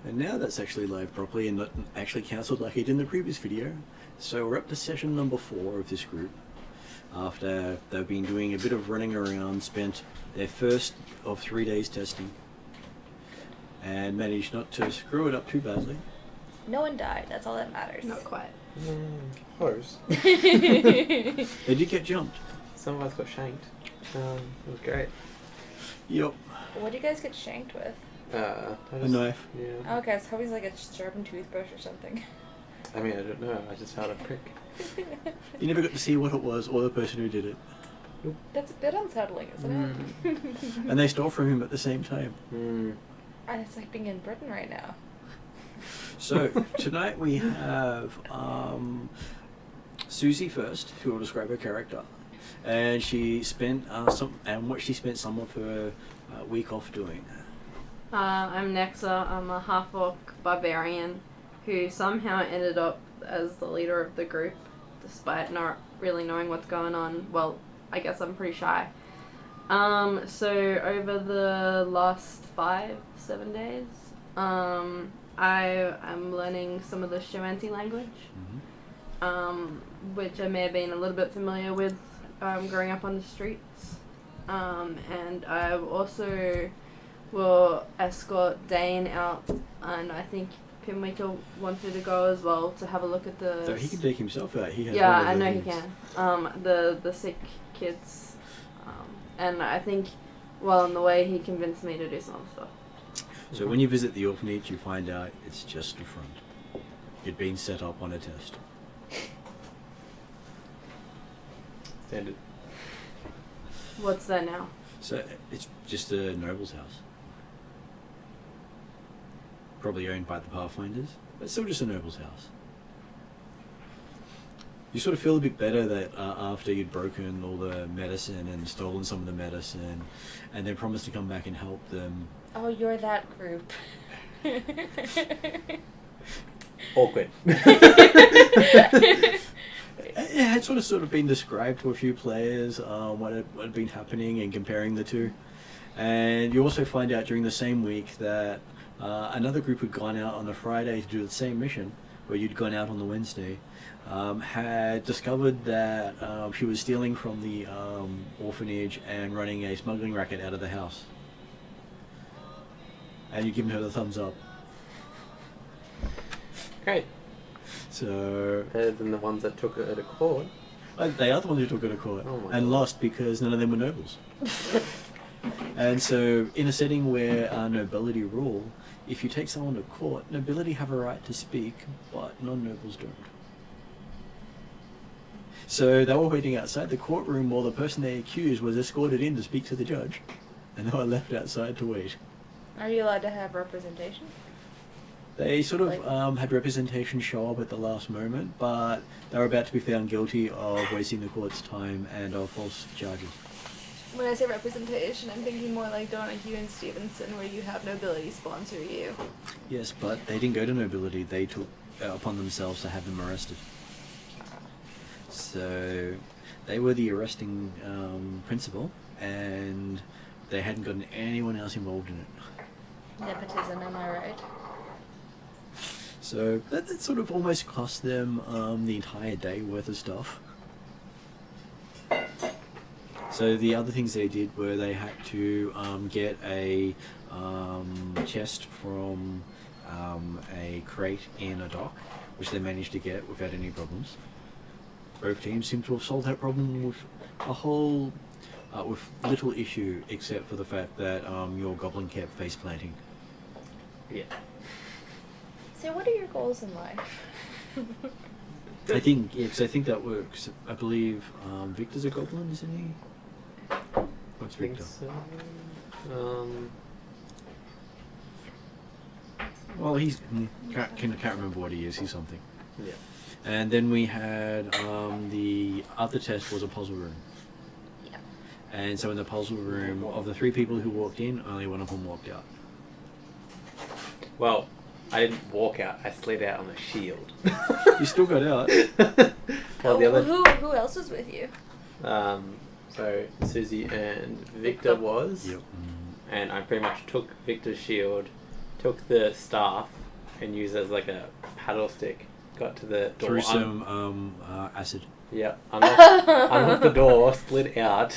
And now that's actually live properly and not actually cancelled like it in the previous video. So we're up to session number 4 of this group. After they've been doing a bit of running around, spent their first of 3 days testing, and managed not to screw it up too badly. No one died, that's all that matters. Not quite. Close. They did get jumped. Some of us got shanked. It was great. Yep. What do you guys get shanked with? A knife. Yeah. Okay, so probably like a sharpened toothbrush or something. I mean, I don't know. I just felt a prick. You never got to see what it was or the person who did it. That's a bit unsettling, isn't it? And they stole from him at the same time. It's like being in Britain right now. So tonight we have Susie first, who will describe her character, and she spent what she spent some of her week off doing. I'm Nexa. I'm a half-orc barbarian who somehow ended up as the leader of the group, despite not really knowing what's going on. Well, I guess I'm pretty shy. So over the last 5-7 days, I am learning some of the Shamanti language, which I may have been a little bit familiar with growing up on the streets. And I also will escort Dane out, and I think Pinwinkel wanted to go as well to have a look at the... So he can take himself out. He has I know he can. The sick kids. And I think, well, in the way he convinced me to do some other stuff. So when you visit the orphanage, you find out it's just a front. You'd been set up on a test. Standard. What's that now? So it's just a noble's house. Probably owned by the Pathfinders, but still just a noble's house. You sort of feel a bit better that after you'd broken all the medicine and stolen some of the medicine, and then promised to come back and help them. Oh, you're that group. Awkward. It had sort of been described to a few players what had been happening and comparing the two. And you also find out during the same week that another group had gone out on the Friday to do the same mission, where you'd gone out on the Wednesday, had discovered that she was stealing from the orphanage and running a smuggling racket out of the house. And you'd given her the thumbs up. Great. So... Better than the ones that took her to court. They are the ones who took her to court and God. lost because none of them were nobles. And so, in a setting where nobility rule, if you take someone to court, nobility have a right to speak, but non-nobles don't. So they were waiting outside the courtroom while the person they accused was escorted in to speak to the judge, and they were left outside to wait. Are you allowed to have representation? They sort of had representation show up at the last moment, but they were about to be found guilty of wasting the court's time and of false charges. When I say representation, I'm thinking more like Donahue and Stevenson, where you have nobility sponsor you. Yes, but they didn't go to nobility. They took upon themselves to have them arrested. So they were the arresting principal, and they hadn't gotten anyone else involved in it. Nepotism, am I right? So that sort of almost cost them the entire day worth of stuff. So the other things they did were they had to get a chest from a crate in a dock, which they managed to get without any problems. Both teams seem to have solved that problem with a whole, with little issue, except for the fact that your goblin kept face planting. Yeah. So what are your goals in life? I think, yeah, 'cause I think that works. I believe Victor's a goblin, isn't he? What's I think Victor? so. Well, he's can't remember what he is. He's something. Yeah. And then we had the other test was a puzzle room. Yeah. And so in the puzzle room, of the 3 people who walked in, only one of them walked out. Well, I didn't walk out. I slid out on a shield. You still got out. Well, the other. Who else was with you? So Susie and Victor was. Yep. And I pretty much took Victor's shield, took the staff, and used it as like a paddle stick. Got to the door. Threw some acid. Yeah, unlocked the door, slid out.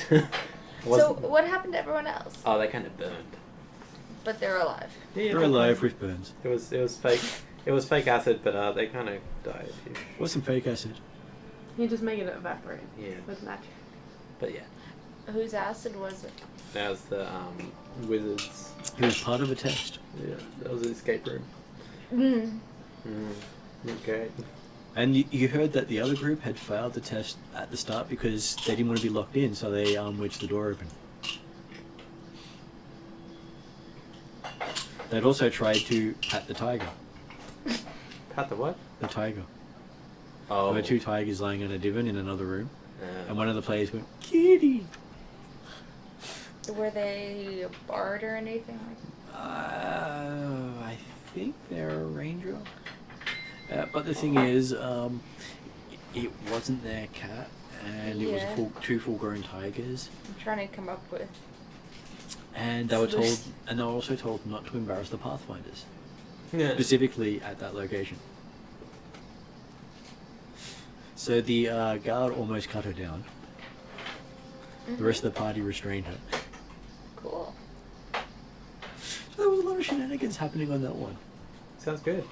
So what happened to everyone else? Oh, they kind of burned. But they're alive. Yeah, They're alive with burns. It was fake. It was fake acid, but they kind of died. What's some fake acid? You just make it evaporate Yeah, with magic. but yeah, Whose acid was it? that was the wizards. It was part of a test. Yeah, that was the escape room. Okay. And you heard that the other group had failed the test at the start because they didn't want to be locked in, so they wedged the door open. They'd also tried to pat the tiger. Pat the what? The tiger. Oh. There were 2 tigers lying on a divan in another room, and Uh, one of the players went, "Kitty!" Were they a bard or anything like I think they're a ranger. But the thing is, it wasn't their cat, and it was Yeah. 2 full-grown tigers. I'm trying to come up with. And they were told, and they were also told not to embarrass the Pathfinders, yeah. specifically at that location. So the guard almost cut her down. The rest of the party restrained her. Cool. So there was a lot of shenanigans happening on that one. Sounds good.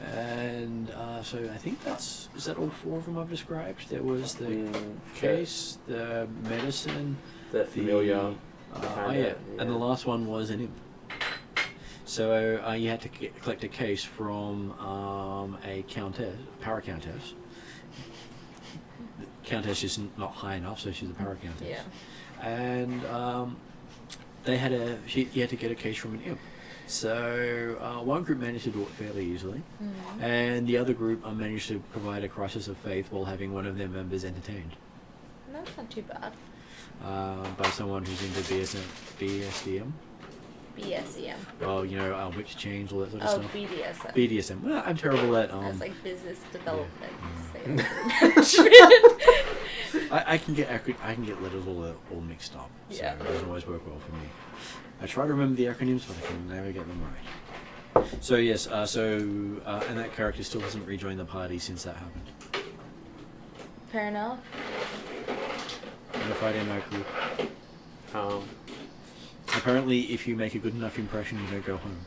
And so I think is that all 4 of them I've described? There was the Mm, case, the medicine, The familiar. yeah, and the last one was an imp. So you had to collect a case from a countess, para-countess. The countess is not high enough, so she's a para-countess. Yeah. And you had to get a case from an imp. So one group managed to do it fairly easily, and the other group managed to provide a crisis of faith while having one of their members entertained. That's not too bad. By someone who's into BSDM. BSEM. Well, witch chains, all that sort of Oh, stuff. BDSM. BDSM. Well, I'm terrible at That's like business development. Mm. Sales and management. I can get letters all mixed up. So Yeah. it doesn't always work well for me. I try to remember the acronyms, but I can never get them right. So yes, and that character still hasn't rejoined the party since that happened. Fair enough. On the Friday night group. Apparently, if you make a good enough impression, you don't go home.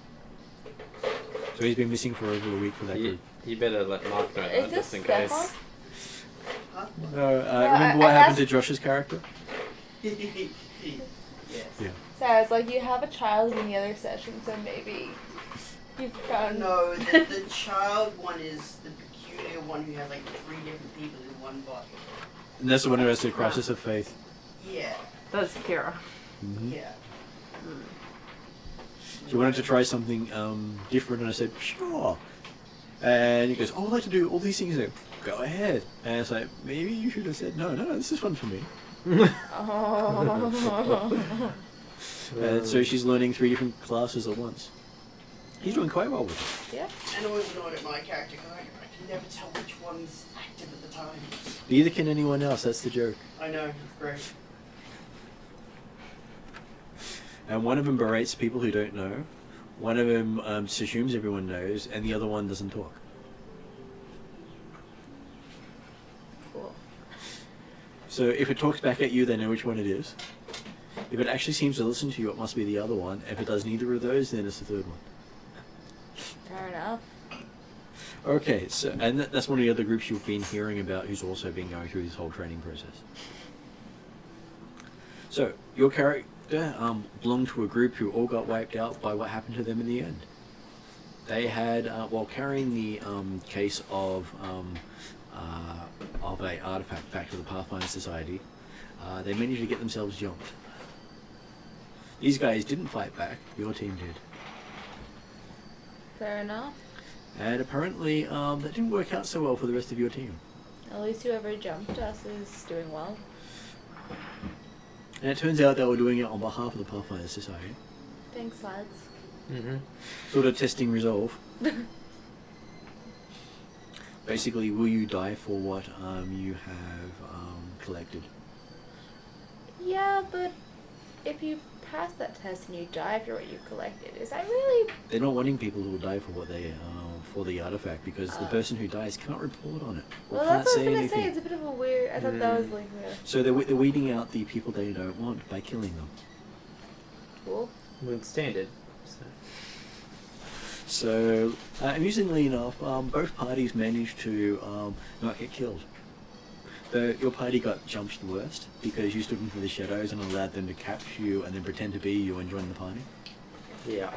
So he's been missing for over a week for that group. You better let Mark know Is that this just in Stefan? case. Remember what happened to Josh's character? Yes. Yeah. So I was like, you have a child in the other session, so maybe you've found. No, the child one is the peculiar one who has like 3 different people in one body. And that's the one who has the crisis of faith. Yeah. That's Kira. Mm-hmm. Yeah. She wanted to try something different, and I said, sure. And he goes, oh, I'd like to do all these things. I go ahead. And it's like, maybe you should have said, no, this is fun for me. Oh. And so she's learning 3 different classes at once. He's doing quite well with it. Yeah. And always annoyed at my character because I can never tell which one's active at the time. Neither can anyone else, that's the joke. I know, it's great. And one of them berates people who don't know. One of them assumes everyone knows, and the other one doesn't talk. Cool. So if it talks back at you, they know which one it is. If it actually seems to listen to you, it must be the other one. If it does neither of those, then it's the third one. Fair enough. Okay, so and that's one of the other groups you've been hearing about who's also been going through this whole training process. So, your character belonged to a group who all got wiped out by what happened to them in the end. They had, while carrying the case of a artifact back to the Pathfinder Society, they managed to get themselves jumped. These guys didn't fight back, your team did. Fair enough. And apparently that didn't work out so well for the rest of your team. At least whoever jumped us is doing well. And it turns out they were doing it on behalf of the Pathfinder Society. Thanks, lads. Mm-hmm. Sort of testing resolve. Basically, will you die for what you have collected? Yeah, but if you pass that test and you die for what you collected, is that really... They're not wanting people who will die for what they for the artifact because the person who dies can't report on it. Or Well, can't that's what I say was gonna anything. say. It's a bit of a weird... I thought that was like So they're weeding out the people they don't want by killing them. cool. Well, standard. So, amusingly enough, both parties managed to not get killed. Your party got jumped the worst because you stood into the shadows and allowed them to capture you and then pretend to be you and join the party. Yeah.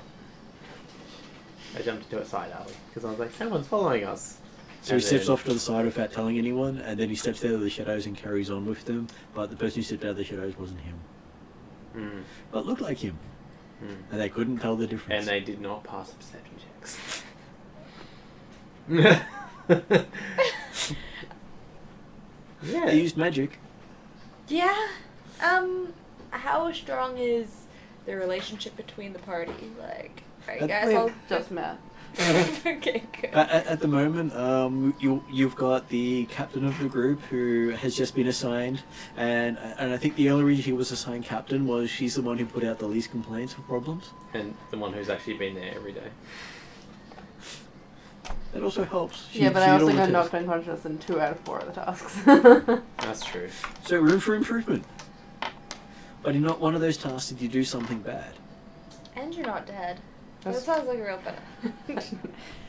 I jumped into a side alley because I was like, someone's following us. So And he steps then- off to the side without telling anyone, and then he steps out of the shadows and carries on with them, but the person who stepped out of the shadows wasn't him. Mm. But looked like him, Mm. and they couldn't tell the difference. And they did not pass perception checks. Yeah. They used magic. Yeah. How strong is the relationship between the party? Like, I At- guess wait, I'll... Just math. Okay, good. At the moment, you've got the captain of the group who has just been assigned, and I think the only reason she was assigned captain was she's the one who put out the least complaints for problems. And the one who's actually been there every day. That also helps. Yeah, but She I did also all the got tests. knocked unconscious in 2 out of 4 of the tasks. That's true. So room for improvement. But in not one of those tasks did you do something bad. And you're not dead. That That's- sounds like a real benefit.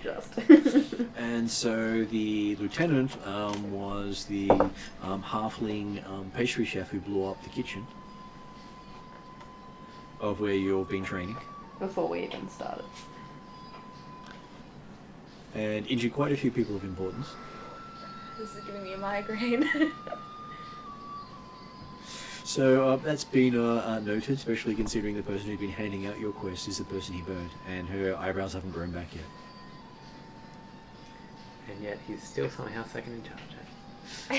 Just. And so the lieutenant was the halfling pastry chef who blew up the kitchen of where you've been training Before we even started. and injured quite a few people of importance. This is giving me a migraine. So that's been noted, especially considering the person who's been handing out your quest is the person he burned, and her eyebrows haven't grown back yet. And yet he's still somehow second in charge.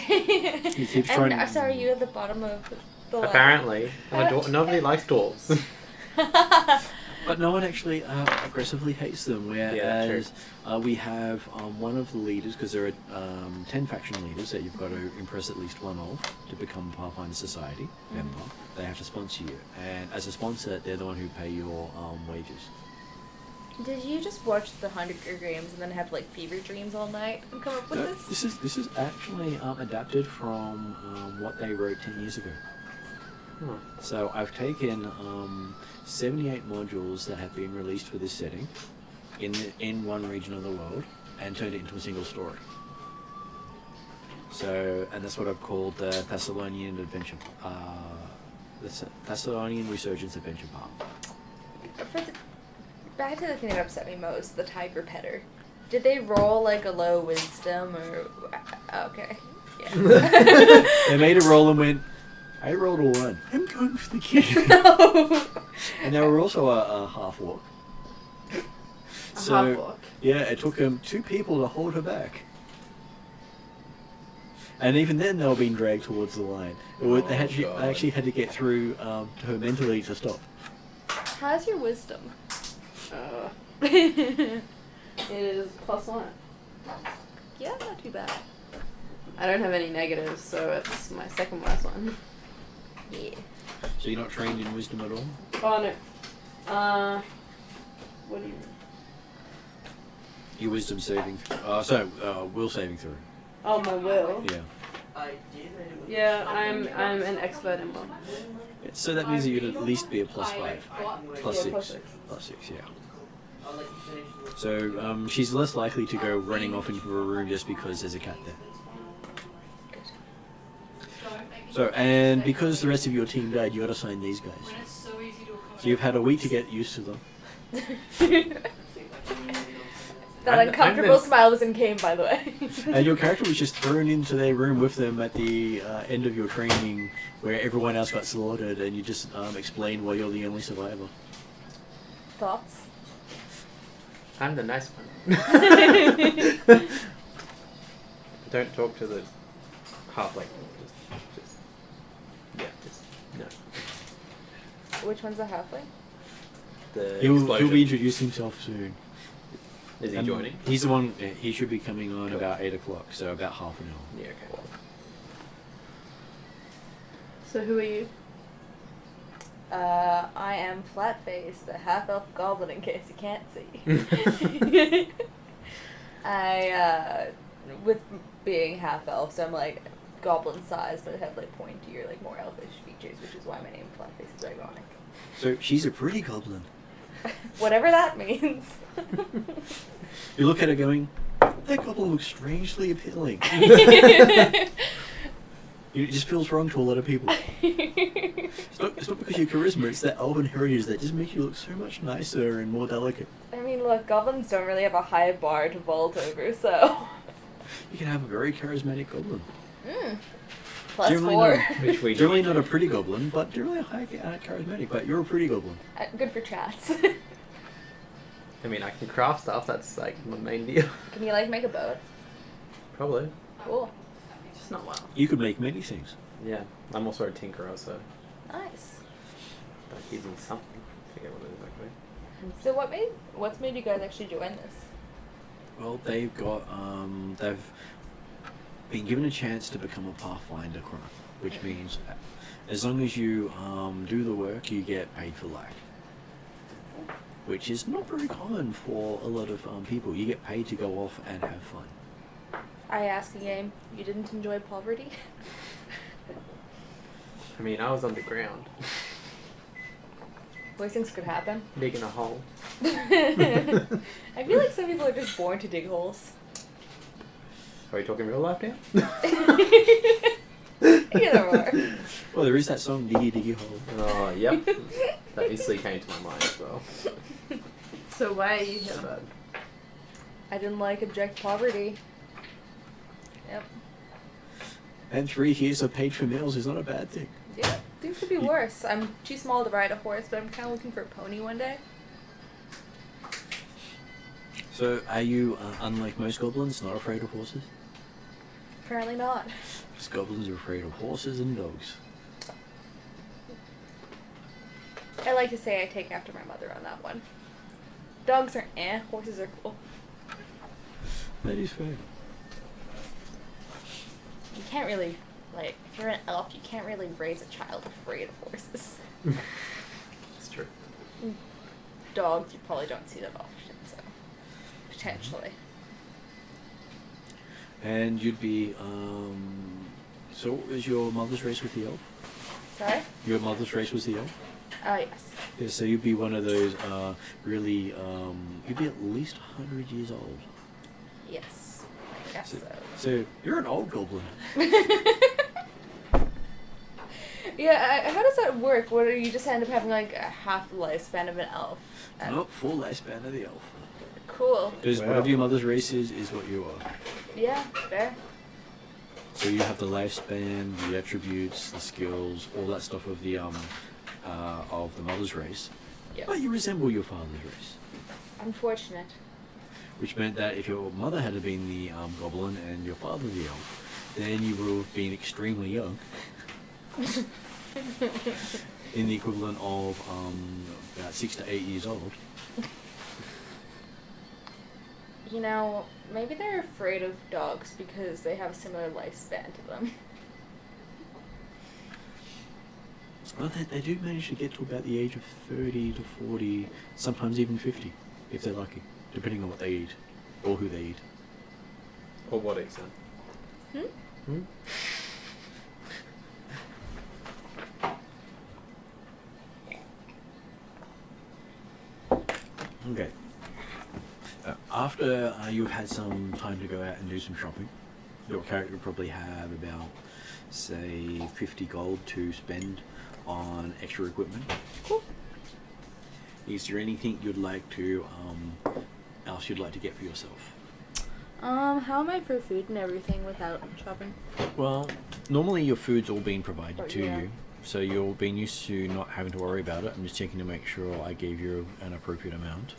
He keeps And trying. I'm sorry, you at the bottom of the ladder. Apparently. Nobody likes dwarves. But no one actually aggressively hates them, whereas we have one of the leaders, because there are 10 faction leaders that you've got to impress at least one of to become a Pathfinder Society member. They have to sponsor you, and as a sponsor, they're the one who pay your wages. Did you just watch the Hunger Games and then have like fever dreams all night and come up with No, this? this is actually adapted from what they wrote 10 years ago. Hmm. So I've taken 78 modules that have been released for this setting in one region of the world and turned it into a single story. So, and that's what I've called the Thassilonian Adventure, the Thassilonian Resurgence Adventure Path. Back to the thing that upset me most, the tiger petter. Did they roll like a low wisdom or... Okay. Yeah. They made a roll and went, I rolled a 1. I'm going for the kid. No. And they were also a half walk. Half walk. Yeah, it took 2 people to hold her back. And even then, they were being dragged towards the line. They actually had to get through to her mentally to stop. How's your wisdom? It is +1. Yeah, not too bad. I don't have any negatives, so it's my second worst one. Yeah. So you're not trained in wisdom at all? Oh no. What do you mean? Your wisdom saving... will saving through. Oh, my will. Yeah. I did. I didn't. Yeah, I'm an expert in one. So that means that you'd at least be a +5. Plus Yeah, 6. +6. +6, yeah. I'll let you finish. So she's less likely to go running off into a room just because there's a cat there. So, and because the rest of your team died, you got to sign these guys. So you've had a week to get used to them. That uncomfortable smile was in game, by the way. And your character was just thrown into their room with them at the end of your training where everyone else got slaughtered, and you just explained why you're the only survivor. Thoughts? I'm the nice one. Don't talk to the halfling. Just no. Which one's a halfling? The He'll explosion. be introducing himself soon. Is he joining? He's the one, he should be coming on about 8 o'clock, so about half an hour. Yeah, okay. So who are you? I am Flatface, the half-elf goblin, in case you can't see. With being half-elf, so I'm like goblin-sized, but I have like pointier, like more elfish features, which is why my name Flatface is ironic. So she's a pretty goblin. Whatever that means. You look at her going, that goblin looks strangely appealing. It just feels wrong to a lot of people. It's not because of your charisma, it's that elven heritage that just makes you look so much nicer and more delicate. I mean, look, goblins don't really have a high bar to vault over, so... You can have a very charismatic goblin. Plus Generally 4. not- Which we Generally not a pretty goblin, but generally a high charismatic, but you're a pretty goblin. Good for chats. I mean, I can craft stuff. That's like my main deal. Can you, like, make a boat? Probably. Cool. Just not well. You could make many things. Yeah. I'm also a tinkerer, so Nice. like using something. I forget what it is exactly. So what's made you guys actually join this? Well, they've been given a chance to become a Pathfinder crone, which means as long as you do the work, you get paid for life. Which is not very common for a lot of people. You get paid to go off and have fun. I ask a game, you didn't enjoy poverty? I mean, I was underground, Those things could happen. digging a hole. I feel like some people are just born to dig holes. Are we talking real life now? Either or. Well, there is that song, Diggy Diggy Hole. Oh, yep. That instantly came to my mind as well. So why are you here? But I didn't like abject poverty. Yep. And 3 years of paid for meals is not a bad thing. Yeah, things could be worse. I'm too small to ride a horse, but I'm kind of looking for a pony one day. So, are you, unlike most goblins, not afraid of horses? Apparently not. Because goblins are afraid of horses and dogs. I like to say I take after my mother on that one. Dogs are horses are cool. That is fair. You can't really, like, if you're an elf, you can't really raise a child afraid of horses. it's true. Dogs, you probably don't see that often, so potentially. And you'd be, so what was your mother's race with the elf? Sorry? Your mother's race was the elf? Yes. Yeah, so you'd be one of those, really, you'd be at least 100 years old. Yes. I guess so. So, you're an old goblin. Yeah, how does that work? What, you just end up having like a half the lifespan of an elf? Not full lifespan of the elf. Cool. Because Wow. whatever your mother's race is what you are. Yeah, fair. So you have the lifespan, the attributes, the skills, all that stuff of the mother's race. Yep. But you resemble your father's race. Unfortunate. Which meant that if your mother had been the goblin and your father the elf, then you would have been extremely young. In the equivalent of about 6 to 8 years old. You know, maybe they're afraid of dogs because they have a similar lifespan to them. Well, they do manage to get to about the age of 30 to 40, sometimes even 50, if they're lucky, depending on what they eat, or who they eat. Or what extent? Hmm? Hmm? Okay. After you've had some time to go out and do some shopping, your character will probably have about, say, 50 gold to spend on extra equipment. Cool. Is there anything you'd like to else you'd like to get for yourself? How am I for food and everything without shopping? Well, normally your food's all been provided to yeah. you, so you're being used to not having to worry about it. I'm just checking to make sure I gave you an appropriate amount.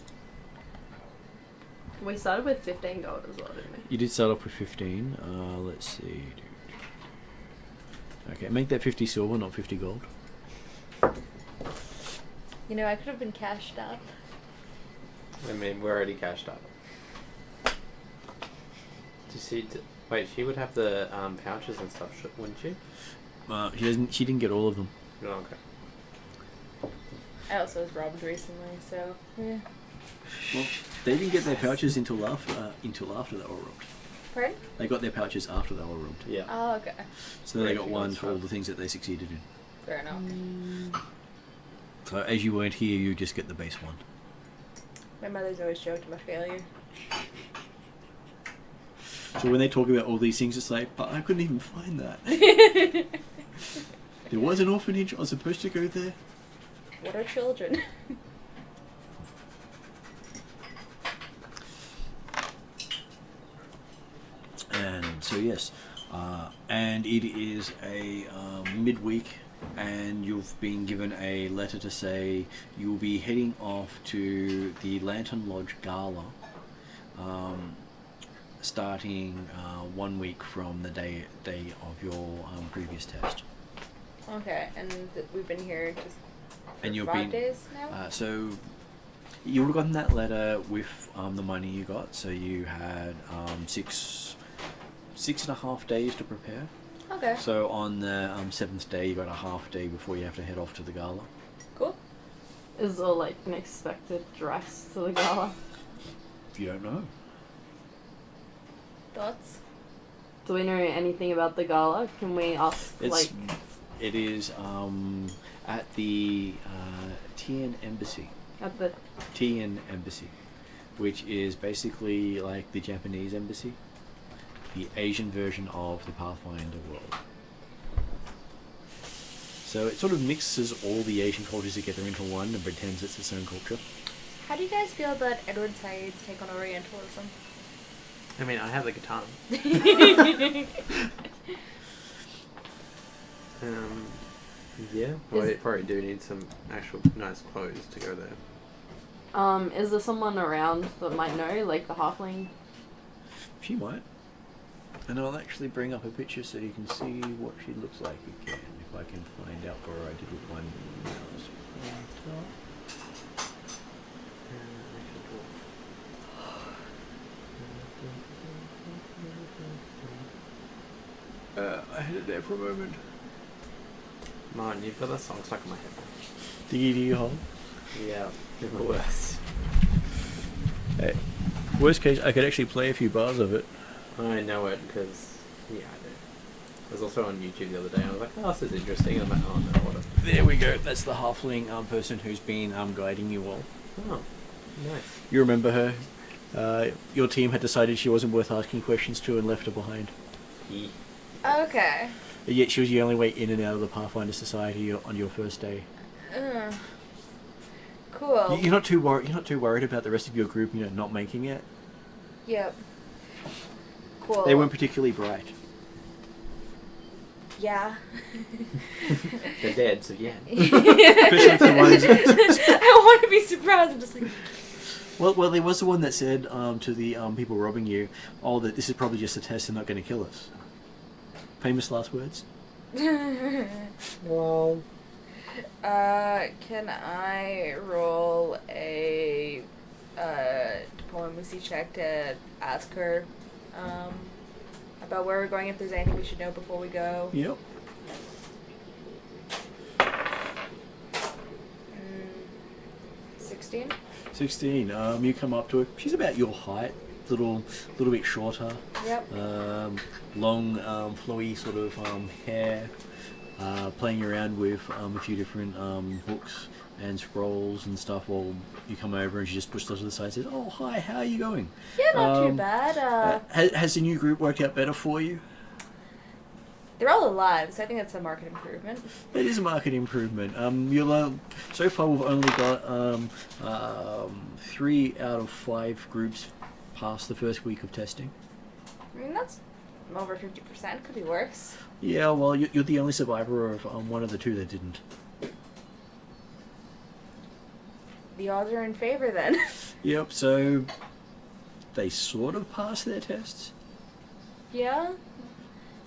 We started with 15 gold as well, didn't we? You did start off with 15. Let's see. Okay, make that 50 silver, not 50 gold. You know, I could have been cashed up. I mean, we're already cashed up. Wait, she would have the pouches and stuff, wouldn't she? She didn't get all of them. No, okay. I also was robbed recently, so yeah. Well, they didn't get their pouches until after they were robbed. Pardon? They got their pouches after they were robbed. Yeah. Oh, okay. So they got one for all the things that they succeeded in. Fair enough. So as you weren't here, you just get the base one. My mother's always joked about failure. So when they talk about all these things, it's like, but I couldn't even find that. There was an orphanage. I was supposed to go there. What are children? And so yes, and it is a midweek, and you've been given a letter to say you'll be heading off to the Lantern Lodge Gala, starting 1 week from the day of your previous test. Okay, and we've been here just for And you've 5 been days now? so you would have gotten that letter with the money you got. So you had 6.5 days to prepare. Okay, So on the 7th day, you got a half day before you have to head off to the gala. cool. Is there like an expected dress to the gala? You don't know. Thoughts? Do we know anything about the gala? Can we ask It is at the TN Embassy. at the TN Embassy, which is basically like the Japanese embassy, the Asian version of the Pathfinder world. So it sort of mixes all the Asian cultures together into one and pretends it's its own culture. How do you guys feel about Edward Said's take on Orientalism? I mean, I have the katana. Yeah, probably do need some actual nice clothes to go there. is there someone around that might know, like the halfling? She might. And I'll actually bring up a picture so you can see what she looks like again, if I can find out where I did with one. I had it there for a moment. Man, you've got that song stuck in my head. Diggy hole. Yeah, the worst. Hey, worst case, I could actually play a few bars of it. I know it because, yeah, I do. It was also on YouTube the other day, and I was like, oh, this is interesting. And I'm like, oh no, what a... There we go. That's the halfling person who's been guiding you all. Oh, nice. You remember her? Your team had decided she wasn't worth asking questions to and left her behind. Yeah. Okay. Yet she was the only way in and out of the Pathfinder Society on your first day. Cool. You're not too worried. You're not too worried about the rest of your group, not making it. Yep. Cool. They weren't particularly bright. Yeah. They're dead, so yeah. Especially the ones. I want to be surprised. I'm just like. Well, there was the one that said to the people robbing you, "Oh, that this is probably just a test. They're not going to kill us." Famous last words. Well, can I roll a diplomacy check to ask her about where we're going, if there's anything we should know before we go? Yep. 16? 16. You come up to her. She's about your height, little bit shorter. Yep. Long, flowy sort of hair. playing around with a few different books and scrolls and stuff while you come over, and she just pushes us to the side and says, "Oh, hi, how are you going?" Yeah, not too bad. Has the new group worked out better for you? They're all alive, so I think that's a market improvement. It is a market improvement. So far we've only got 3 out of 5 groups past the first week of testing. I mean, that's over 50%. Could be worse. Yeah, well, you're the only survivor of one of the 2 that didn't. The odds are in favor then. Yep, so they sort of passed their tests. Yeah.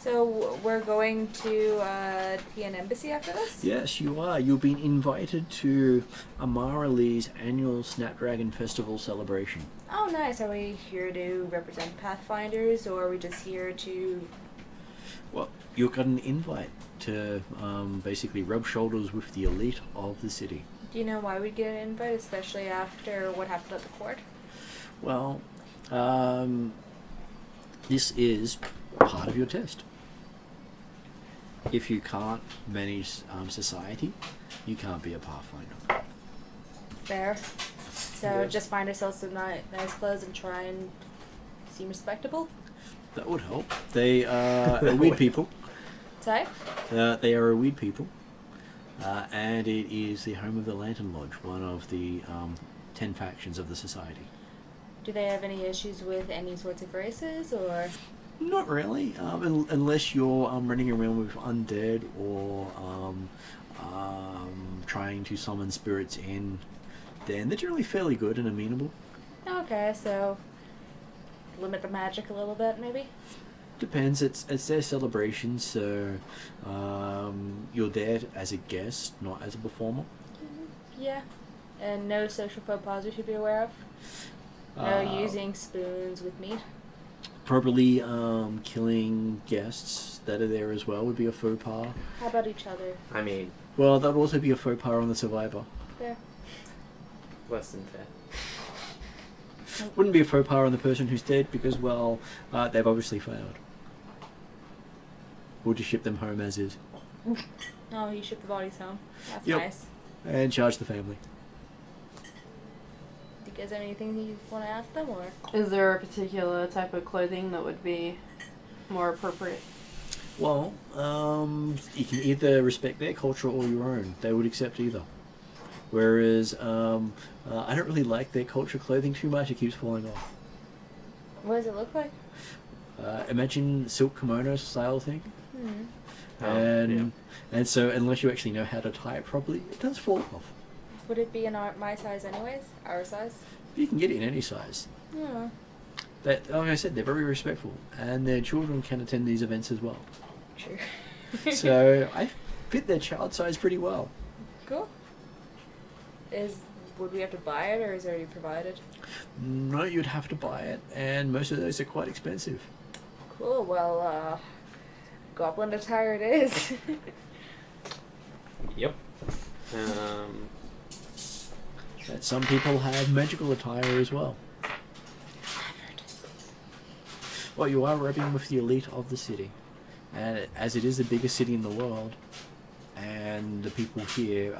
So we're going to an embassy after this? Yes, you are. You've been invited to Amaralee's annual Snapdragon Festival celebration. Oh, nice. Are we here to represent Pathfinders, or are we just here to... Well, you got an invite to basically rub shoulders with the elite of the city. Do you know why we'd get an invite, especially after what happened at the court? Well, this is part of your test. If you can't manage society, you can't be a Pathfinder. Fair. So Yeah. just find ourselves some nice clothes and try and seem respectable? That would help. They are a weed people. Sorry? They are a weed people. And it is the home of the Lantern Lodge, one of the 10 factions of the society. Do they have any issues with any sorts of races, or... Not really, unless you're running around with undead or trying to summon spirits in, then they're generally fairly good and amenable. Okay, so limit the magic a little bit, maybe? Depends, it's their celebration, so you're there as a guest, not as a performer. Yeah. And no social faux pas we should be aware of? No using spoons with meat? Probably killing guests that are there as well would be a faux pas. How about each other? I mean, Well, that would also be a faux pas on the survivor. There. less than fair. Wouldn't be a faux pas on the person who's dead because, well, they've obviously failed. We'll just ship them home as is. Oh, you ship the bodies home. That's Yep. nice. And charge the family. Do you guys have anything you want to ask them, or? Is there a particular type of clothing that would be more appropriate? Well, you can either respect their culture or your own. They would accept either. Whereas, I don't really like their culture clothing too much. It keeps falling off. What does it look like? Imagine silk kimono style thing. Hmm. And so unless you actually know how to tie it properly, it does fall off. Would it be in my size anyways? Our size? You can get it in any size. Yeah. Like I said, they're very respectful, and their children can attend these events as well. True. So I fit their child size pretty well. Cool. Would we have to buy it, or is it already provided? No, you'd have to buy it, and most of those are quite expensive. Cool. Well, goblin attire it is. Yep. And some people have magical attire as well. Well, you are rubbing with the elite of the city, and as it is the biggest city in the world, and the people here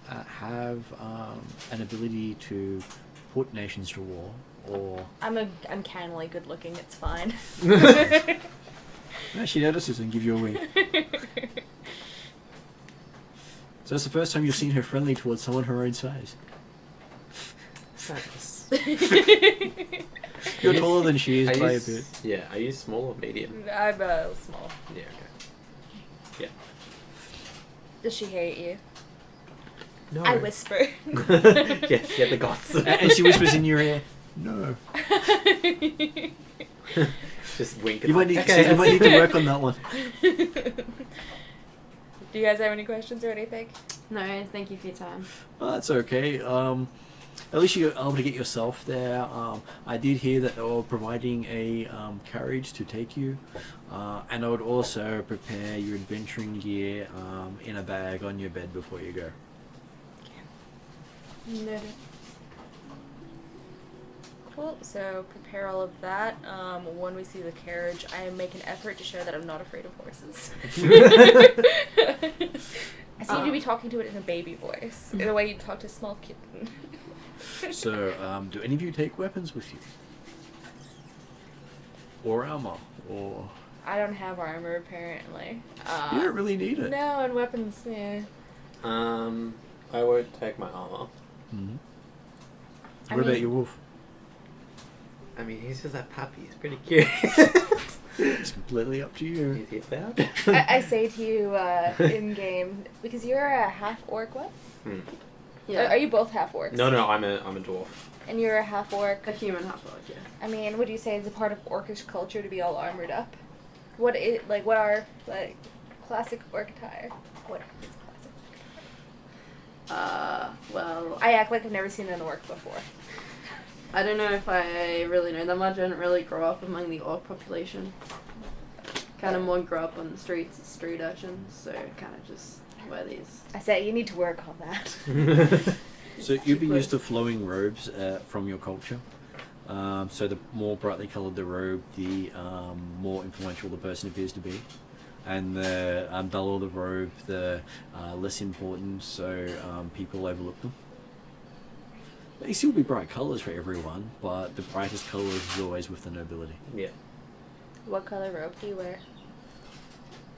have an ability to put nations to war, or I'm cannily good looking. It's fine. she notices and gives you a wink. So that's the first time you've seen her friendly towards someone her own size. Nice. You're taller than she is by a bit. Yeah, are you small or medium? I'm small. Yeah, okay. Yeah. Does she hate you? No. I whisper. Yes, get the goths. And she whispers in your ear, "No." Just wink. You might need, okay, you might need to work on that one. Do you guys have any questions or anything? No, thank you for your time. Well, that's okay. At least you're able to get yourself there. I did hear that they were providing a carriage to take you, and I would also prepare your adventuring gear in a bag on your bed before you go. Cool. So prepare all of that. When we see the carriage, I make an effort to show that I'm not afraid of horses. I seem to be talking to it in a baby voice, in a way you talk to a small kitten. So, do any of you take weapons with you? Or armor? Or... I don't have armor, apparently. you don't really need it. No, and weapons, yeah. I won't take my armor. Mm-hmm. I What about mean- your wolf? I mean, he's just a puppy. He's pretty cute. It's completely up to you. Is he loud? I say to you in game, because you're a half orc, what? Yeah. Are you both half orcs? No, I'm a dwarf. And you're a half orc. A human half-orc, yeah. I mean, would you say it's a part of orcish culture to be all armored up? What are classic orc attire? What is classic? Well, I act like I've never seen an orc before. I don't know if I really know that much. I didn't really grow up among the orc population. Kind of more grow up on the streets as street urchins, so kind of just wear these. I say you need to work on that. So you'd be used to flowing robes from your culture. So the more brightly coloured the robe, the more influential the person appears to be. And the duller the robe, the less important, so people overlook them. They still be bright colours for everyone, but the brightest colours is always with the nobility. Yeah. What color robe do you wear?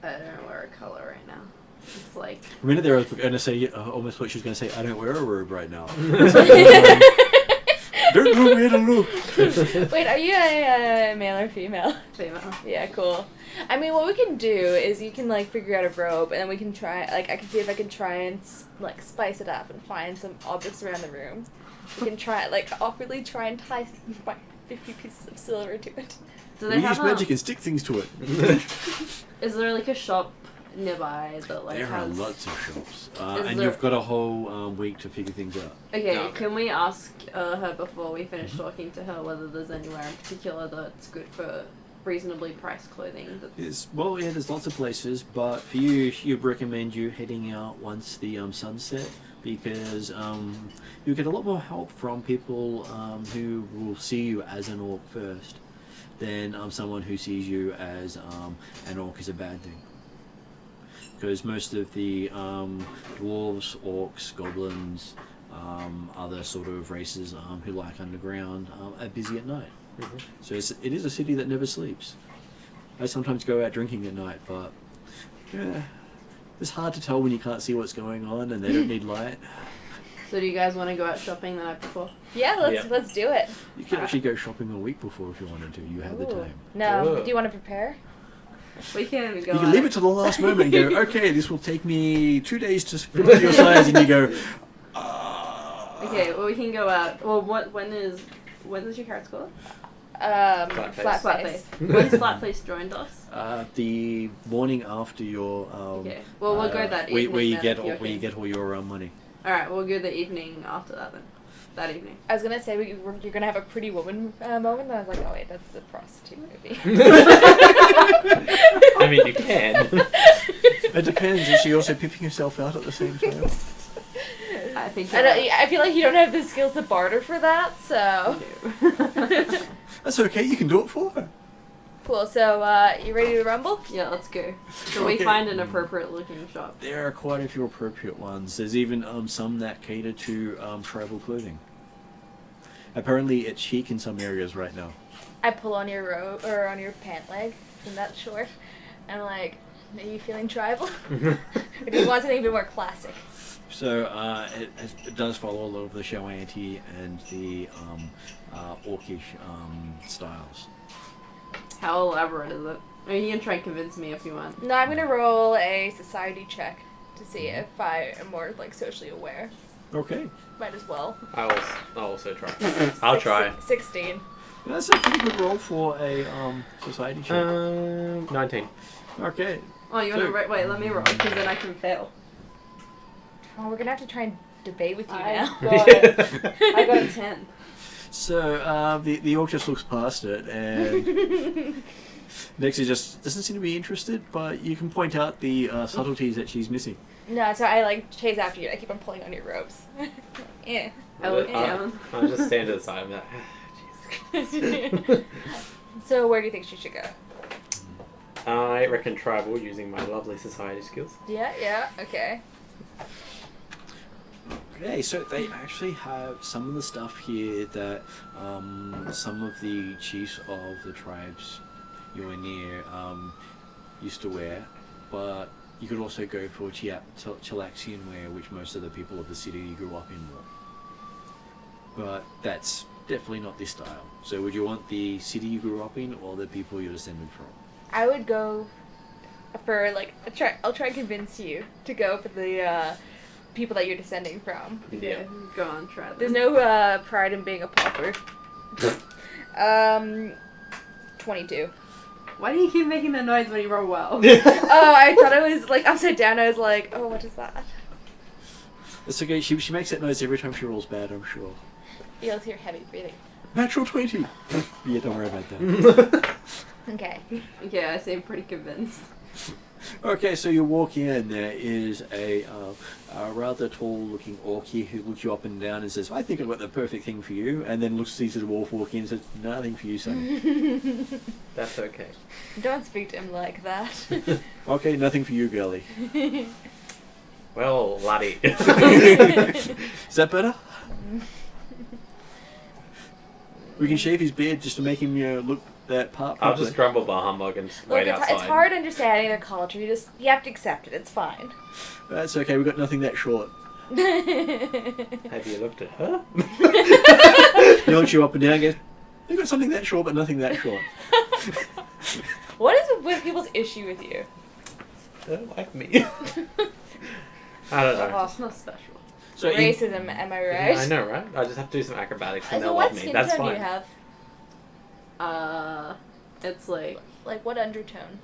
I don't wear a color right now. It's like A minute there I was going to say, almost what she was going to say, I don't wear a robe right now. Don't know where to look. Wait, are you a male or female? female. Yeah, cool. I mean, what we can do is you can figure out a robe, and then we can try. I can see if I can try and spice it up and find some objects around the room. We can try awkwardly try and tie 50 pieces of silver to it. Do We they use have magic and stick things to it. Is there a shop nearby that There are has? lots of shops. Is And there- you've got a whole week to figure things out. Okay, No, okay. can we ask her before we finish talking to her whether there's anywhere in particular that's good for reasonably priced clothing? There's lots of places, but for you, you'd recommend you heading out once the sun's set, because you get a lot more help from people who will see you as an orc first, than someone who sees you as an orc is a bad thing. Because most of the dwarves, orcs, goblins, other sort of races who like underground are busy at night. Mm-hmm. So it is a city that never sleeps. I sometimes go out drinking at night, but yeah, it's hard to tell when you can't see what's going on and they don't need light. So do you guys want to go out shopping the night before? Yeah, let's do it. You can actually go shopping a week before if you wanted to. You have the Ooh. time. No, Whoa. do you want to prepare? We can go. You can leave it to the last moment and go, okay, this will take me 2 days to put on your size, and you go, Okay, well we can go out. Well, when is your character called? Flat Flatface. face. When's Flatface joined us? the morning after your Okay. Well, we'll go that evening. where you then, get if you're where you okay. get all your money. All right, we'll go the evening after that then. That evening. I was gonna say you're gonna have a Pretty Woman moment, and I was like, oh wait, that's the prostitute movie. I mean, you can. It depends. Is she also pimping herself out at the same time? I think. I feel like you don't have the skills to barter for that, so. That's okay. You can do it for her. Cool, so you ready to rumble? Yeah, let's go. So we Okay. find an appropriate looking shop. There are quite a few appropriate ones. There's even some that cater to tribal clothing. Apparently, it's chic in some areas right now. I pull on your robe or on your pant leg, and that's short. I'm like, are you feeling tribal? Or do you want something a bit more classic? So it does follow a lot of the Shoanti and the Orcish styles. How elaborate is it? I mean, you can try and convince me if you want. No, I'm gonna roll a society check to see if I am more socially aware. Okay. Might as well. I'll also try. I'll try. 16. That's a pretty good roll for a society check. 19. Okay. Oh, you want to wait? Let me roll because then I can fail. Oh, we're gonna have to try and debate with you I now. got a 10. So the orc just looks past it, and Nexie just doesn't seem to be interested. But you can point out the subtleties that she's missing. No, so I chase after you. I keep on pulling on your ropes. Yeah. I look down. I'll just stand to the side and be like, So where do you think she should go? I reckon tribal using my lovely society skills. Yeah, okay. Okay, so they actually have some of the stuff here that some of the chiefs of the tribes you're near used to wear, but you could also go for Chilaxian wear, which most of the people of the city you grew up in wore. But that's definitely not this style. So would you want the city you grew up in or the people you're descended from? I would go for like I'll try and convince you to go for the people that you're descending from. Yeah. Go on, try that. There's no pride in being a pauper. 22. Why do you keep making that noise when you roll well? Oh, I thought it was like upside down. I was like, oh, what is that? It's okay, she makes that noise every time she rolls bad, I'm sure. You'll hear heavy breathing. Natural 20! Yeah, don't worry about that. Okay. Okay, I seem pretty convinced. Okay, so you walk in, there is a rather tall-looking orc here who looks you up and down and says, I think I've got the perfect thing for you, and then sees the dwarf walk in and says, nothing for you, son. That's okay. Don't speak to him like that. Okay, nothing for you, girlie. Well, laddie. Is that better? We can shave his beard just to make him look that part I'll properly. just grumble bar humbug and just Look, wait outside. it's hard understanding their culture. You have to accept it. It's fine. That's okay, we've got nothing that short. Have you looked at her? He looks you up and down and goes, you've got something that short but nothing that short. What is with people's issue with you? They don't like me. I don't know. Oh, It's not special. So in- racism, am I right? I know, right? I just have to do some acrobatics and So they'll what love me. skin That's tone do fine. you have? It's like, Like what undertone?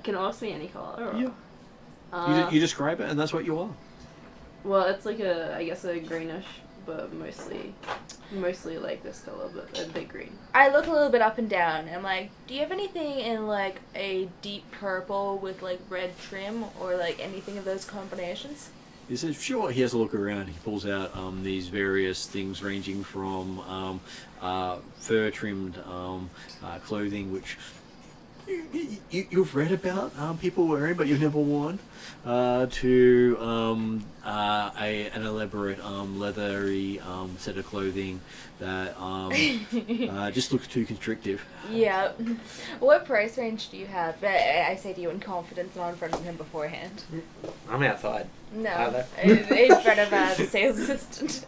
can orcs be any color? Or, Yeah. You describe it and that's what you are. Well, it's like I guess a greenish, but mostly like this color, but a bit green. I look a little bit up and down. And I'm like, do you have anything in like a deep purple with like red trim or like anything of those combinations? He says, sure. He has a look around. He pulls out these various things ranging from fur-trimmed clothing, which you've read about people wearing, but you've never worn, to an elaborate leathery set of clothing that just looks too constrictive. Yeah. What price range do you have? I say to you in confidence, not in front of him beforehand. I'm outside. No, Either. in front of the sales assistant.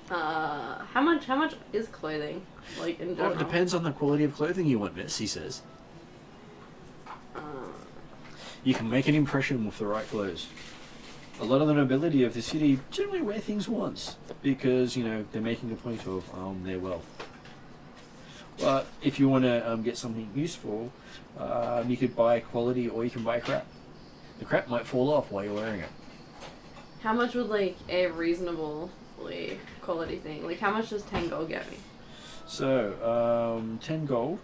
How much is clothing? Like in Well, general? it depends on the quality of clothing you want, miss, he says. You can make an impression with the right clothes. A lot of the nobility of the city generally wear things once because, you know, they're making a point of their wealth. But if you want to get something useful, you could buy quality or you can buy crap. The crap might fall off while you're wearing it. How much would like a reasonably quality thing? Like how much does 10 gold get me? So, 10 gold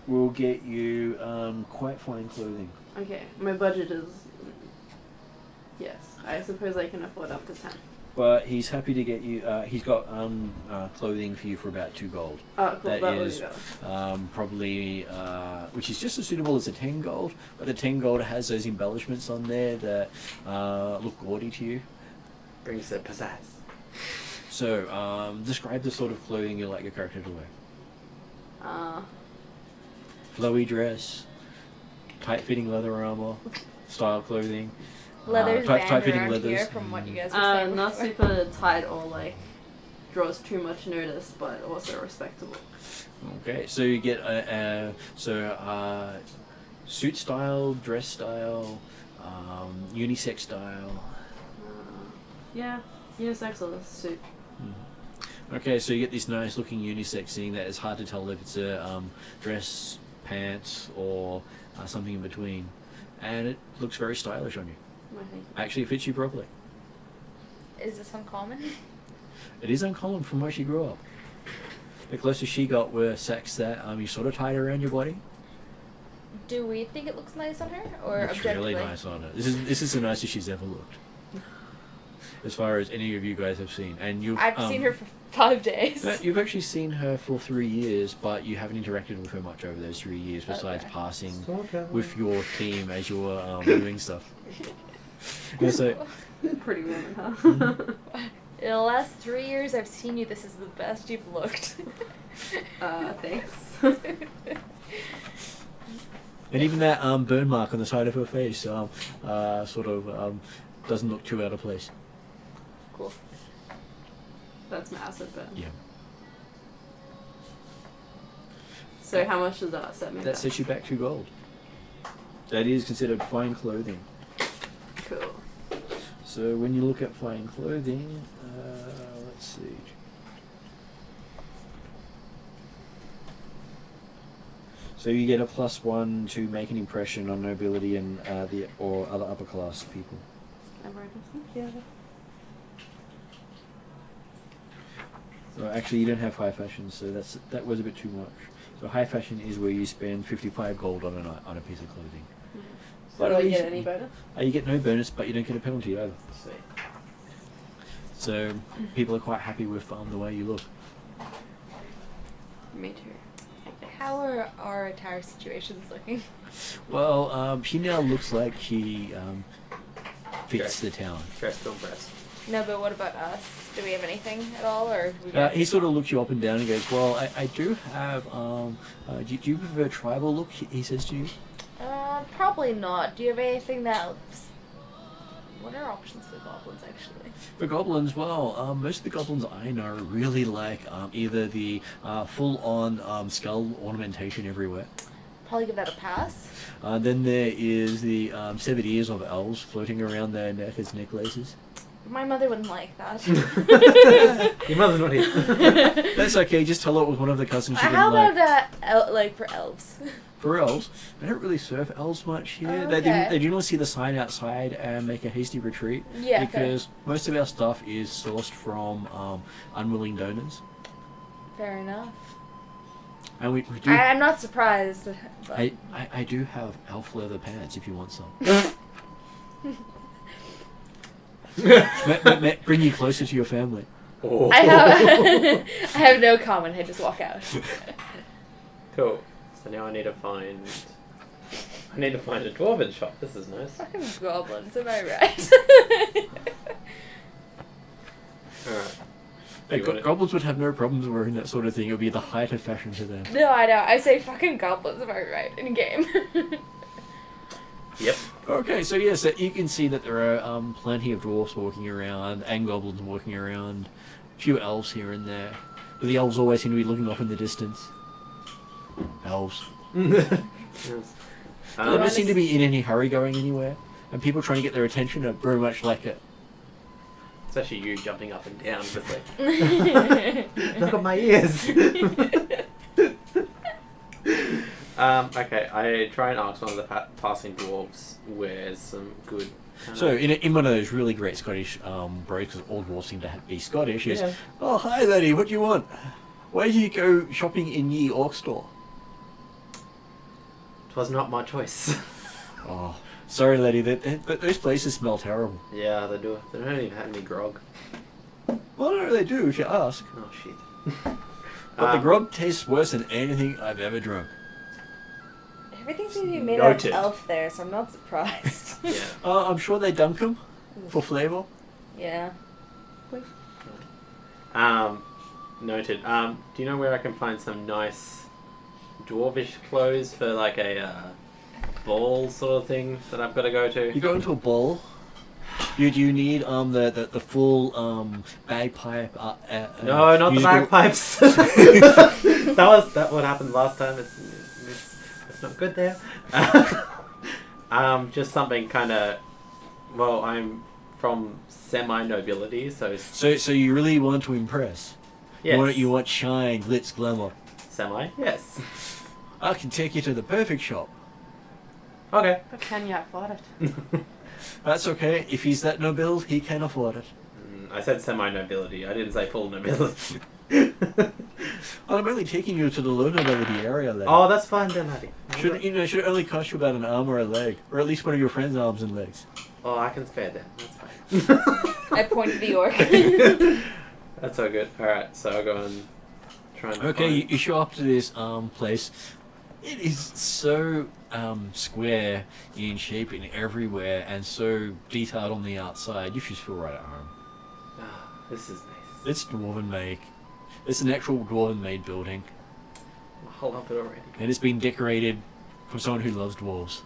will get you quite fine clothing. Okay, my budget is. Yes, I suppose I can afford up to 10. But he's happy to get you. He's got clothing for you for about 2 gold. Oh, cool. That That would is be probably, which is just as suitable as a 10 gold. But the 10 gold has those embellishments on there that look gaudy to you. Brings the pizzazz. So describe the sort of clothing you like your character to wear. Flowy dress, tight-fitting leather armor, style clothing. Leather's tight- banned tight-fitting around leathers. here from what you guys were saying not before. super tight or like draws too much notice, but also respectable. Okay, so you get suit style, dress style, unisex style. Yeah, unisex or suit. Okay, so you get this nice looking unisex thing that is hard to tell if it's a dress, pants, or something in between. And it looks very stylish on you. I think. Actually fits you properly. Is this uncommon? It is uncommon from where she grew up. The closest she got were sacks that you sort of tied around your body. Do we think it looks nice on her, or It's objectively? really nice on her. This is the nicest she's ever looked. as far as any of you guys have seen. And you've I've seen her for 5 days. You've actually seen her for 3 years, but you haven't interacted with her much over those 3 years, besides Okay. passing Okay. with your team as you were doing stuff. Yeah, so, Pretty woman, huh? In the last 3 years I've seen you, this is the best you've looked. Thanks. and even that burn mark on the side of her face sort of doesn't look too out of place. Cool. That's massive, but. Yeah. So how much does that set me That back? sets you back 2 gold. That is considered fine clothing. Cool. So when you look at fine clothing, let's see. So you get a +1 to make an impression on nobility and or other upper class people. So actually, you don't have high fashion, so that was a bit too much. So high fashion is where you spend 55 gold on a piece of clothing. So do at I least- get any bonus? You get no bonus, but you don't get a penalty either. Sweet. So people are quite happy with the way you look. Me too. How are our attire situations looking? Well, she now looks like she fits the town. Dressed or breast. No, but what about us? Do we have anything at all, or we got... He sort of looks you up and down and goes, "Well, I do have. Do you prefer tribal look?" He says to you. Probably not. Do you have anything that... What are options for goblins, actually? For goblins, well, most of the goblins I know really like either the full-on skull ornamentation everywhere. Probably give that a pass. Then there is the severed ears of elves floating around their neck as necklaces. My mother wouldn't like that. Your mother's not here. That's okay, just tell her it was one of the cousins she How didn't like. about, like, for elves? For elves, they don't really serve elves much here. Oh, They do not see the sign outside and make a hasty retreat. Yeah, Because most of our stuff is sourced from unwilling donors. Fair enough. And we do... I'm not surprised. But... I do have elf leather pants if you want some. Bring you closer to your family. Oh. I have no comment. I just walk out. Cool. So now I need to find a dwarven shop. This is nice. Fucking goblins, am I right? Alright. Hey, You want it? goblins would have no problems wearing that sort of thing. It would be the height of fashion to them. No, I know. I say fucking goblins, am I right? In game. Yep. Okay, so yes, you can see that there are plenty of dwarfs walking around and goblins walking around. A few elves here and there. But the elves always seem to be looking off in the distance. Elves. Yes. They don't seem to be in any hurry going anywhere. And people trying to get their attention are very much like it. It's actually you jumping up and down, just like, look at my ears. Okay, I try and ask one of the passing dwarves where's some good. So in one of those really great Scottish brogues, because all dwarves seem to be Scottish, is, Yeah. "Oh, hi lady, what do you want? Why do you go shopping in ye orc store?" Twas not my choice. Oh, sorry lady, but those places smell terrible. Yeah, they do. They don't even have any grog. Well, no, they do if you ask. Oh shit. But the grog tastes worse than anything I've ever drunk. Everything seems to be made Noted. out of elf there, so I'm not surprised. Yeah. I'm sure they dunk them for flavour. Yeah. Noted. Do you know where I can find some nice dwarvish clothes for like a ball sort of thing that I've got to go to? You go into a ball. Do you need the full bagpipe? No, not the musical- bagpipes. that what happened last time. It's not good there. Just something kind of. Well, I'm from semi-nobility, so So you really want to impress? yes. You want shine, glitz, glamour. Semi, yes. I can take you to the perfect shop. Okay. But can you afford it? That's okay. If he's that noble, he can afford it. I said semi-nobility. I didn't say full nobility. I'm only taking you to the low nobility area, lady. Oh, that's fine then, Addy. Should only cost you about an arm or a leg, or at least one of your friend's arms and legs. Oh, I can spare them. That's fine. I point to the orc. That's so good. Alright, so I'll go and try and Okay, find... you show up to this place. It is so square in shape and everywhere, and so detailed on the outside. You just feel right at home. Ah, this is nice. It's dwarven made. It's an actual dwarven made building, I love it already. and it's been decorated for someone who loves dwarves.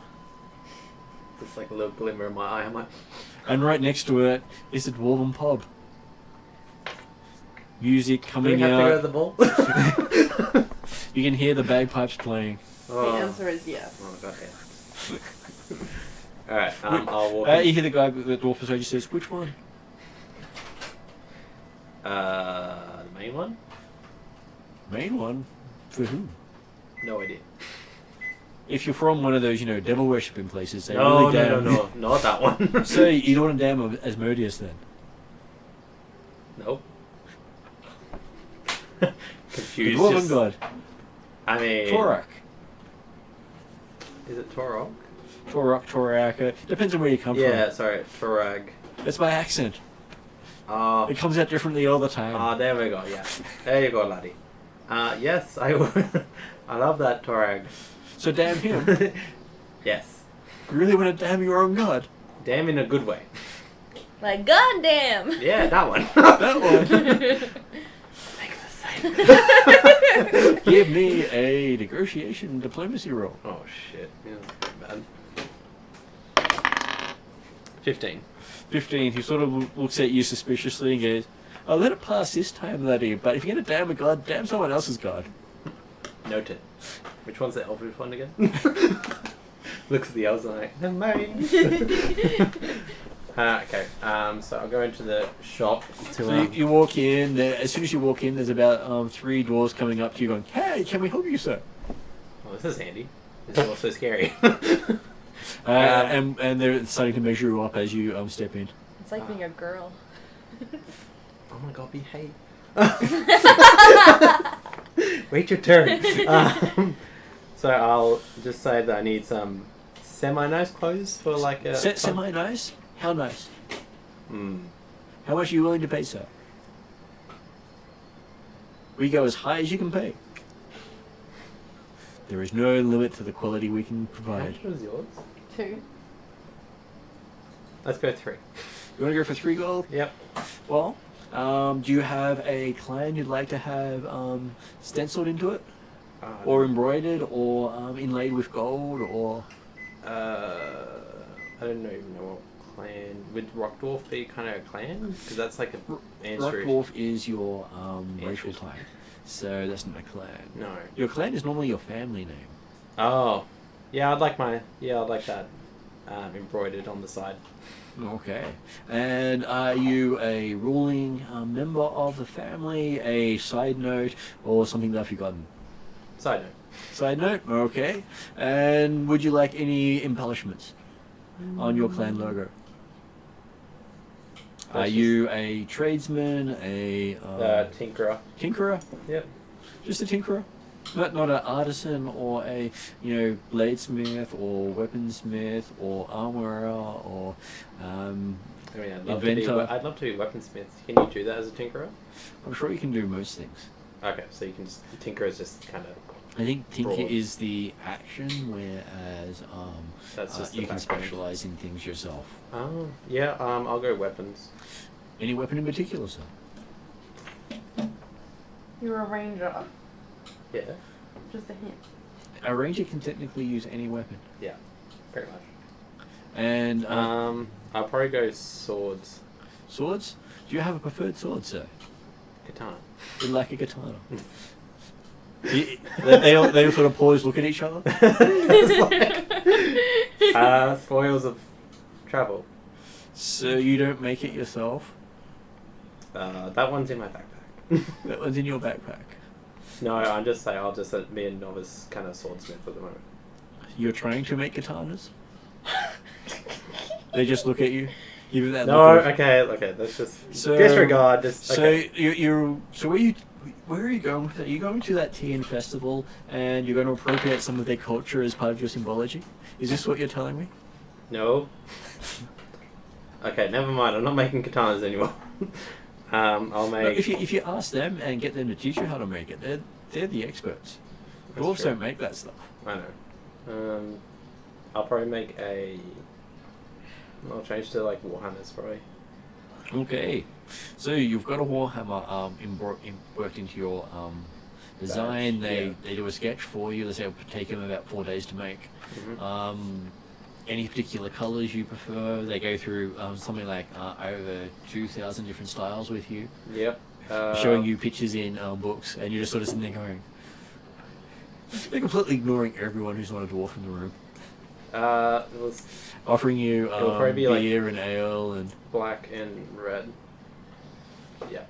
There's like a little glimmer in my eye. I'm like, And right next to it is a dwarven pub. Music do we coming have to go to out. the ball? You can hear the bagpipes playing. The answer is yes. Oh, god damn. Alright, I'll walk You hear the guy with the dwarf beside you says, "Which one?" the main one? Main one? For who? No idea. If you're from one of those, devil worshipping places, they No, really damn. no, not that one. So you don't want to damn Asmodeus then? Nope. The Confused. dwarven just- god. I mean... Torak. Is it Torok? Toraka. Depends on where you come Yeah, sorry, Torag. from. That's my accent. Oh, It comes out differently all the time. there we go, yeah. There you go, laddie. Yes, I would. I love that Torag. So damn him. Yes. You really want to damn your own god? Damn in a good way. Like, goddamn! Yeah, that one. That one. Makes the same. Give me a negotiation diplomacy roll. Oh shit. Yeah, that's pretty bad. 15. 15. He sort of looks at you suspiciously and goes, "I'll let it pass this time, laddie, but if you're going to damn a god, damn someone else's god." Noted. Which one's the elvish one again? Looks at the elves and like, never mind. Okay, so I'll go into the shop to... So you walk in, as soon as you walk in, there's about 3 dwarves coming up to you going, "Hey, can we help you, sir?" Oh, this is handy. This is also scary. And they're starting to measure you up as you step in. It's like being a girl. Oh my god, behave. Wait your turn. So I'll just say that I need some semi-nice clothes for like a... Semi-nice? How nice? Hmm. How much are you willing to pay, sir? We go as high as you can pay. There is no limit to the quality we can How provide. much was yours? 2. Let's go 3. You want to go for 3 gold? Yep. Well, do you have a clan you'd like to have stenciled into it? Or embroidered, or inlaid with gold, or... I don't even know what clan... Would Rock Dwarf be kind of a clan? Because that's like a Rock ancestry. Dwarf is your racial Ancestry. type, so that's not a clan. No. Your clan is normally your family name. Oh. Yeah, I'd like that embroidered on the side. Okay. And are you a ruling member of the family, a side note, or something that I've forgotten? Side note. Side note? Okay. And would you like any embellishments on your clan logo? Are you a tradesman, a Tinkerer. tinkerer? Yep. Just a tinkerer? Not an artisan or a, bladesmith or weaponsmith or armorer or I mean, inventor. I'd love to be weaponsmith. Can you do that as a tinkerer? I'm sure you can do most things. Okay, so you can just... Tinkerer is just kind of... I think tinker Broad. is the action, whereas That's just the you can background. specialize in things yourself. Oh, yeah, I'll go weapons. Any weapon in particular, sir? You're a ranger. Yeah, Just a hint. A ranger can technically use any weapon. pretty much. And I'll probably go swords. swords? Do you have a preferred sword, sir? Katana. You'd like a katana. They all sort of pause, look at each other. Spoils of travel. So you don't make it yourself? That one's in my backpack. That one's in your backpack. No, I'll just be a novice kind of swordsmith at the moment. You're trying to make katanas? They just look at you. Even that No, look of- okay, let's just So- disregard. So Okay. where are you going with that? Are you going to that tea and festival and you're going to appropriate some of their culture as part of your symbology? Is this what you're telling me? No. Okay, never mind. I'm not making katanas anymore. I'll No, make. if you ask them and get them to teach you how to make it, they're the experts. That's Dwarves true. don't make that stuff. I know. I'll probably make a. I'll change to like Warhammers probably. Okay, so you've got a Warhammer worked into your design. Badge, They do a sketch for you. They say it'll take them about 4 days to make. Mm-hmm. Any particular colours you prefer? They go through something like over 2,000 different styles with you, Yep. showing you pictures in books, and you're just sort of sitting there going. They're completely ignoring everyone who's not a dwarf in the room. It was Offering you It'll probably be like- beer and ale and. black and red. Yeah.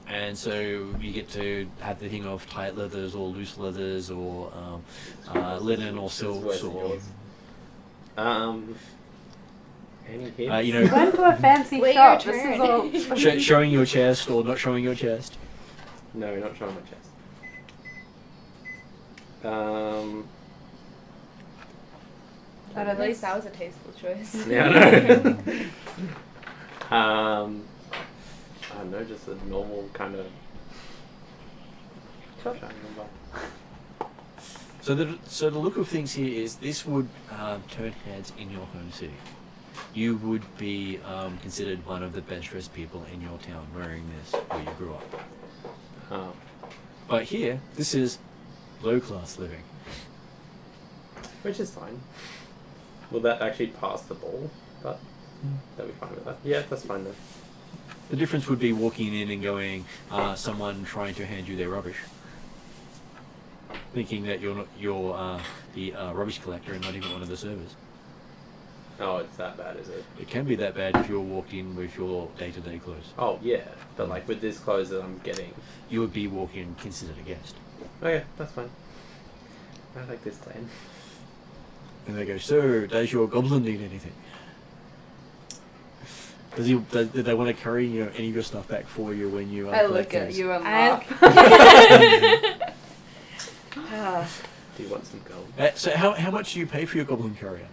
And so you get to have the thing of tight leathers or loose leathers or linen or silks Worse than or yours. Any hints? you We know, went to a fancy Wait shop. your This turn. is all. showing your chest or not showing your chest. No, not showing my chest. At least that was a tasteful choice. Yeah, I know. I don't know, just a normal kind of. So the look of things here is this would turn heads in your home city. You would be considered one of the best dressed people in your town wearing this where you grew up. Oh. But here, this is low class living. Which is fine. Will that actually pass the ball? But they'll be fine with that. Yeah, that's fine then. The difference would be walking in and going, someone trying to hand you their rubbish, thinking that you're the rubbish collector and not even one of the servers. Oh, it's that bad, is it? It can be that bad if you're walked in with your day-to-day clothes. Oh, yeah. But like with this clothes that I'm getting. You would be walking considered a guest. Okay, that's fine. I like this plan. And they go, so does your goblin need anything? Did they want to carry any of your stuff back for you when you I collect look at things? you and I- laugh. Do you want some gold? So how much do you pay for your goblin carrier?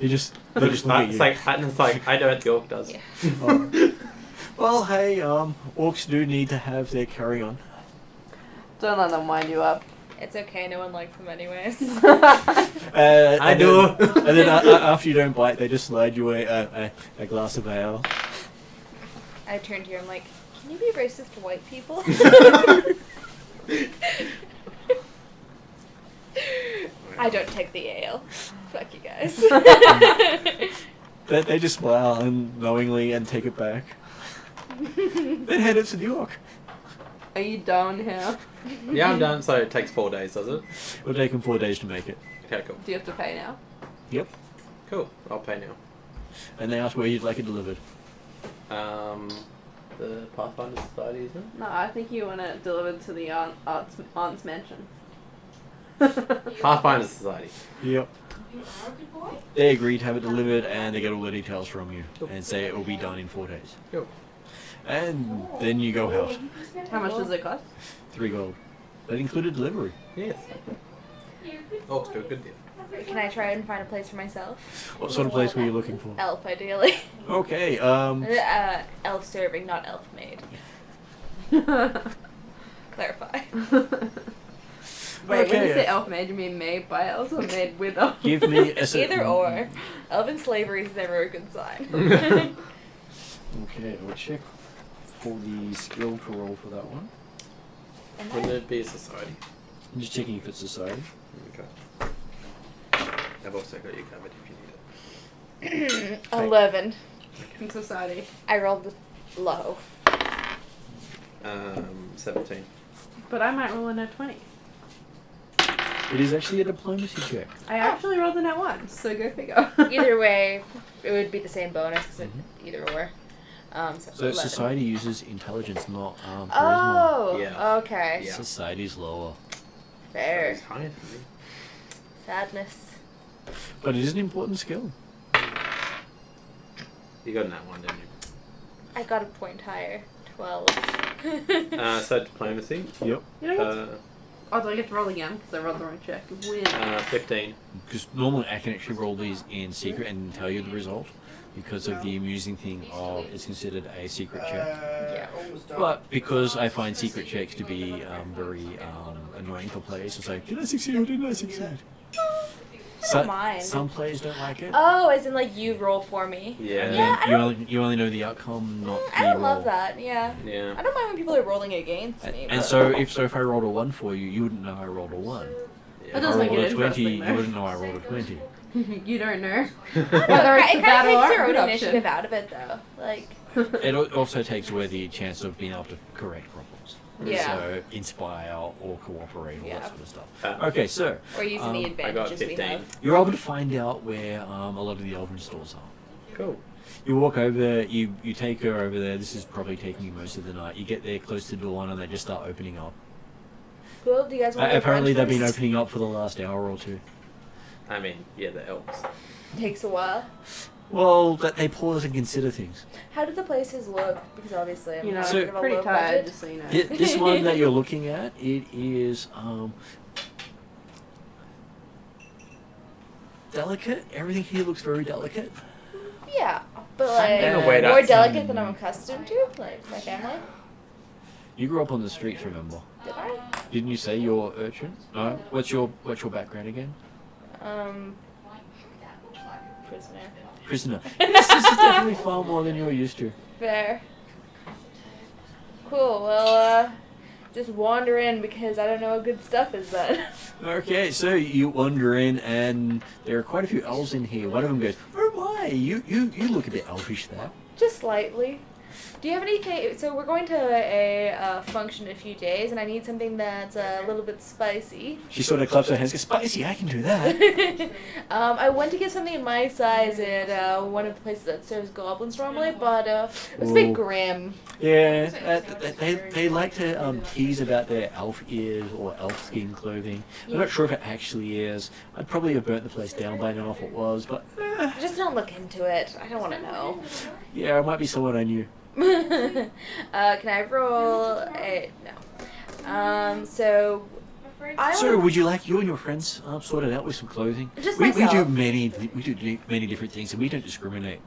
They just look It's at you. like I know what the orc does. Yeah. Oh. Well, hey, orcs do need to have their carry-on. Don't let them wind you up. It's okay, no one likes them anyways. I do. And then after you don't bite, they just slide you a glass of ale. I turn to you, I'm like, can you be racist to white people? I don't take the ale. Fuck you guys. They just smile and knowingly and take it back. Then head it to New York. Are you down here? Yeah, I'm done. So it takes 4 days, does it? It'll take them 4 days to make it. Okay, cool. Do you have to pay now? Yep. Cool. I'll pay now. And they ask where you'd like it delivered. The Pathfinder Society, isn't it? No, I think you want it delivered to the aunt's mansion. Pathfinder Society. Yep. They agree to have it delivered and they get all the details from you and say it will be done in 4 days. Cool. And then you go out. How much does it cost? 3 gold. That included delivery. Yes. Oh, still a good deal. Can I try and find a place for myself? What sort of place were you looking for? Elf, ideally. Okay, Elf serving, not elf maid. Clarify. Wait, when Okay. you say elf maid, you mean made by elves or made with elves? give me a Either or. Elven slavery is never a good sign. Okay, I'll check for the skill to roll for that one. Wouldn't it be a society? I'm just checking if it's society. Okay. I've also got you covered if you need it. 11. In society. I rolled low. 17. But I might roll a net 20. It is actually a diplomacy check. I actually rolled a net 1, so go figure. Either way, it would be the same bonus, because either or. So So 11. society uses intelligence, not charisma. Oh, Yeah. okay. Yeah. Society's lower. Fair. It's higher for me. Sadness. But it is an important skill. You got that one, didn't you? I got a point higher. 12. So diplomacy. Yep. You know, Oh, do I get to roll again? Because I rolled the wrong check. Win. 15. Because normally I can actually roll these in secret and tell you the result because of the amusing thing of it's considered a secret check. Yeah. Almost done. But because I find secret checks to be very annoying for players, it's like, did I succeed or didn't I succeed? I don't mind. Some players don't like it. Oh, as in like you roll for me. Yeah. And Yeah, I then you only know the outcome, not the I don't roll. love that. Yeah. Yeah. I don't mind when people are rolling against me. And but- so if I rolled a 1 for you, you wouldn't know I rolled a 1. That If I does make rolled it a 20, interesting, you though. wouldn't know I rolled a 20. You don't know. It Whether it's kind a bad of or takes a your good own option. initiative out of it, though. Like, It also takes away the chance of being able to correct problems. Yeah. So inspire or cooperate, all Yeah. that sort of stuff. Uh, Okay, so or using the I got advantages we 15. have. you're able to find out where a lot of the elven stores are. Cool. You walk over there, you take her over there. This is probably taking you most of the night. You get there close to the one and they just start opening up. Cool. Do you guys want to Apparently they've been first? opening up for the last hour or two. I mean, yeah, the elves. Takes a while. Well, that they pause and consider things. How do the places look? Because obviously I'm You know, not So- of a pretty low tired, budget. just so you know. This one that you're looking at, it is delicate. Everything here looks very delicate. Yeah, but I'm like gonna wait more outside. delicate than I'm accustomed to, like my family. You grew up on the streets, remember? Did I? Didn't you say you're urchin? No. What's your background again? Prisoner. Prisoner. Yes, this is definitely far more than you're used to. Fair. Cool. Well, just wander in because I don't know what good stuff is then. Okay, so you wander in, and there are quite a few elves in here. One of them goes, "Oh my, you look a bit elfish there." Just slightly. Do you have anything? So we're going to a function in a few days, and I need something that's a little bit spicy. She sort of claps her hands, goes, "Spicy, I can do that." I went to get something my size at one of the places that serves goblins normally, but it was a bit Ooh. grim. Yeah, they like to tease about their elf ears or elf skin clothing. I'm not sure if it actually is. I'd probably have burnt the place down by now if it was, but Just don't look into it. I don't want to know. yeah, it might be someone I knew. Can I roll a no? So I So, would you like you and your friends sorted out with some clothing? Just we do myself. many different things, and we don't discriminate.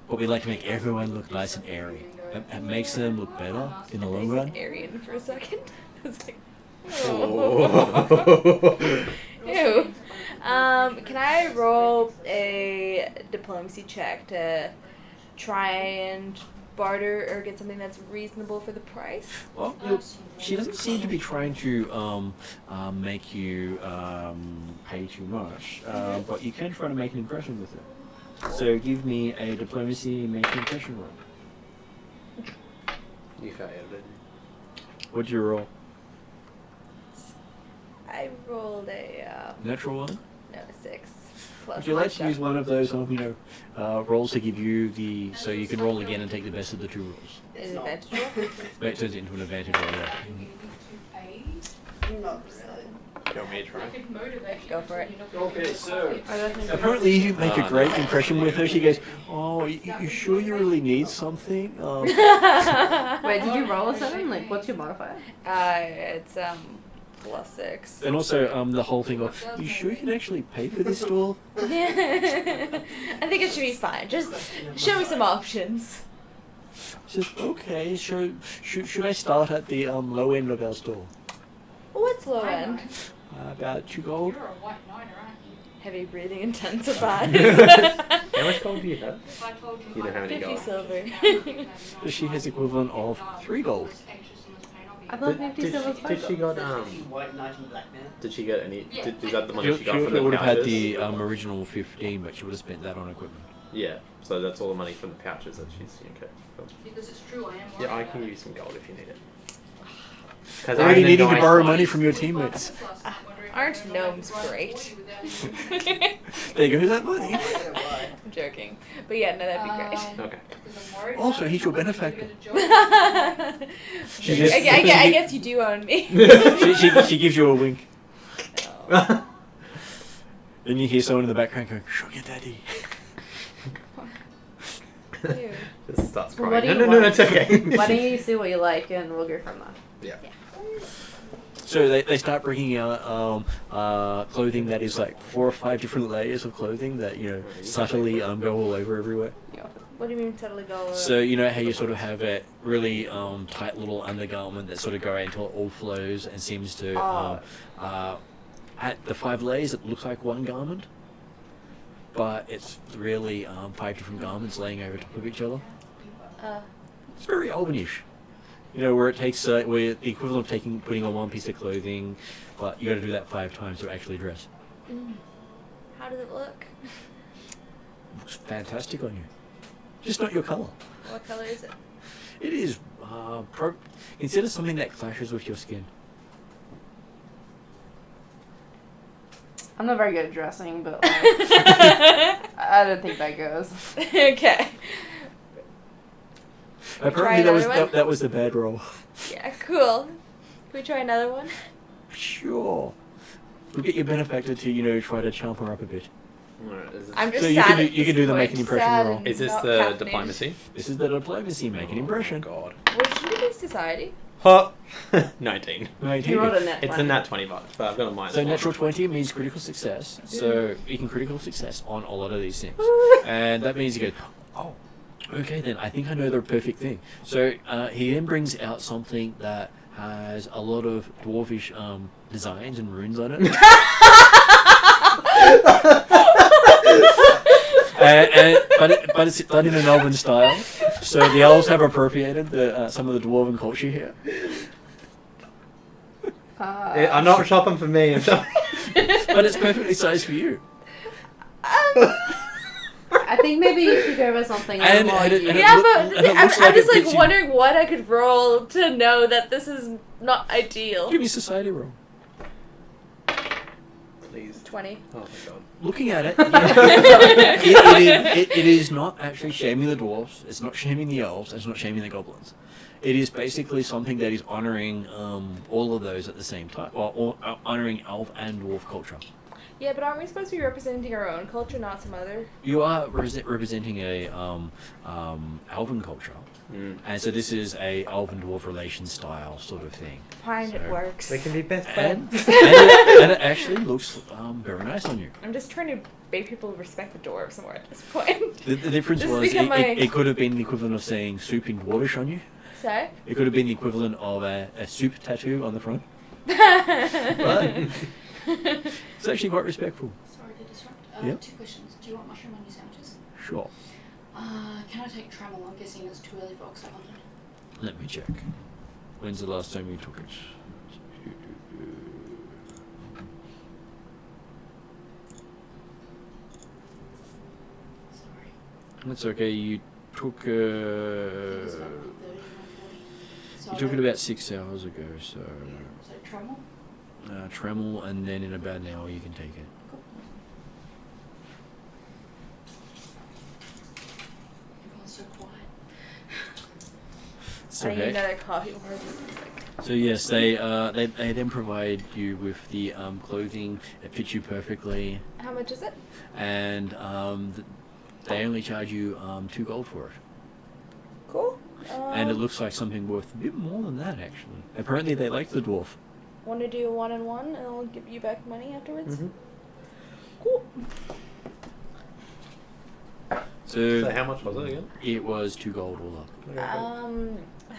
But we like to make everyone look nice and airy. It makes them look better in the long run. Aryan for a second. I was like, Oh. ew. Can I roll a diplomacy check to try and barter or get something that's reasonable for the price? Well, she doesn't seem to be trying to make you pay too much, but you can try to make an impression with her. So give me a diplomacy make an impression roll. You failed it. What'd you roll? I rolled a Natural one? no 6 plus. Would you like to my use stuff. one of those rolls to give you the so you can roll again and take the best of the two rolls? An advantage roll? That turns it into an advantage roll. Yeah. Not really. Do you want me to try? Go for it. Okay, so I don't think apparently you make a Oh, great no. impression with her. She goes, "Oh, you sure you really need something?" Wait, did you roll a 7? Like, what's your modifier? It's plus 6. And also the whole thing of, "You sure you can actually pay for this store?" I think it should be fine. Just show me some options. She says, "Okay, should I start at the low end of our store? What's low end? About 2 gold." Heavy breathing intensifies. How much gold do you have? You don't have any 50 gold. silver. So she has equivalent of 3 gold. I thought Did, 50 did, silver's did she got White knight and black man. Did she get any? Is that the money She she got from the would have had pouches? the original 15, but she would have spent that on equipment. Yeah. So that's all the money from the pouches that she's okay. Cool. Because it's true, I am. Yeah, I can give you some gold if you need it. Already needing to borrow money from your teammates. Aren't gnomes great? There goes that money. I'm joking. But yeah, no, that'd be Okay. Also, he's your benefactor. great. She just- I guess you do own me. she gives you a wink. Oh. Then you hear someone in the background going, "Sugar daddy." Ew. Just starts Well, what crying. do No, you no, no, want? it's okay. Why don't you see what you like and we'll go from there? Yeah. So they start bringing out clothing that is like 4 or 5 different layers of clothing that subtly go all over everywhere. What do you mean subtly go over? So you know how you sort of have a really tight little undergarment that sort of go until it all flows and seems to at the 5 layers it looks like one garment, but it's really 5 different garments laying over top of each other. It's very Elvenish. Where it takes where the equivalent of putting on one piece of clothing, but you got to do that 5 times to actually dress. How does it look? Looks fantastic on you. Just not your colour. What color is it? It is consider something that clashes with your skin. I'm not very good at dressing, but like, I don't think that goes. Okay. Apparently that was the bad roll. Yeah, cool. Can we try another one? Sure. We'll get your benefactor to, try to charm her up a bit. I'm just so sad you can do the make an impression roll. Is this the diplomacy? This is the diplomacy, make an impression. God. What should it be, society? Huh. 19. You rolled a net 20. It's a nat 20 but I've got a minus. So natural 20 means critical success. So you can critical success on a lot of these things. And that means you go, oh, okay then, I think I know the perfect thing. So he then brings out something that has a lot of dwarvish designs and runes on it. But it's done in an elven style. So the elves have appropriated some of the dwarven culture here. I'm not shopping for me. But it's perfectly sized for you. I think maybe you should go with something more I'm just wondering what I could roll to know that this is not ideal. Give me a society roll. Please. 20. Oh my god. Looking at it, it is not actually shaming the dwarves, it's not shaming the elves, it's not shaming the goblins. It is basically something that is honouring all of those at the same time, or honouring elf and dwarf culture. Yeah, but aren't we supposed to be representing our own culture, not some other? You are representing a elven culture, and so this is a elven dwarf relation style sort of thing. Fine, it works. They can be best And, friends. and it actually looks very nice on you. I'm just trying to make people respect the dwarves more at this point. The difference This was has become it could have been the equivalent of saying soup in dwarvish on you. So? It could have been the equivalent of a soup tattoo on the front. But it's actually quite respectful. Sorry to disrupt. Yep. 2 questions. Do you want mushroom on your sandwiches? Sure. Can I take trammel? I'm guessing it's too early for Oxford. Let me check. When's the last time you took it? Sorry. That's okay. You took I think it's about 30 or 40. you took it about 6 hours ago. So So trammel? Tremel, and then in about an hour you can take it. Cool. Everyone's so quiet. It's I need okay. another coffee. So yes, they then provide you with the clothing. It fits you perfectly, How much is it? and they only charge you 2 gold for it. Cool. And it looks like something worth a bit more than that, actually. Apparently they like the dwarf. Want to do a 1-on-1 and I'll give you back money afterwards? Mhm. Cool. So how much was it again? it was 2 gold all up.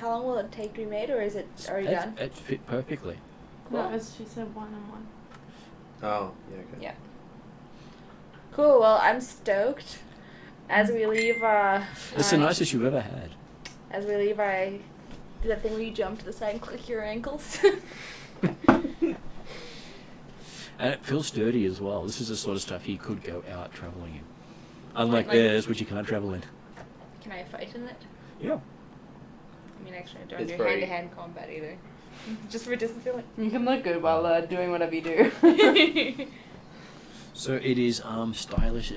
How long will it take to be made, or is it already done? It fit perfectly. No, she said 1 and 1. Oh, yeah, okay. Yeah. Cool. Well, I'm stoked. As we leave, It's the nicest you've ever had. As we leave, I do that thing where you jump to the side and click your ankles. And it feels sturdy as well. This is the sort of stuff you could go out travelling in. Unlike Like- theirs, which you can't travel in. Can I fight in it? Yeah. I mean, actually, I don't It's do very- hand-to-hand combat either. Just for discipline. You can look good while doing whatever you do. So it is stylish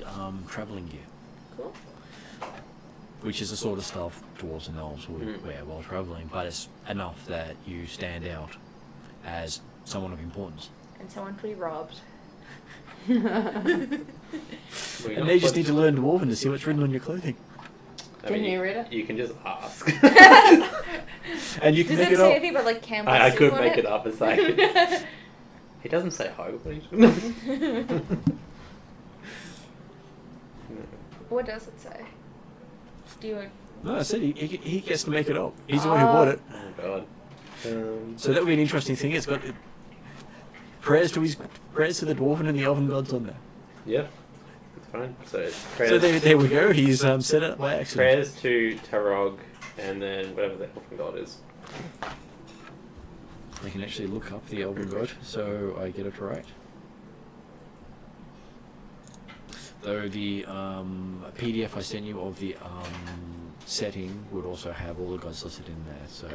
travelling gear, Cool. which is the sort of stuff dwarves and elves would wear while travelling, but it's enough that you stand out as someone of importance. And someone to be robbed. And they just need to learn Dwarven to see what's written on your clothing. I Can mean, you read it? You can just ask. And you can Does make it it say up. anything about like campus? I could on make it? it up. It's like he doesn't say ho. But What does it say? Do you? No, I said he gets to make it up. He's the one who bought it. Oh god. So that would be an interesting thing. It's got prayers to the dwarven and the elven gods on there. Yeah, it's fine. So it's prayers, So there we go. He's set it by accident. prayers to Tarog, and then whatever the elfin god is. I can actually look up the elven god, so I get it right. Though the PDF I sent you of the setting would also have all the gods listed in there, so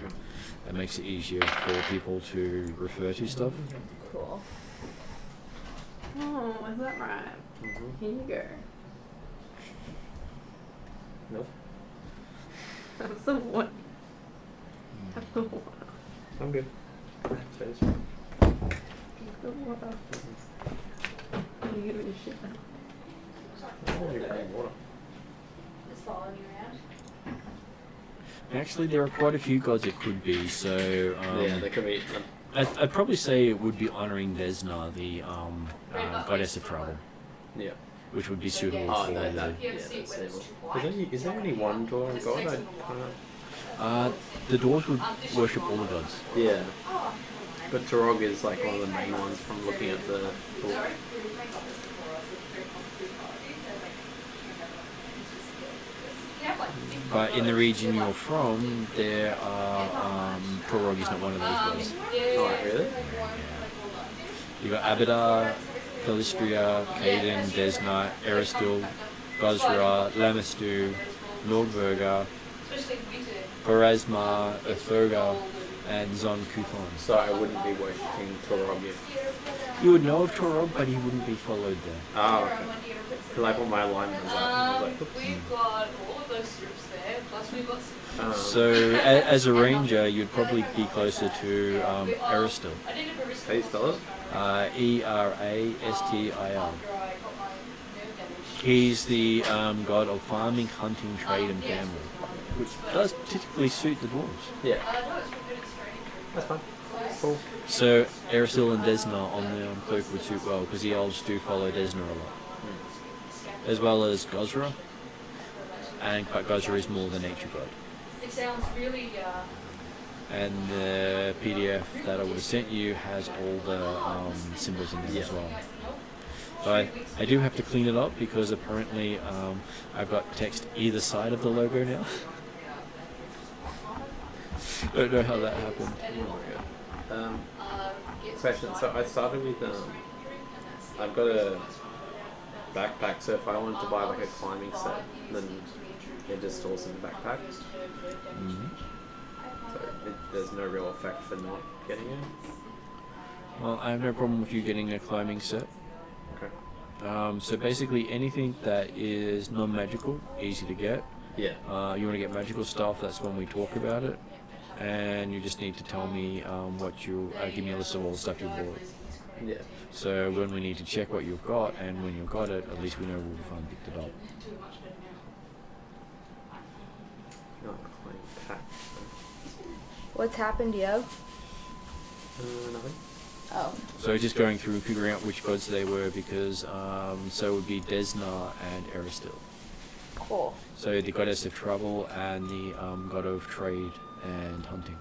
it makes it easier for people to refer to stuff. Cool. Oh, is that right? Here you go. Nope. Have some water. Have the water. I'm good. Finish. Have the water. You give it a shit now. Oh, you're drinking water. Just following you around. Actually, there are quite a few gods it could be, so Yeah, they could be. I'd probably say it would be honouring Desna, the goddess of travel, Yeah. which would be suitable Oh, for no, the... Is there only one dwarven god? I can't. The dwarves would worship all the gods. Yeah. But Tarog is like one of the main ones from looking at the book. But in the region you're from, there are Torog is not one of those gods. Oh, really? You got Abadar, Calistria, Caden, Desna, Eristil, Gosra, Lamistu, Nordverga, Pharasma, Othoga, and Zon Kuthon. So I wouldn't be worshipping Tarog if. You would know of Torog, but he wouldn't be followed there. Oh, okay. Because I put my alignment was up. And I was like, oops. We've got all of those strips there, plus we've got some. So, as a ranger, you'd probably be closer to Eristil. I did a barista. How you spell it? Erastil. After I got my nerve damage. He's the god of farming, hunting, trade, and family, which does typically suit the dwarves. Yeah, No, it's from good training. that's fine. Cool. So Eristil and Desna on the cloak would suit well because the elves do follow Desna a lot, as well as Gosra, but Gosra is more the nature god. It sounds really, And the PDF that I would have sent you has all the symbols in there as well. So I do have to clean it up because apparently I've got text either side of the logo now. Don't know how that happened. Question. So I started with I've got a backpack. So if I wanted to buy like a climbing set, then it just stores in the backpack. So there's no real effect for not getting it. Well, I have no problem with you getting a climbing set. Okay. So basically anything that is non-magical, easy to get. Yeah. You want to get magical stuff, that's when we talk about it. And you just need to tell me what you, give me a list of all the stuff you bought. Yeah. So when we need to check what you've got, and when you've got it, at least we know we've picked it up. Not climbing pack. What's happened, yo? Nothing. Oh. So just going through and figuring out which gods they were, because so it would be Desna and Eristil. Cool. So the goddess of travel and the god of trade and hunting.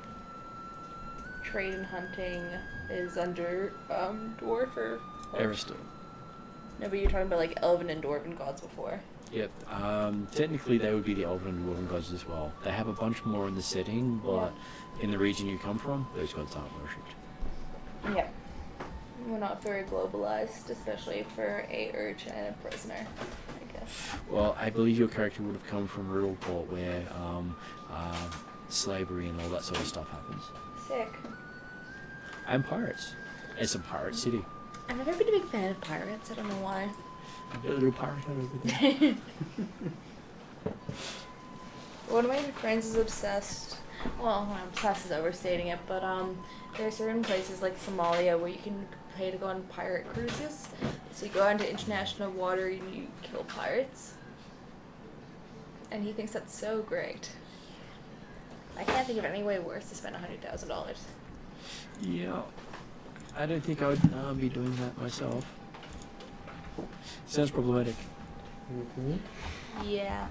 Trade and hunting is under dwarf or Eristil. no, but you're talking about like elven and dwarven gods before. Yep. Technically, they would be the elven and dwarven gods as well. They have a bunch more in the setting, but in the region you come from, those gods aren't worshipped. Yeah. We're not very globalized, especially for a urchin and a prisoner, I guess. Well, I believe your character would have come from Riddleport, where slavery and all that sort of stuff happens. Sick. And pirates. It's a pirate city. I've never been a big fan of pirates. I don't know why. I've got a little pirate hat over there. One of my friends is obsessed. Well, obsessed is overstating it, but there are certain places like Somalia where you can pay to go on pirate cruises. So you go into international water and you kill pirates. And he thinks that's so great. I can't think of any way worse to spend $100,000. Yeah. I don't think I would be doing that myself. Sounds problematic. Mm-hmm. Yeah.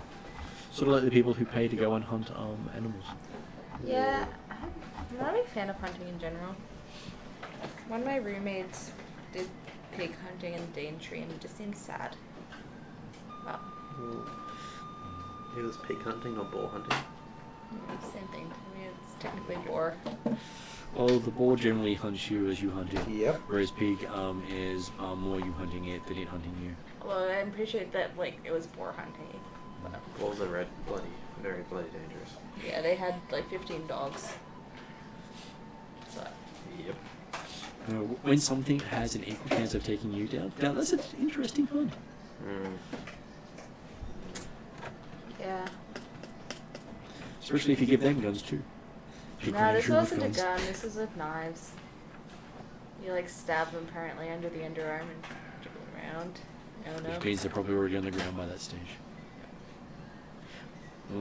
Sort of like the people who pay to go and hunt animals. Yeah. I'm not a big fan of hunting in general. One of my roommates did pig hunting in Daintree and it just seemed sad. Wow. It was pig hunting or boar hunting? Same thing. I mean, it's technically boar. Well, the boar generally hunts you as you hunt it. Yep. Whereas pig is more you hunting it than it hunting you. Well, I'm pretty sure that like it was boar hunting. But, Boars are very bloody dangerous. yeah, they had like 15 dogs. So Yep. When something has an equal chance of taking you down, now that's an interesting hunt. Mm. yeah. Especially if you give them guns too. If you No, grenade this them with wasn't a guns. gun. This was with knives. You like stab them apparently under the underarm and jiggle them around. I don't know. Which means they're probably already on the ground by that stage.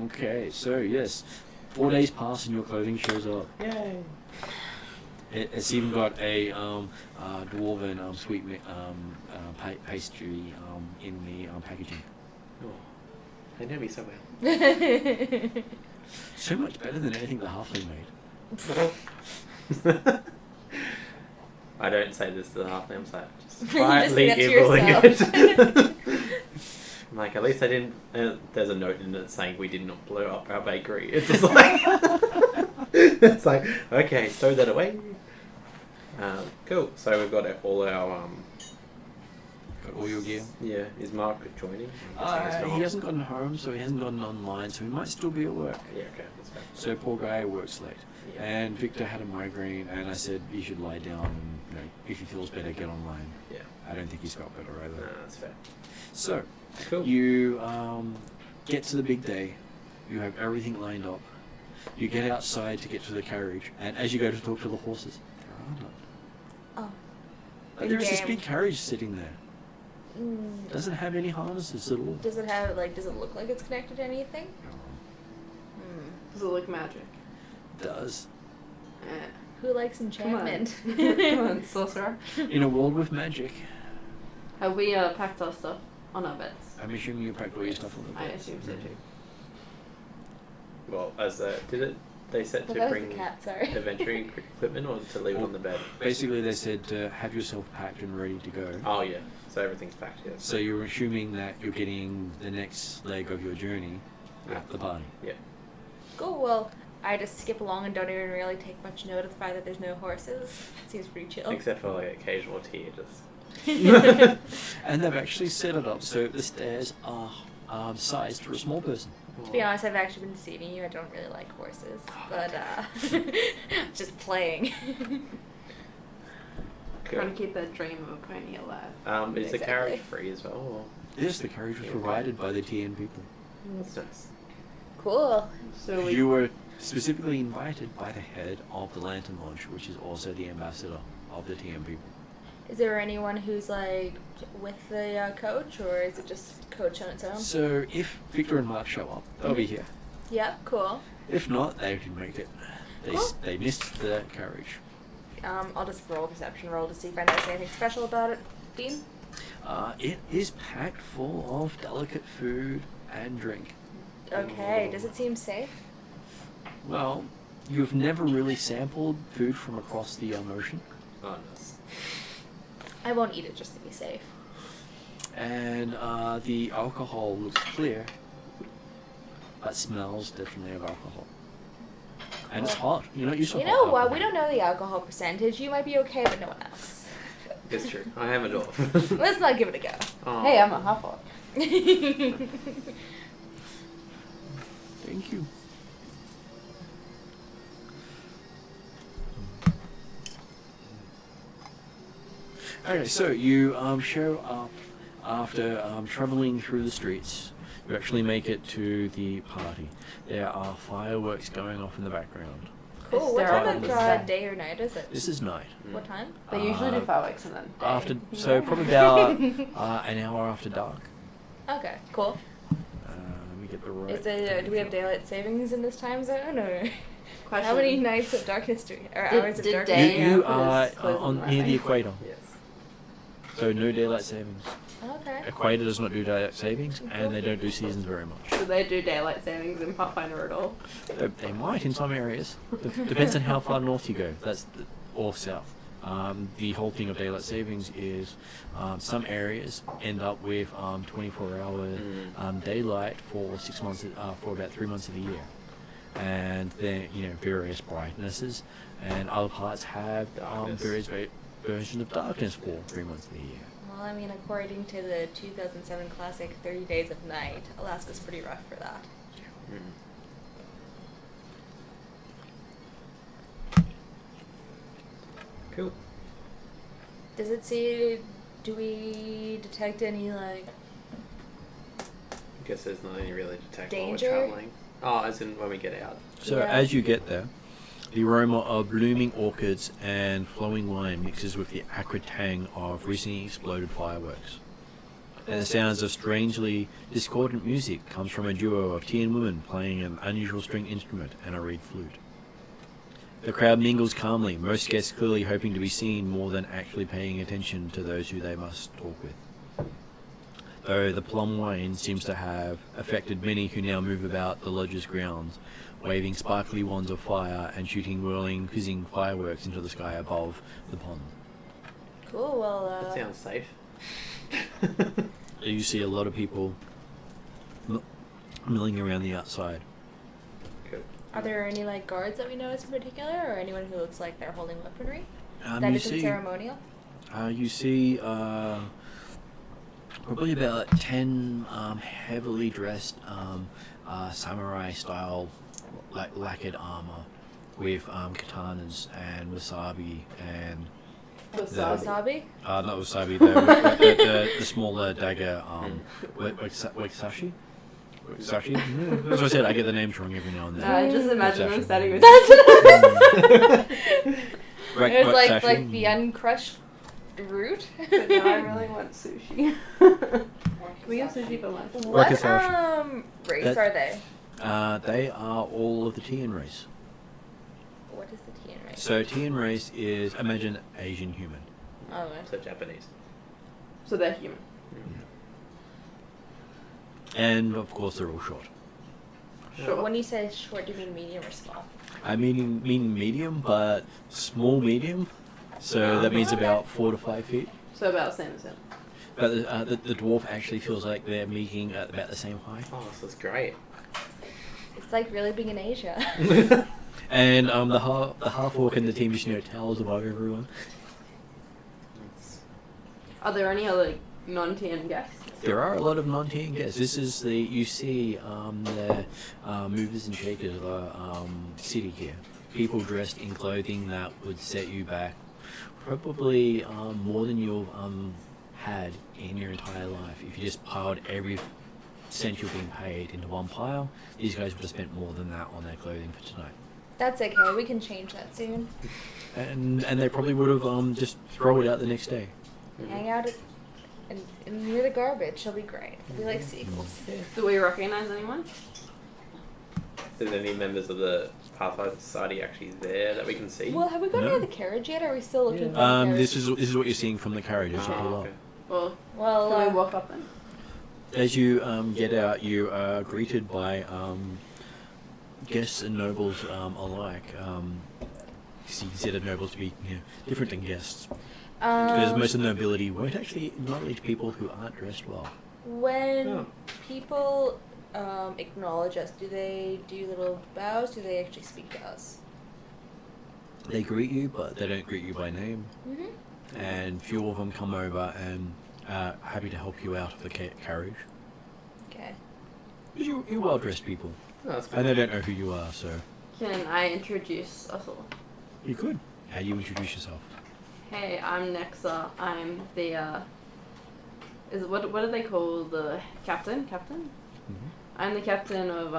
Okay, so yes, 4 days pass and your clothing shows up. Yay! It's even got a dwarven sweet pastry in the packaging. Oh, they know me so well. So much better than anything the halfling made. I don't say this to the halfling, I'm like, just Just quietly get to gibbling yourself. it. I'm like, at least I didn't. There's a note in it saying we did not blow up our bakery. It's just like, it's like, okay, stow that away. Cool. So we've got all our Got all your gear. Yeah, is Mark joining? I'm guessing he's not. He hasn't gotten home, so he hasn't gotten online, so he might still be at work. Yeah, okay, that's fair. So poor guy works late. Yeah. And Victor had a migraine, and I said he should lie down and, if he feels better, get online. Yeah, I don't think he's felt better no, either. that's fair. So, Cool. you get to the big day. You have everything lined up. You get outside to get to the carriage, and as you go to talk to the horses, there are none. Oh. But there is this Damn. big carriage sitting there. Mm. Doesn't have any harnesses at all. Does it have like? Does it look like it's connected to anything? Hmm. Does it look magic? Does. Eh. Who likes Come on. enchantment? Come on, sorcerer. In a world with magic, Have we packed our stuff on our beds? I'm assuming you packed all your stuff on the I bed. assume so too. Well, as they said Well, to that was bring the cat. Sorry. adventuring equipment or to leave it on the bed? Basically, they said have yourself packed and ready to go. Oh yeah, so everything's packed. Yes. So you're assuming that you're getting the next leg of your journey at the party. Yeah. Cool. Well, I just skip along and don't even really take much note of the fact that there's no horses. Seems pretty chill. Except for like occasional tear, just. And they've actually set it up so the stairs are sized for a small person. To be honest, I've actually been deceiving you. I don't really like horses, but just playing. Trying to keep that dream of a pony alive. Is the Exactly. carriage free as well? Or? Yes, the carriage was provided by the TN people. That's nice. Cool. So we You were specifically invited by the head of the Lantern Lodge, which is also the ambassador of the TN people. Is there anyone who's like with the coach, or is it just coach on its own? So if Victor and Mark show up, they'll be here. Yep. Cool. If not, they can make it. Cool. They missed the carriage. I'll just roll a perception roll to see if I notice anything special about it. Dean. It is packed full of delicate food and drink. Okay. Does it seem safe? Well, you've never really sampled food from across the ocean. Oh, nice. I won't eat it just to be safe. And the alcohol looks clear, but smells definitely of alcohol. And it's hot. You're not used to You hot know what? alcohol. We don't know the alcohol percentage. You might be okay, but no one else. It's true. I am a dwarf. Let's not give it a go. Oh. Hey, I'm a half orc. Thank you. Okay, so you show up after traveling through the streets. You actually make it to the party. There are fireworks going off in the background. Cool. Is What there time of a- day or night is it? This is night. What time? They usually do fireworks and then day. After, so probably about an hour after dark. Okay. Cool. Let me get get the right. Is there, do we have daylight savings in this time zone, or Question. how many nights of darkness do we, or Did- hours of did darkness? day- You Yeah, are it's close on on near the right. equator, Yes. so no daylight savings. Okay. Equator does not do daylight savings, and they don't do seasons very much. Do they do daylight savings in Pathfinder at all? They might in some areas. Depends on how far north you go. That's or south. The whole thing of daylight savings is some areas end up with 24-hour daylight for 6 months, for about 3 months of the year, and then various brightnesses, and other parts have Darkness. various versions of darkness for 3 months of the year. Well, I mean, according to the 2007 classic 30 Days of Night, Alaska's pretty rough for that. Cool. Does it see, do we detect any, like, I guess there's nothing really to detect while we're Danger? traveling. Oh, as in when we get out. So Yeah. as you get there, the aroma of blooming orchids and flowing wine mixes with the acrid tang of recently exploded fireworks. And the sounds of strangely discordant music comes from a duo of teen women playing an unusual string instrument and a reed flute. The crowd mingles calmly, most guests clearly hoping to be seen more than actually paying attention to those who they must talk with. Though the plum wine seems to have affected many who now move about the lodge's grounds, waving sparkly wands of fire and shooting whirling, fizzing fireworks into the sky above the pond. cool, well, That sounds safe. You see a lot of people milling around the outside. Cool. are there any, like, guards that we notice in particular, or anyone who looks like they're holding weaponry? That You isn't see, ceremonial? you see probably about 10 heavily dressed samurai-style lacquered armor with katanas and wasabi and Wasabi? not wasabi, the smaller dagger wakisashi. Wakisashi? As I said, I get the names wrong every now and then. I just imagine them Wakisashi. standing with It was like Wakisashi. the uncrushed root. But no, I really want sushi. Can we have sushi for lunch? What Wakisashi. race That- are they? They are all of the Tian race. What is the Tian race? So Tian race is, imagine, Asian human. Oh, So Japanese. So they're human. And of course they're all short. Sure. when you say short, do you mean medium or small? I mean medium, but small medium. So that means Okay. about 4 to 5 feet. So about the same as him. But the dwarf actually feels like they're meeting at about the same height. Oh, this is great. It's like really big in Asia. And the half orc and the team just towers above everyone. Are there any other non-TN guests? There are a lot of non-Tian guests. This is you see the movers and shakers of the city here. People dressed in clothing that would set you back probably more than you've had in your entire life. If you just piled every cent you're being paid into one pile, these guys would have spent more than that on their clothing for tonight. That's okay. We can change that soon. And they probably would have just throw it out the next day. Hang out and near the garbage. It'll be great. It'll be like sequels. Do we recognize anyone? Is any members of the Pathfinder Society actually there that we can see? Well, have we got No. out of the carriage yet? Or are we still looking for the carriage? This is what you're seeing from the carriage as you pull up. okay. Well, Well, can we walk up then? As you get out, you are greeted by guests and nobles alike. You consider nobles to be different than guests, because most of the nobility won't actually acknowledge people who aren't dressed well. when Oh. people acknowledge us, do they do little bows? Do they actually speak to us? They greet you, but they don't greet you by name. Mm-hmm. And few of them come over and are happy to help you out of the carriage. Okay. Because you're well-dressed people, Oh, that's and they don't know who you are, so Can I introduce us all? you could. How do you introduce yourself? Hey, I'm Nexa. I'm the what do they call the captain? Captain? I'm the captain of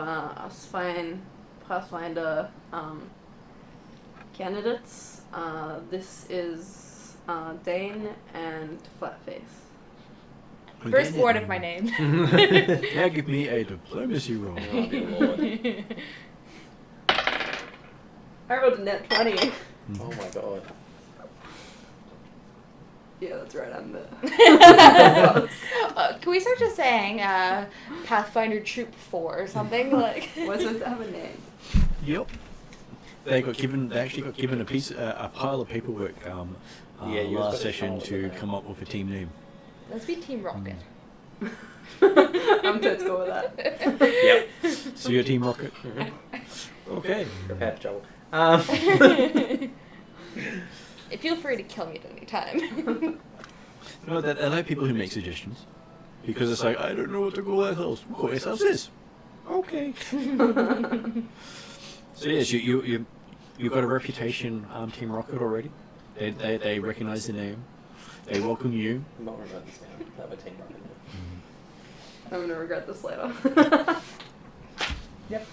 Pathfinder candidates. This is Dane and Flatface. Firstborn of my name. Now give me a diplomacy roll. Oh, dear Lord. I rolled a net 20. Oh my god. Yeah, that's right, I'm the... Can we start just saying Pathfinder Troop 4 or something? Like, What's supposed to have a name? Yep. They actually got given a pile of paperwork Yeah, you last guys got session a to pile. come up with a team name. let's be Team Rocket. I'm totally cool with that. Yep. So you're Team Rocket? Mhm. Okay. Prepare for trouble. Feel free to kill me at any time. No, I like people who make suggestions. Because it's like, I don't know what to call ourselves. We'll call ourselves this. Okay. So yes, you got a reputation, Team Rocket already. They recognise the name. They welcome you. I'm not remembering this now. Have a team right now. I'm gonna regret this later. Yep.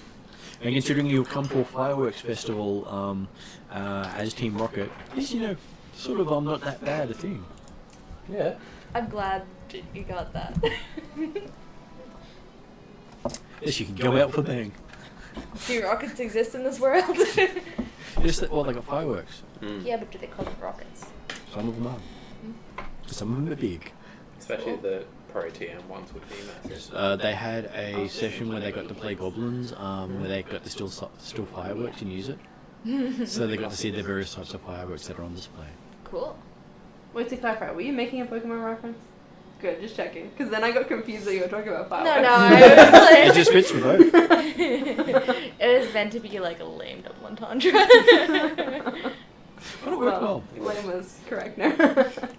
And considering you've come to a fireworks festival as Team Rocket, is, sort of not that bad a thing. Yeah. I'm glad you got that. Yes, you can go out for bang. Do rockets exist in this world? Just like a fireworks. Mm. Yeah, but do they call them rockets? Some of them are. Some of them are big. Especially the Pro TM ones would be massive. They had a session where they got to play goblins, where they got to still fireworks and use it. So they got to see the various types of fireworks that are on display. Cool. Wait, to clarify, were you making a Pokemon reference? Good, just checking. Because then I got confused that you were talking about fireworks. No, it was like... It just fits for both. It was meant to be like a lame double entendre. But it worked well. Lame was correct now.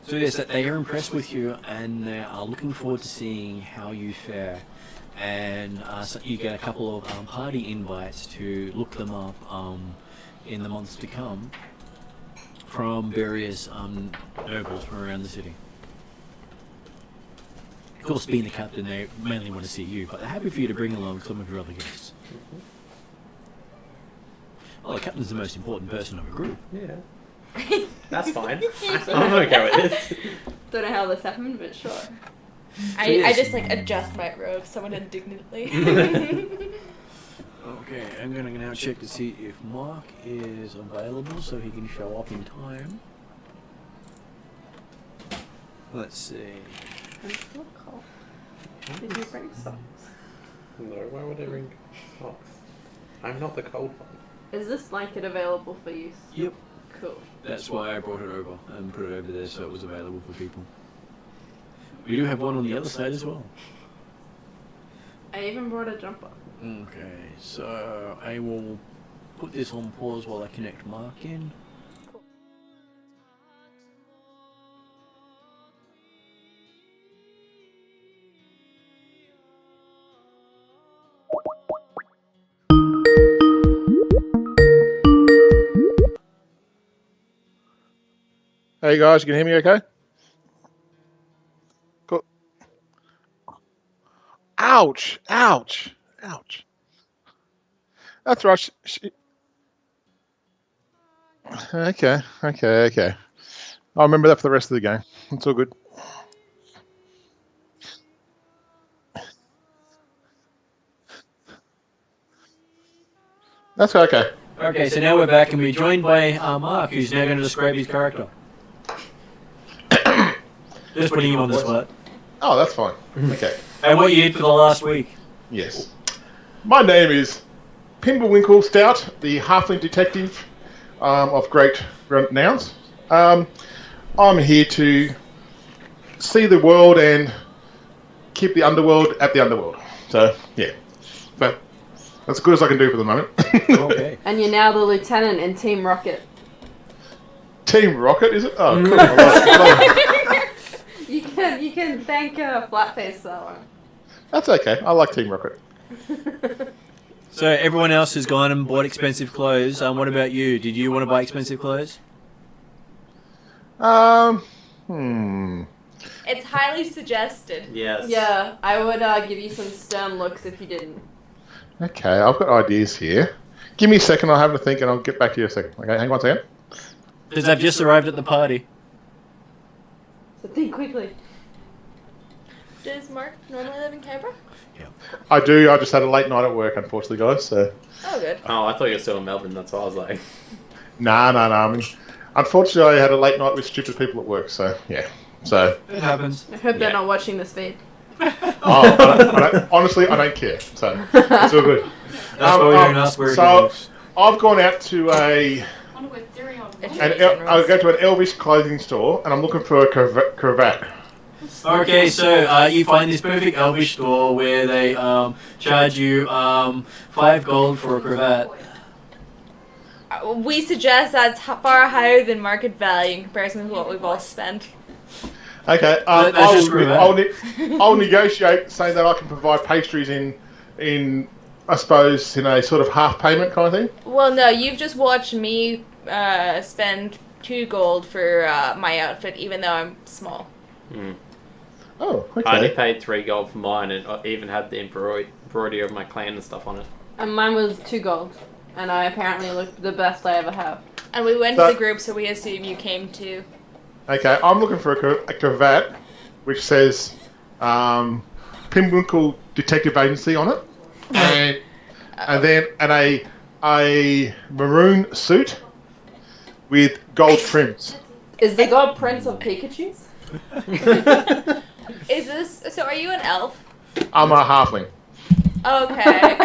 So yes, they are impressed with you and they are looking forward to seeing how you fare. And so you get a couple of party invites to look them up in the months to come from various nobles from around the city. Of course, being the captain, they mainly want to see you, but they're happy for you to bring along some of your other guests. Well, the captain's the most important person of a group. Yeah. That's fine. I'm okay with this. Don't know how this happened, but sure. I just like adjust my robe somewhat indignantly. Okay, I'm gonna now check to see if Mark is available so he can show up in time. Let's see. I'm still cold. Did you bring socks? No, why would I bring socks? I'm not the cold one. Is this blanket available for use? Yep. Cool. That's why I brought it over and put it over there so it was available for people. We do have one on the other side as well. I even brought a jumper. Okay, so I will put this on pause while I connect Mark in. Hey guys, you can hear me okay? Cool. Ouch! Ouch! Ouch! That's right. Okay. I'll remember that for the rest of the game. It's all good. That's okay. Okay, so now we're back and we're joined by Mark, who's now going to describe his character. Just putting him on the spot. Oh, that's fine. Okay. And what you did for the last week. Yes. My name is Pimblewinkle Stout, the halfling detective of great renown. I'm here to see the world and keep the underworld at the underworld. So, yeah. But that's as good as I can do for the moment. Okay. And you're now the lieutenant in Team Rocket. Team Rocket, is it? Oh, cool. I love it. You can thank Flatface that one. That's okay. I like Team Rocket. So everyone else has gone and bought expensive clothes. What about you? Did you want to buy expensive clothes? It's highly suggested. Yes. Yeah, I would give you some stern looks if you didn't. Okay, I've got ideas here. Give me a second, I'll have a think and I'll get back to you in a second. Okay, hang on a second. Because I've just arrived at the party. So think quickly. Does Mark normally live in Canberra? I do. I just had a late night at work, unfortunately, guys. So. Oh, good. Oh, I thought you were still in Melbourne. That's why I was like. Nah. I mean, unfortunately, I had a late night with stupid people at work. So yeah. So. It happens. I hope they're not watching this feed. Honestly, I don't care. So it's all good. That's why we don't ask where so he lives. I've gone out to I go to an Elvish clothing store and I'm looking for a cravat. Okay, so you find this perfect Elvish store where they charge you 5 gold for a cravat. We suggest that's far higher than market value in comparison with what we've all spent. Okay, That's just cravat. I'll negotiate saying that I can provide pastries in I suppose in a sort of half payment kind of thing. Well, no, you've just watched me spend 2 gold for my outfit, even though I'm small. Mm. Oh, I only okay. paid 3 gold for mine, and I even had the embroidery of my clan and stuff on it. And mine was 2 gold. And I apparently looked the best I ever have. And we went to the group, so we assume you came too. Okay, I'm looking for a cravat which says Pimwinkle Detective Agency on it, and then a maroon suit with gold trims. Is the gold prince of Pikachu's? Is this... So are you an elf? I'm a halfling. Okay.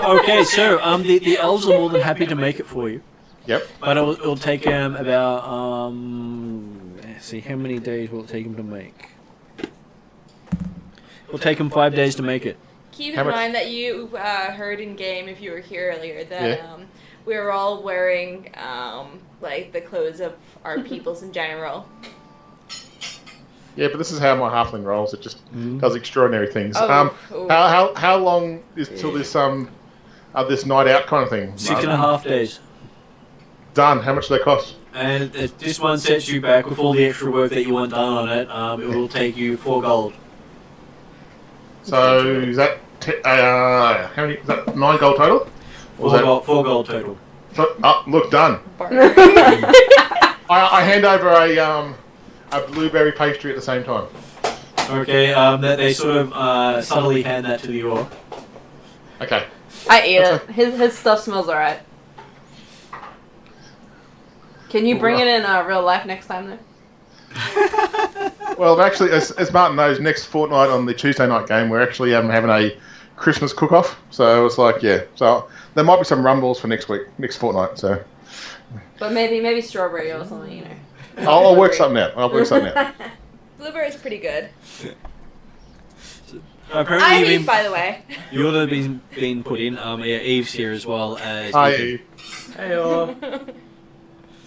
Okay, so the elves are more than happy to make it for you. Yep. But it'll take them about, let's see, how many days will it take them to make? It'll take them 5 days to make it. Keep How in much? mind that you heard in game, if you were here earlier, that Yeah. we were all wearing like the clothes of our peoples in general. Yeah, but this is how my halfling rolls. It just Mm. does extraordinary things. Oh. How long is till this this night out kind of thing? 6.5 days. Done. How much do they cost? And if this one sets you back with all the extra work that you want done on it, it will take you 4 gold. So is that how many? Is that 9 gold total? Or is that- 4 gold total. Oh, look, done. I hand over a blueberry pastry at the same time. Okay, that they sort of subtly hand that to the orc. Okay. I ate it. His stuff smells alright. Can you bring it in real life next time though? Well, actually, as Martin knows, next fortnight on the Tuesday night game, we're actually having a Christmas cook-off. So it's like, yeah. So there might be some rumbles for next fortnight. So But maybe strawberry or something, you know. I'll work something out. Blueberry's pretty good. Apparently, I'm you've Eve, been, by the way. you're the been put in. Yeah, Eve's here as well as. Hi. Ethan. Hey,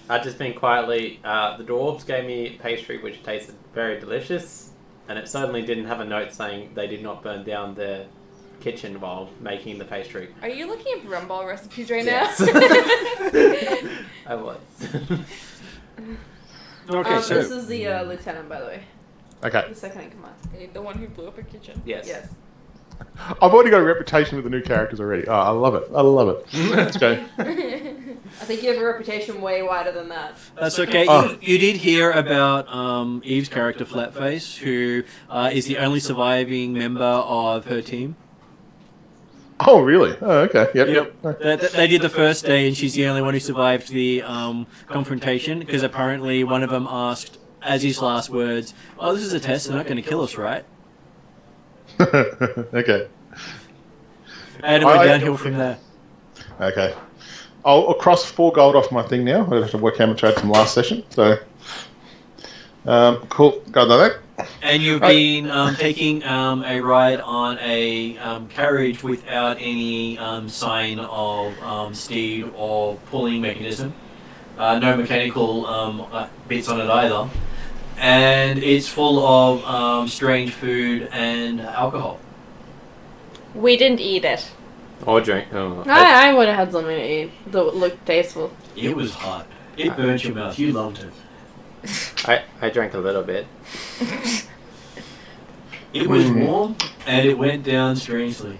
I've just been quietly. The dwarves gave me pastry which tasted very delicious, and it certainly didn't have a note saying they did not burn down their kitchen while making the pastry. Are you looking at Rumball recipes right Yes. now? I was. Okay, so This is the lieutenant, by the way. Okay. The second in command. The one who blew up a kitchen. Yes. Yes. I've already got a reputation with the new characters already. Oh, I love it. Let's go. I think you have a reputation way wider than that. that's okay. Oh. You did hear about Eve's character Flatface, who is the only surviving member of her team. Oh, really? Oh, okay. Yep. They did the first day, and she's the only one who survived the confrontation because apparently one of them asked, as his last words, "Oh, this is a test. They're not going to kill us, right?" Okay. And it went downhill from there. Okay. I'll cross 4 gold off my thing now. I have to work how much I had from last session. So, cool. Got that. And you've been taking a ride on a carriage without any sign of steed or pulling mechanism. No mechanical bits on it either. And it's full of strange food and alcohol. We didn't eat it. Or drink. Oh, I would have had something to eat that looked tasteful. It was hot. It burnt your mouth. You loved it. I drank a little bit. It was warm and it went down strangely.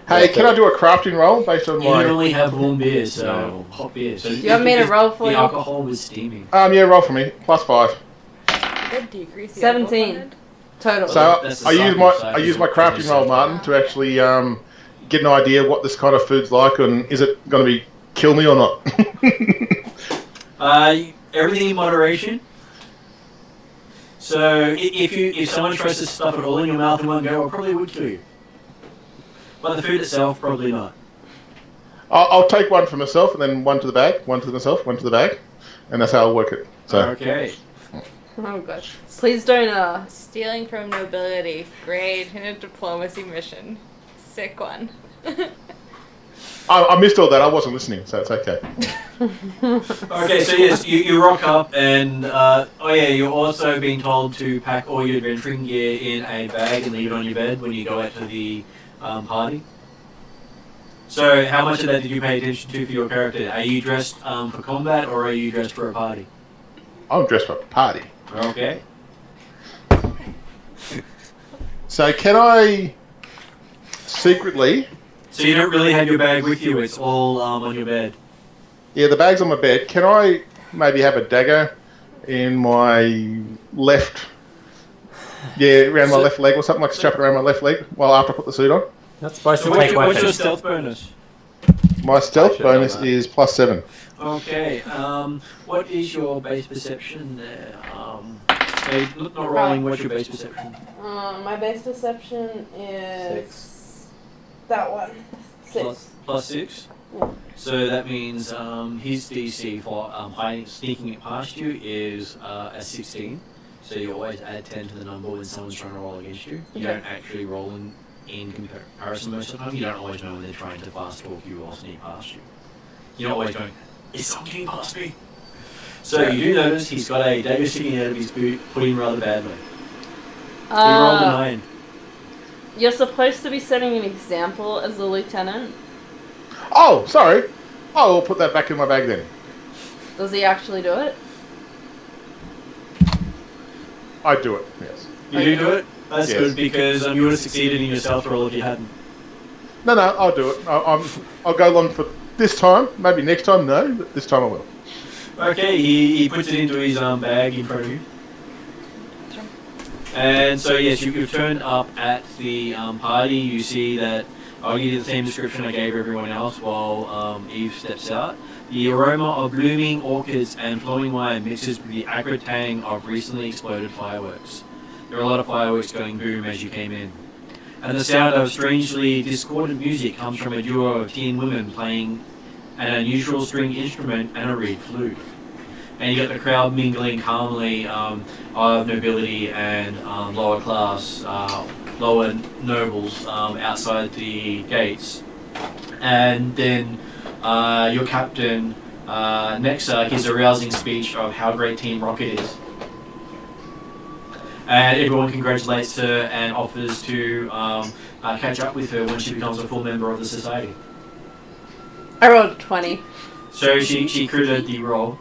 Hey, can I do a crafting roll based on You my... only have warm beer, so hot beer. So You haven't made a roll for the you? alcohol was steaming. Yeah, roll for me. +5. Good decrease. 17. Totally. So That's the I use my side crafting roll, Martin, to actually get an idea of what this kind of food's like, and is it going to be kill me or not? Everything in moderation. So if someone tries to stuff it all in your mouth in one go, it probably would kill you. But the food itself, probably not. I'll take one for myself, and then one to the bag, one to myself, one to the bag, and that's how I'll work it. So Okay. Oh gosh. Please don't Stealing from nobility. Great. In a diplomacy mission. Sick one. I missed all that. I wasn't listening, so it's okay. Okay, so yes, you rock up, and you're also being told to pack all your adventuring gear in a bag and leave it on your bed when you go out to the party. So, how much of that did you pay attention to for your character? Are you dressed for combat, or are you dressed for a party? I'm dressed for a party. Okay. So can I secretly? So you don't really have your bag with you; it's all on your bed. Yeah, the bag's on my bed. Can I maybe have a dagger in my left? Yeah, around my left leg or something. Like strap it around my left leg while after I put the suit on. That's supposed So to take what's your weapons. stealth bonus? My stealth I should know bonus that. is +7. Okay. What is your base perception there? Not rolling. What's your base perception? my base perception is that one. 6. +6. Yeah. So that means his DC for sneaking it past you is a 16. So you always add 10 to the number when someone's trying to roll against you. You Okay. don't actually roll in comparison most of the time. You don't always know when they're trying to fast talk you or sneak past you. You're not always going, is someone getting past me? So you do notice he's got a dagger sticking out of his boot, put in rather badly. He rolled a 9. You're supposed to be setting an example as the lieutenant. Oh, sorry. I will put that back in my bag then. Does he actually do it? I do it. Yes. You do it? That's Yes. good because you would have succeeded in your stealth roll if you hadn't. No, I'll do it. I'll go along for this time. Maybe next time, no, but this time I will. Okay, he puts it into his bag in front of you. And so yes, you've turned up at the party. You see that I'll give you the same description I gave everyone else while Eve steps out. The aroma of blooming orchids and flowing wine mixes with the acrid tang of recently exploded fireworks. There are a lot of fireworks going boom as you came in. And the sound of strangely discordant music comes from a duo of teen women playing an unusual string instrument and a reed flute. And you get the crowd mingling calmly of nobility and lower class, lower nobles outside the gates. And then your captain, Nexa, gives a rousing speech of how great Team Rocket is. And everyone congratulates her and offers to catch up with her when she becomes a full member of the society. I rolled a 20. So she critted the roll.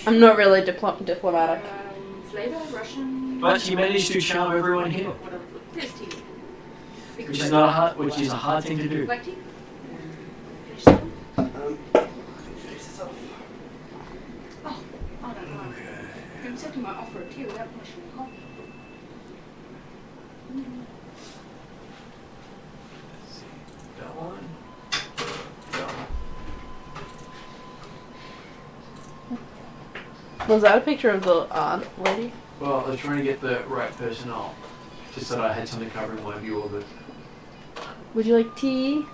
I'm not really diplomatic. Flavor, Russian. But she managed to charm everyone here, Fizz tea. which is not hard, which is a hard thing to do. Black tea. Finish that one. Finish this off. Oh, I don't know. I'm accepting my offer of tea without pushing the coffee. That one. Was that a picture of the odd lady? Well, I was trying to get the right person up. Just that I had something covering my view of it. Would you like tea?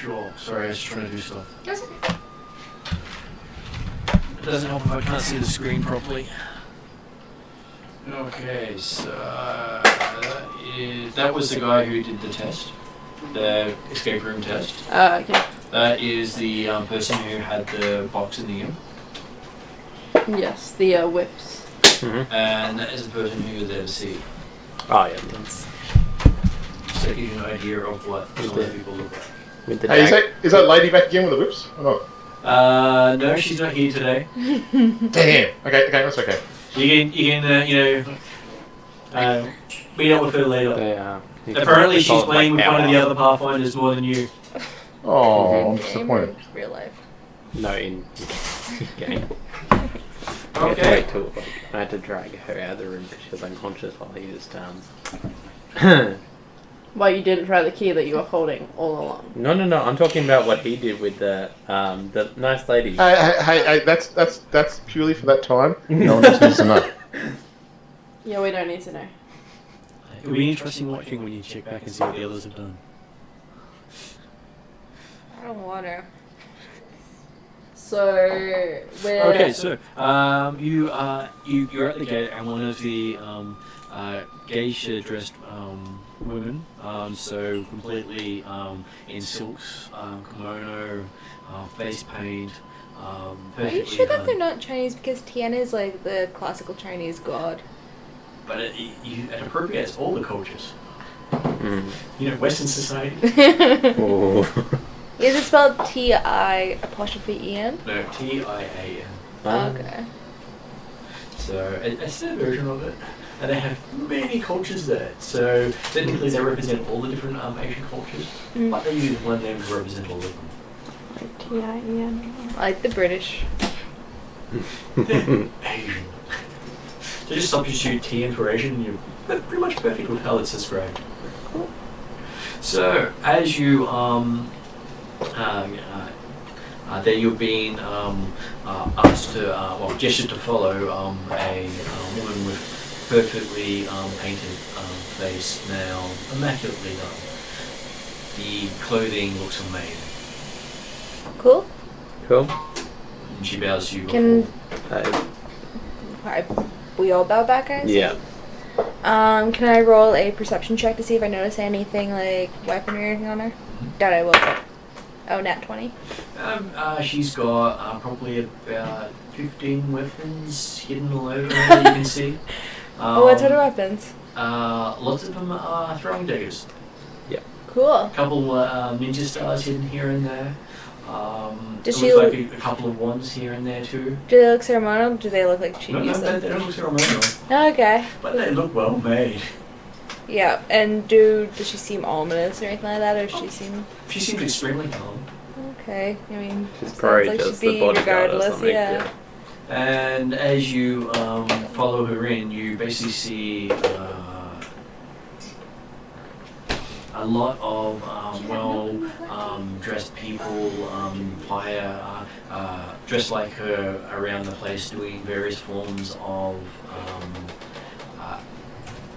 Sure. Sorry, I was trying to do stuff. That's okay. It doesn't help if I can't see the screen properly. Okay, so that was the guy who did the test, the escape room test. Okay. That is the person who had the box in the inn, Yes, the whips. and that is the person who you're there to see. Oh yeah, that's So it gives you an idea of what some of the people look like. with the Hey, dag- is that lady back again with the whips or not? No, she's not here today. Damn. Okay, that's okay. You can meet up with her later. they, Apparently, she's solve, playing like, with one of hour. the other Pathfinders more than you. Oh, I'm Game disappointed. or real life. No, in game. I had to Okay. wait till I had to drag her out of the room because she was unconscious while he just Well, you didn't try the key that you were holding all along. No. I'm talking about what he did with the nice lady. Hey, that's purely for that time. No one else needs to know. Yeah, we don't need to know. It'll be interesting watching when you check back and see what the others have done. I don't want to. So we're Okay, so you're at the gate, and one of the geisha-dressed women, so completely in silks, kimono, face paint, Are perfectly you sure that done. they're not Chinese? Because Tian is like the classical Chinese god. But it appropriates all the cultures. Mm. You know, Western society. Oh. Is it spelled T-I-apostrophe-E-N? No, Tian. Okay. So it's their version of it, and they have many cultures there. So technically, they represent all the different Asian cultures, but they use one name to represent all of them. like T-I-E-N. Like the British. Asian. So just substitute T in for Asian, and you're pretty much perfect with how it's described. Cool. So as you there you're being asked to gestured to follow a woman with perfectly painted face, now immaculately done. The clothing looks amazing. Cool. Cool. And she bows to you. Can Uh, we all bow back, guys? yeah. Can I roll a perception check to see if I notice anything like weaponry or anything on her? Doubt I will. Oh, nat 20. She's got probably about 15 weapons hidden all over her that you can see. What sort of weapons? Lots of them are throwing daggers. Cool. A couple ninja stars hidden here and there. Does it she looks like a couple of wands here and there too. Do they look ceremonial? Do they look like she No, used they them? don't look ceremonial, Okay. but they look well made. Yeah. And does she seem ominous or anything like that, or does she seem She seems extremely calm. okay? I mean, She's sounds probably like just she'd the be bodyguard or regardless. something. Yeah. And as you follow her in, you basically see a lot of dressed people, dressed like her around the place, doing various forms of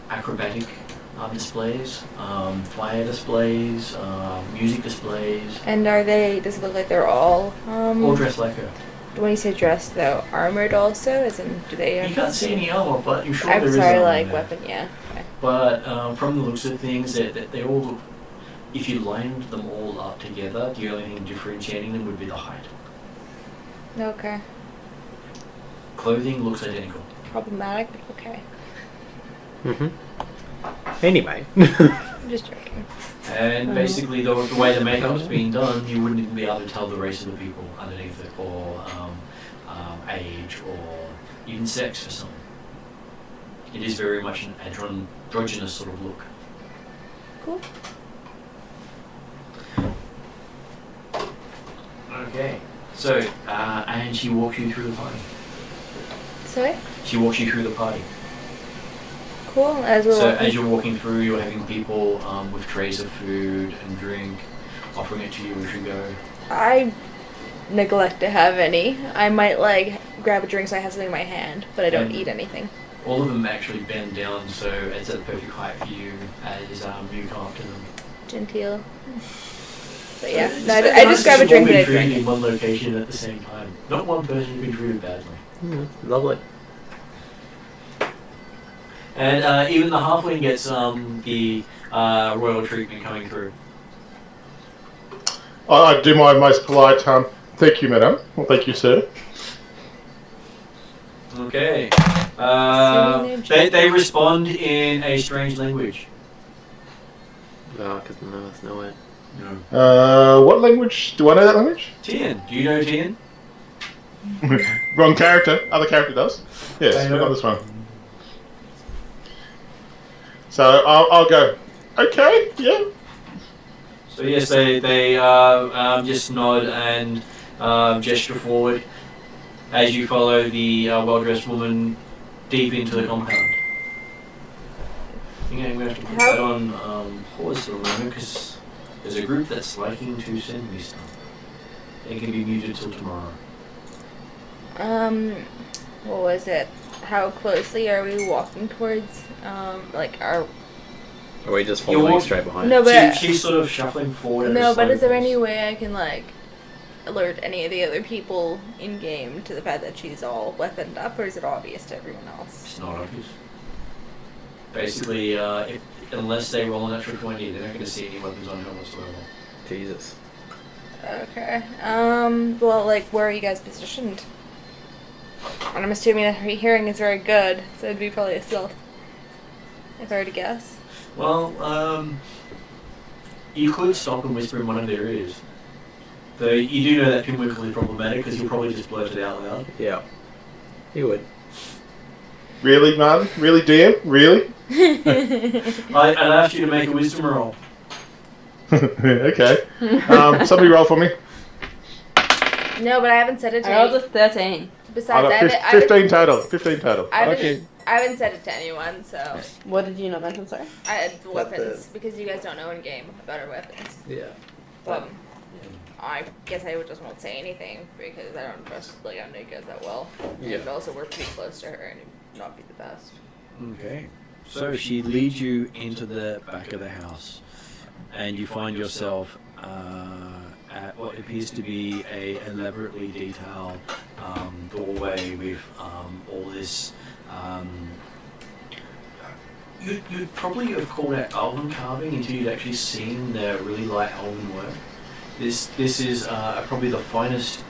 acrobatic displays, fire displays, music displays, And are they? Does it look like they're all? all dressed like her. When you say dressed, though, armored also, as in do they? You can't see any armor, but you're sure I'm there is sorry, armor like there. weapon. Yeah. Okay. But from the looks of things, that they all look, if you lined them all up together, the only thing differentiating them would be the height. Okay. Clothing looks identical. Problematic, but okay. Anyway. I'm just joking. And basically, the way the makeup's being done, you wouldn't even be able to tell the race of the people underneath it, or age, or even sex for some. It is very much an androgynous sort of look. Cool. Okay. So, and she walks you through the party. Sorry. She walks you through the party. Cool. As we're So walking. as you're walking through, you're having people with trays of food and drink, offering it to you as you go. I neglect to have any. I might like grab a drink so I have something in my hand, but I don't And- eat anything. All of them actually bend down, so it's at the perfect height for you as you come up to them. Genteel. But yeah, It's no, I very just nice grab a to all drink be and I treated drink in one location at the same time. Not one person being treated badly. Lovely. And even the halfling gets the royal treatment coming through. I do my most polite, thank you, madam. Well, thank you, sir. Okay. Assuming they're They respond in a strange language. Oh, because none of us know it. No. What language? Do I know that language? Tian. Do you know Tian? Wrong character. Other character does. Yes, I know. not this one. So I'll go. Okay, yeah. So yes, they just nod and gesture forward. as you follow the well-dressed woman deep into the compound. I think I'm going to have to put that on pause for a moment because there's a group that's liking to send me stuff. They can be muted till tomorrow. What was it? How closely are we walking towards, like, our... Are we just following straight behind? No, but... She's sort of shuffling forward. No, but is there any way I can, like, alert any of the other people in-game to the fact that she's all weaponed up, or is it obvious to everyone else? It's not obvious. Basically, unless they roll an extra 20, they're not going to see any weapons on her whatsoever. Jesus. Okay. Well, like, where are you guys positioned? And I'm assuming that her hearing is very good, so it'd be probably a stealth. If I were to guess. Well, you could stop and whisper in one of their ears. Though you do know that Pinwinkle is problematic because you'll probably just blurt it out loud. Yeah. You would. Really, Martin? Really, dear? Really? I'd ask you to make a wisdom roll. Okay. Somebody roll for me. No, but I haven't said it to I rolled a 13. Besides, I haven't, 15 total. 15 total. I haven't said it to anyone, so What did you not mention, sorry? I had weapons because you guys don't know in game about our weapons. Yeah. I guess I just won't say anything because I don't trust like I know you guys that well. Yeah. And also we're pretty close to her and it would not be the best. Okay. So she leads you into the back of the house, and you find yourself at what appears to be a elaborately detailed doorway with all this. You'd probably have called it elven carving until you'd actually seen the really light elven work. This is probably the finest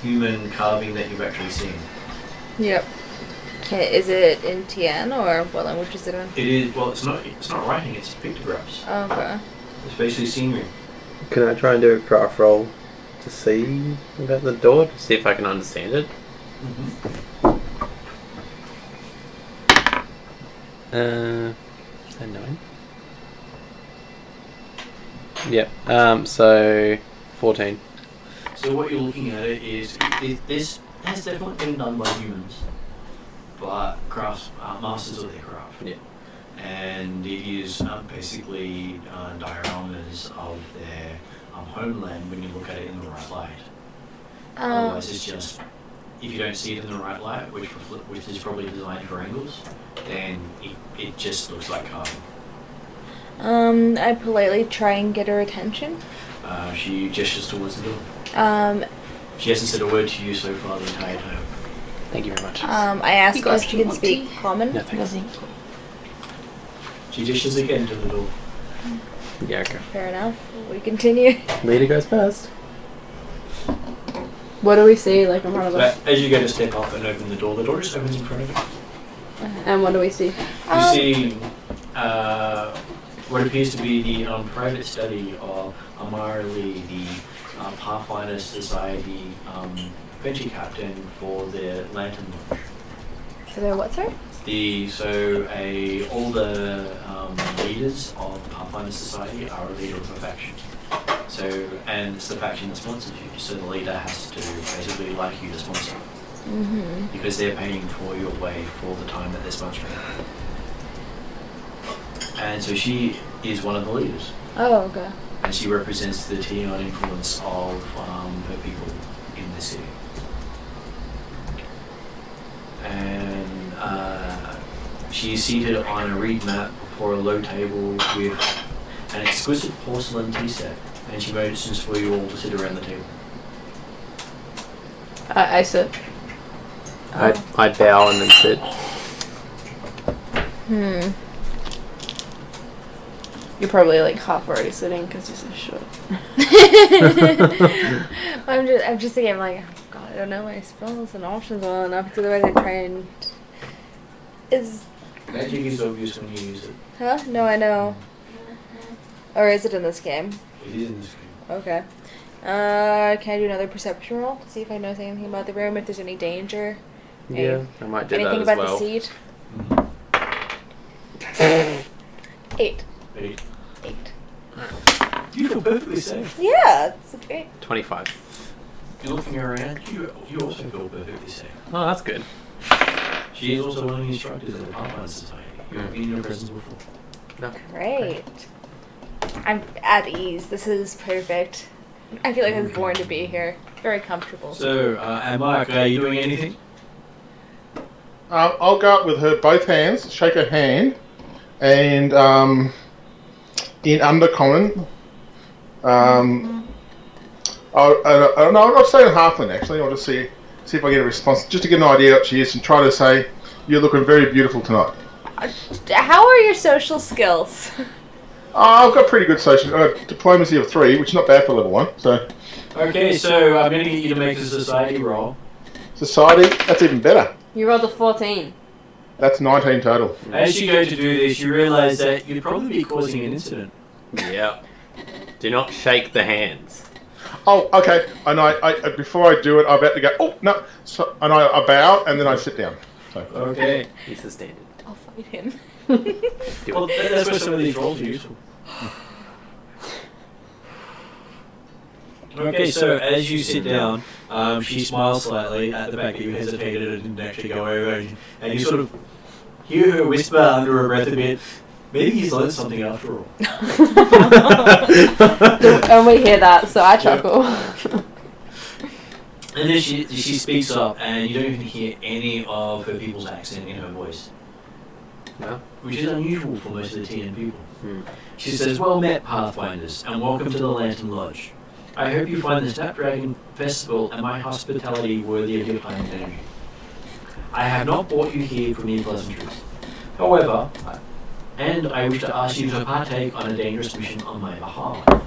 human carving that you've actually seen. Yep. Okay, is it in Tian or what language is it in? It is. Well, it's not writing. It's pictographs. Oh, okay. It's basically scenery. Can I try and do a craft roll to see about the door to see if I can understand it? A 9. Yep. So 14. So what you're looking at it is this has definitely been done by humans, but masters of their craft. Yeah. And it is basically dioramas of their homeland when you look at it in the right light. Otherwise, it's just if you don't see it in the right light, which is probably designed for angles, then it just looks like carving. I politely try and get her attention. She gestures towards the door. She hasn't said a word to you so far the entire time. Thank you very much. I ask You her guys if she can want speak tea? common. No, thanks. She gestures again to the door. Yeah, okay. Fair enough. We continue. Leader goes first. What do we see, like, in front of us? But as you go to step up and open the door just opens in front of you. And what do we see? You see what appears to be the private study of Amara Lee, the Pathfinder Society venture captain for the Lantern Lodge. So they're what, sir? All the leaders of the Pathfinder Society are a leader of a faction. And it's the faction that sponsors you, so the leader has to basically like you to sponsor. Mm-hmm. Because they're paying for your way for the time that they're sponsoring. And so she is one of the leaders. Oh, okay. And she represents the Tian influence of her people in the city. And she is seated on a reed mat before a low table with an exquisite porcelain tea set. And she motions for you all to sit around the table. I sit. I bow and then sit. You're probably like half already sitting because you're so short. I'm just thinking, I'm like, oh god, I don't know my spells and options well enough, because otherwise I try and... Magic is obvious when you use it. Huh? No, I know. Or is it in this game? It is in this game. Okay. Can I do another perception roll to see if I know anything about the room, if there's any danger? Yeah, I might do Anything that as about well. the seat? Mm-hmm. 8. 8. 8. You feel perfectly safe. Yeah, it's great. 25. you're looking around, you also feel perfectly safe. Oh, that's good. She is also one of the instructors at the Pathfinder Society. You've been in her presence before. No. Great. I'm at ease. This is perfect. I feel like I was born to be here. Very comfortable. So, and Mark, are you doing anything? I'll go up with her both hands, shake her hand, and in Undercommon, I'll say in Halfling actually. I'll just see if I get a response, just to get an idea what she is, and try to say, "You're looking very beautiful tonight." How are your social skills? I've got pretty good social diplomacy of 3, which is not bad for level 1. So Okay, so I'm going to get you to make a society roll. society, that's even better. You rolled a 14. That's 19 total. As you go to do this, you realise that you'd probably be causing an incident. Yeah. Do not shake the hands. Oh, okay. And I before I do it, I'm about to go. Oh no! So, and I bow and then I sit down. So. Okay. He's the standard. I'll fight him. Well, that's where some of these rolls are useful. Okay, so as you sit down, she smiles slightly at the fact that you hesitated and didn't actually go over, and you sort of hear her whisper under her breath a bit, maybe he's learned something after all. And we hear that, so I chuckle. And then she speaks up, and you don't even hear any of her people's accent in her voice. No? Which is unusual for most of the TN people. Hmm. She says, "Well met, Pathfinders, and welcome to the Lantern Lodge. I hope you find the Snapdragon Festival and my hospitality worthy of your time and energy. I have not brought you here for mere pleasantries. However, and I wish to ask you to partake on a dangerous mission on my behalf.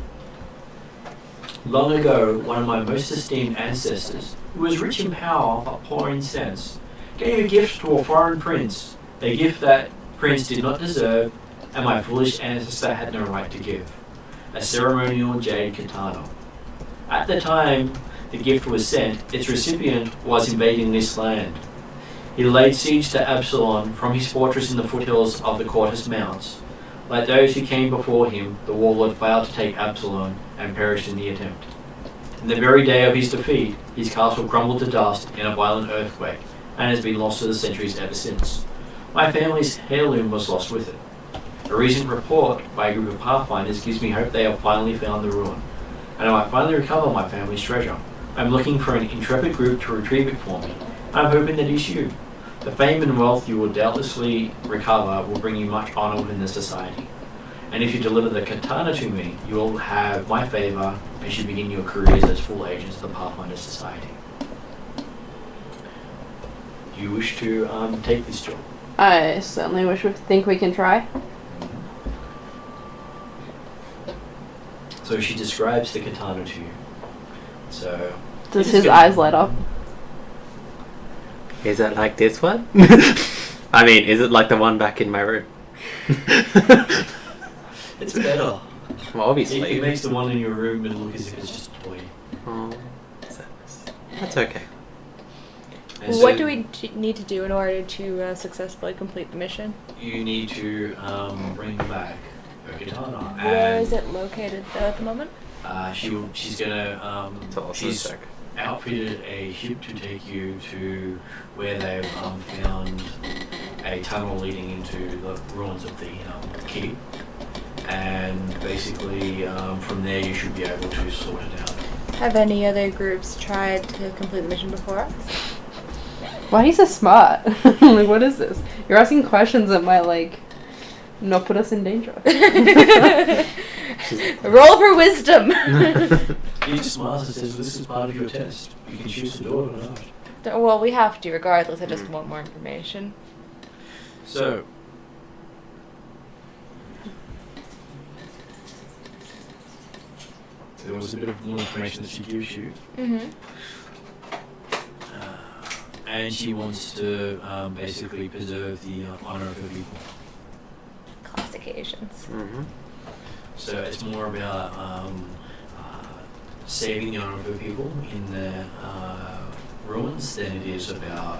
Long ago, one of my most esteemed ancestors, who was rich in power but poor in sense, gave a gift to a foreign prince, a gift that prince did not deserve, and my foolish ancestor had no right to give, a ceremonial jade katana. At the time the gift was sent, its recipient was invading this land. He laid siege to Absalon from his fortress in the foothills of the Quartus Mounts. Like those who came before him, the warlord failed to take Absalon and perished in the attempt. In the very day of his defeat, his castle crumbled to dust in a violent earthquake, and has been lost to the centuries ever since. My family's heirloom was lost with it. A recent report by a group of Pathfinders gives me hope they have finally found the ruin, and I might finally recover my family's treasure. I'm looking for an intrepid group to retrieve it for me. I'm hoping that it's you. The fame and wealth you will doubtlessly recover will bring you much honor within the society. And if you deliver the katana to me, you will have my favor as you begin your careers as full agents of the Pathfinder Society. Do you wish to take this job? I certainly think we can try. So she describes the katana to you. So Does his eyes light up? Is it like this one? I mean, is it like the one back in my room? it's better. Well, obviously. It makes the one in your room look as if it's just a toy. Oh, that's okay. And What so do we need to do in order to successfully complete the mission? you need to bring back her katana. Where And is it located though at the moment? she's gonna she's check. outfitted a ship to take you to where they've found a tunnel leading into the ruins of the keep, and basically from there you should be able to sort it out. Have any other groups tried to complete the mission before us? Why are you so smart? Like, what is this? You're asking questions that might, like, not put us in danger. Roll for wisdom! He just smiles and says, "This is part of your test. You can choose to do it or not." Well, we have to regardless. I just want more information. So, there was a bit of more information that she gives you. Mm-hmm. And she wants to basically preserve the honor of her people. Classic Asians. Mm-hmm. So it's more about saving the honor of her people in the ruins than it is about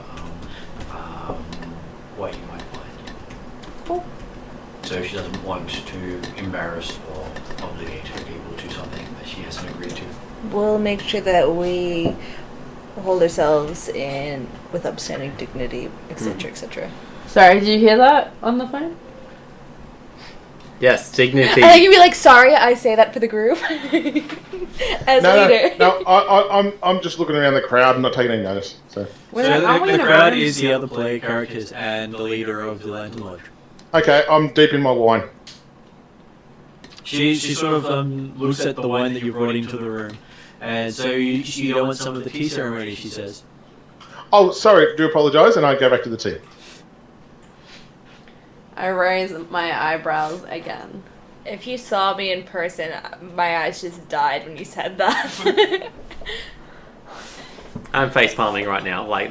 what you might find. Cool. So so she doesn't want to embarrass or obligate her people to something that she hasn't agreed to. We'll make sure that we hold ourselves in with upstanding dignity, etc., etc. Sorry, did you hear that on the phone? Yes, dignity. I think you'd be like, sorry, I say that for the group. As leader. No, I'm just looking around the crowd and not taking any notice. So The crowd is the other player characters and the leader of the Lantern Lodge. okay, I'm deep in my wine. She sort of looks at the wine that you brought into the room, and so you don't want some of the tea ceremony, she says. Oh, sorry, do apologise, and I go back to the tea. I raise my eyebrows again. If you saw me in person, my eyes just died when you said that. I'm face palming right now, like.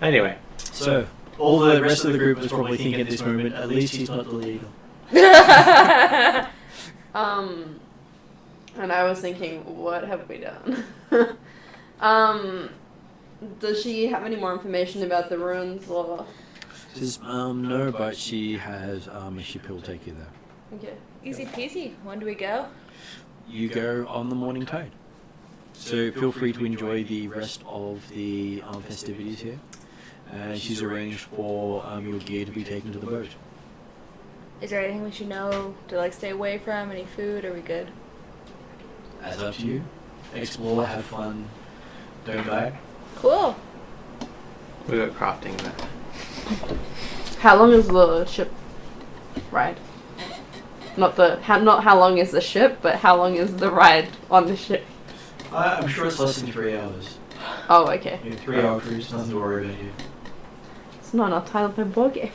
Anyway. So, all the rest of the group is probably thinking at this moment, at least he's not the leader. And I was thinking, what have we done? Does she have any more information about the ruins or? She says, no, but she has a ship who'll take you there. Okay. Easy peasy. When do we go? You go on the morning tide. So feel free to enjoy the rest of the festivities here. She's arranged for your gear to be taken to the boat. Is there anything we should know to like stay away from? Any food? Are we good? That's up to you. Explore, have fun, don't die. Cool. We got crafting there. How long is the ship ride? Not how long is the ship, but how long is the ride on the ship? I'm sure it's less than 3 hours. Oh, okay. 3-hour cruise, nothing to worry about here. It's not enough time to play board games.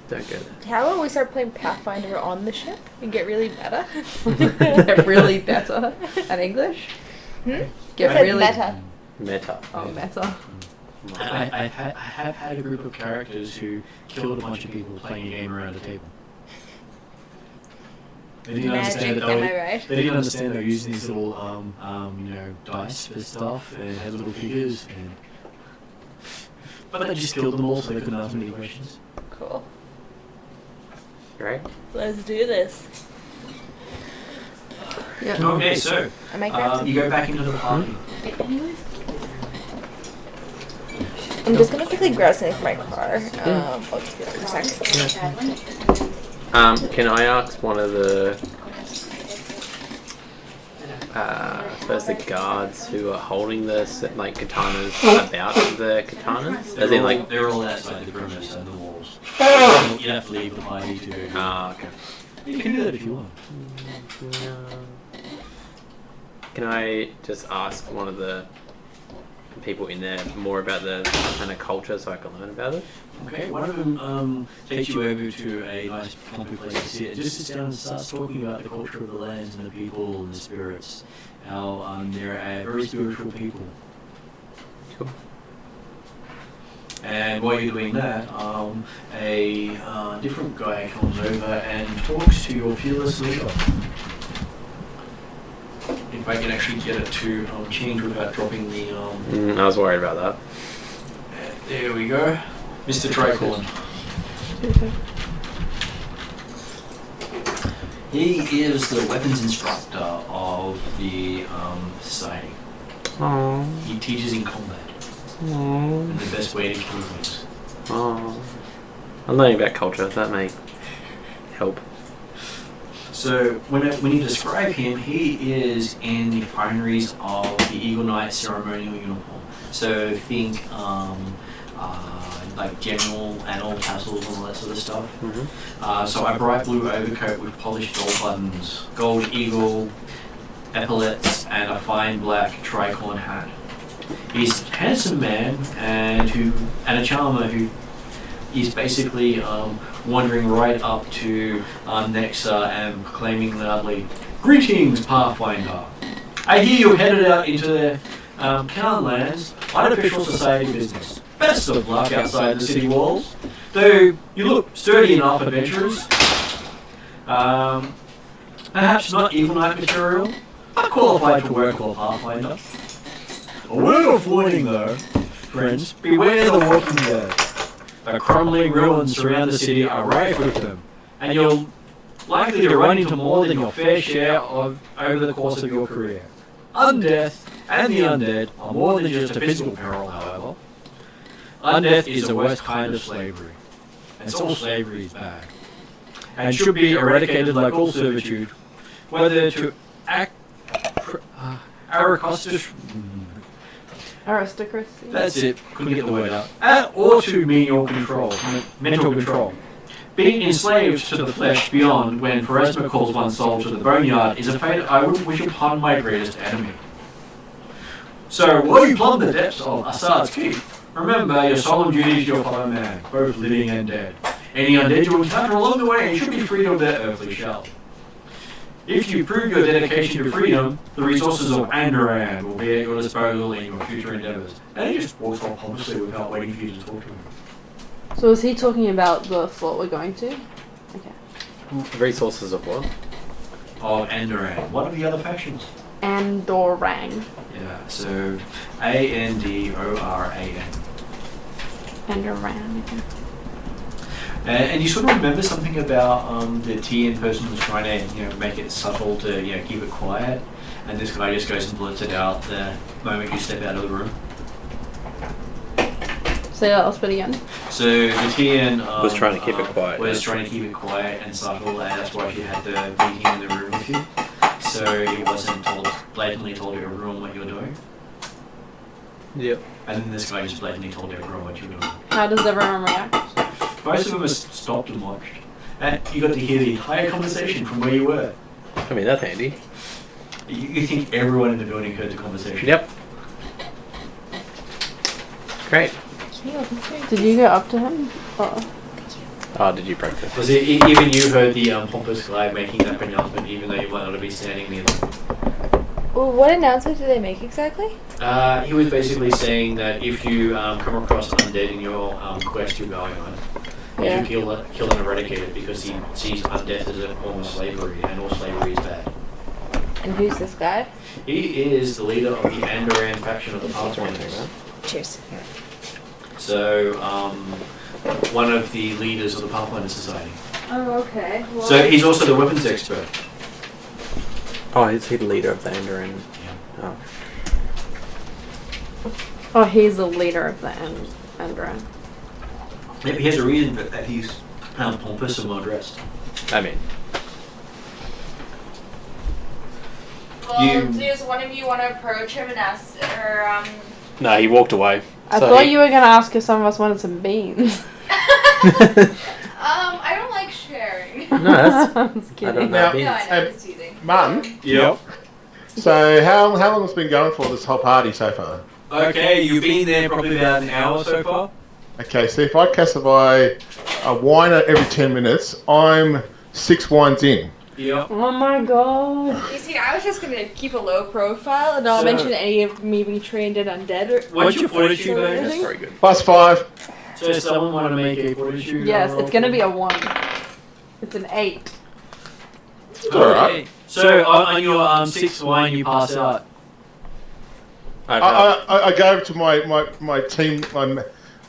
Don't go How about we start playing Pathfinder on the ship and get really meta? Get really better at English. Get Said really meta. Meta. Oh, meta. I have had a group of characters who killed a bunch of people playing a game around a table. They didn't understand Magic, that am I right? they didn't understand they were using these little dice for stuff and had little figures but they just killed them all so they couldn't ask them any questions. Cool. Right? Let's do this. Yeah. Okay, so I might grab some. you go back into the party. I'm just gonna quickly grab something for my car. I'll just be like a second. Can I ask one of the I suppose the guards who are holding the katanas about the katanas? As in They're all outside the perimeter and the walls. You have to leave the party to go. okay. You can do that if you want. Can I just ask one of the people in there more about the kind of culture so I can learn about it? Okay, one of them takes you over to a nice comfy place to sit and just sits down and starts talking about the culture of the lands and the people and the spirits. How they're a very spiritual people. Cool. And while you're doing that, a different guy comes over and talks to your fearless leader. If I can actually get it to change without dropping the... I was worried about that. There we go. Mr. Tricorn. He is the weapons instructor of the society. Aww. He teaches in combat. Aww. And the best way to kill things. Aww. I'm learning about culture. That may help. So when you describe him, he is in the fineries of the Eagle Knight ceremonial uniform. So think like general and all tassels and all that sort of stuff. Mm-hmm. So a bright blue overcoat with polished gold buttons, gold eagle epaulets, and a fine black tricorn hat. He's a handsome man and a charmer who is basically wandering right up to Nexa and proclaiming loudly, "Greetings, Pathfinder! I hear you're headed out into the Canlands on official society business. Best of luck outside the city walls. Though you look sturdy enough, adventurers. Perhaps not Evil Knight material, but qualified to work for Pathfinder. A word of warning though, friends, beware the walking dead. The crumbling ruins surround the city are rife with them, and you're likely to run into more than your fair share of over the course of your career. Undeath and the undead are more than just a physical peril, however. Undeath is the worst kind of slavery, and all slavery is bad, and should be eradicated like all servitude, whether to Aristocracy. That's it, couldn't get the word out. Or to menial control, mental control. Being enslaved to the flesh beyond when Pharasma calls one's soul to the boneyard is a fate I wouldn't wish upon my greatest enemy. So, while you plumb the depths of Assad's keep, remember your solemn duties to your fellow man, both living and dead. Any undead you encounter along the way should be freed of their earthly shell. If you prove your dedication to freedom, the resources of Andoran will be at your disposal in your future endeavors. And he just walks off pompously without waiting for you to talk to him. So is he talking about the fort we're going to? Okay. Resources of what? Of Andoran. What are the other factions? Andorang. Yeah, so Andoran. Andorang. Okay. And you sort of remember something about the TN person was trying to, make it subtle to, keep it quiet, and this guy just goes and blurts it out the moment you step out of the room. Say that last bit again. So the TN Was trying to keep it quiet. Was trying to keep it quiet and subtle, and that's why she had the meeting in the room with you. So it wasn't blatantly told everyone what you're doing. Yep. And then this guy just blatantly told everyone what you were doing. How does everyone react? Most of them stopped and watched. And you got to hear the entire conversation from where you were. I mean, that's handy. You think everyone in the building heard the conversation? Yep. Great. Did you go up to him? Oh, did you practice? Was it even you heard the pompous guy making that pronouncement, even though you might not have been standing near them? Well, what announcement did they make exactly? He was basically saying that if you come across undead in your quest you're going on, you should kill and eradicate it, because he sees undeath as a form of slavery, and all slavery is bad. And who's this guy? He is the leader of the Andoran faction of the Pathfinders. Cheers. So, one of the leaders of the Pathfinder Society. Oh, okay. Well, So he's also the weapons expert. Oh, is he the leader of the Andoran? Yeah. oh, he's the leader of the Andorang. Yep, he has a reason for that he's pompous and well dressed. I mean, Well, does one of you want to approach him and ask, or no, he walked away. I thought you were going to ask if some of us wanted some beans. I don't like sharing. No, that's. I'm just kidding. I don't know. Now, No, I know, just teasing. Martin, Yep. so how long has it been going for, this whole party so far? Okay, you've been there probably about an hour so far. Okay, so if I classify a winer every 10 minutes, I'm 6 wines in. Yep. Oh my god. You see, I was just gonna keep a low profile and not So- mention any of me being trained in undead. Or What's your fortitude or bonus? That's anything. very good. +5. So someone want to make a fortitude? Yes, roll it's going to for be me? a 1. It's an 8. Alright. So on your 6th wine you pass out. I go over to my team,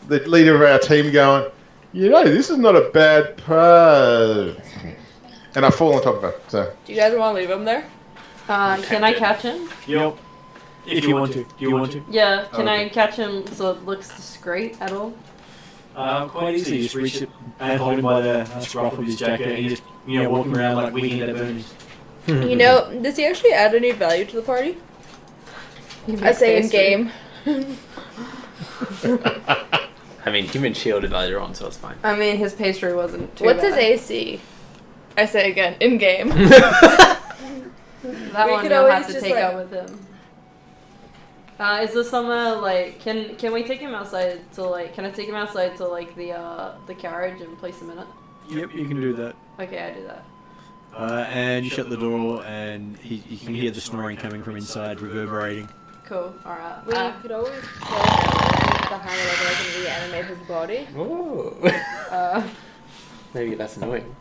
the leader of our team, going, this is not a bad pro. And I fall on top of her. So Do you guys want to leave him there? Can I catch him? Yep. If you want to. Do you want to? Yeah, can Okay. I catch him so it looks discreet at all? Quite easily. You just reach it and hold him by the scruff of his jacket, and you just walking around like winking at burns. You know, does he actually add any value to the party? I say in game. I mean, human shielded later on, so it's fine. I mean, his pastry wasn't too What's bad. his AC? I say again, in game. That We one could you'll always have to just, take like- out with him. Is this somewhere like can we take him outside to can I take him outside to the carriage and place him in it? Yep, you can do that. Okay, I do that. And you shut the door, and you can hear the snoring coming from inside, reverberating. Cool. All right. We could always kill him behind whatever I can reanimate his body. Ooh. Maybe that's annoying.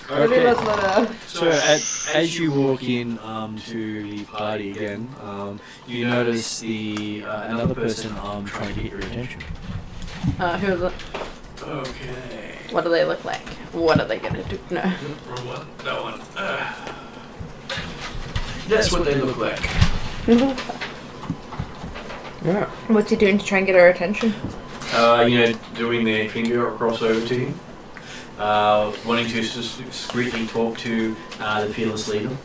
Maybe let's let her. So as you walk in to the party again, you notice the another person trying to get your attention. Who is it? Okay. What do they look like? What are they gonna do? No. Wrong one. That one. That's what they look like. Yeah. What's he doing to try and get our attention? Doing the finger across over to him. Wanting to discreetly talk to the fearless leader.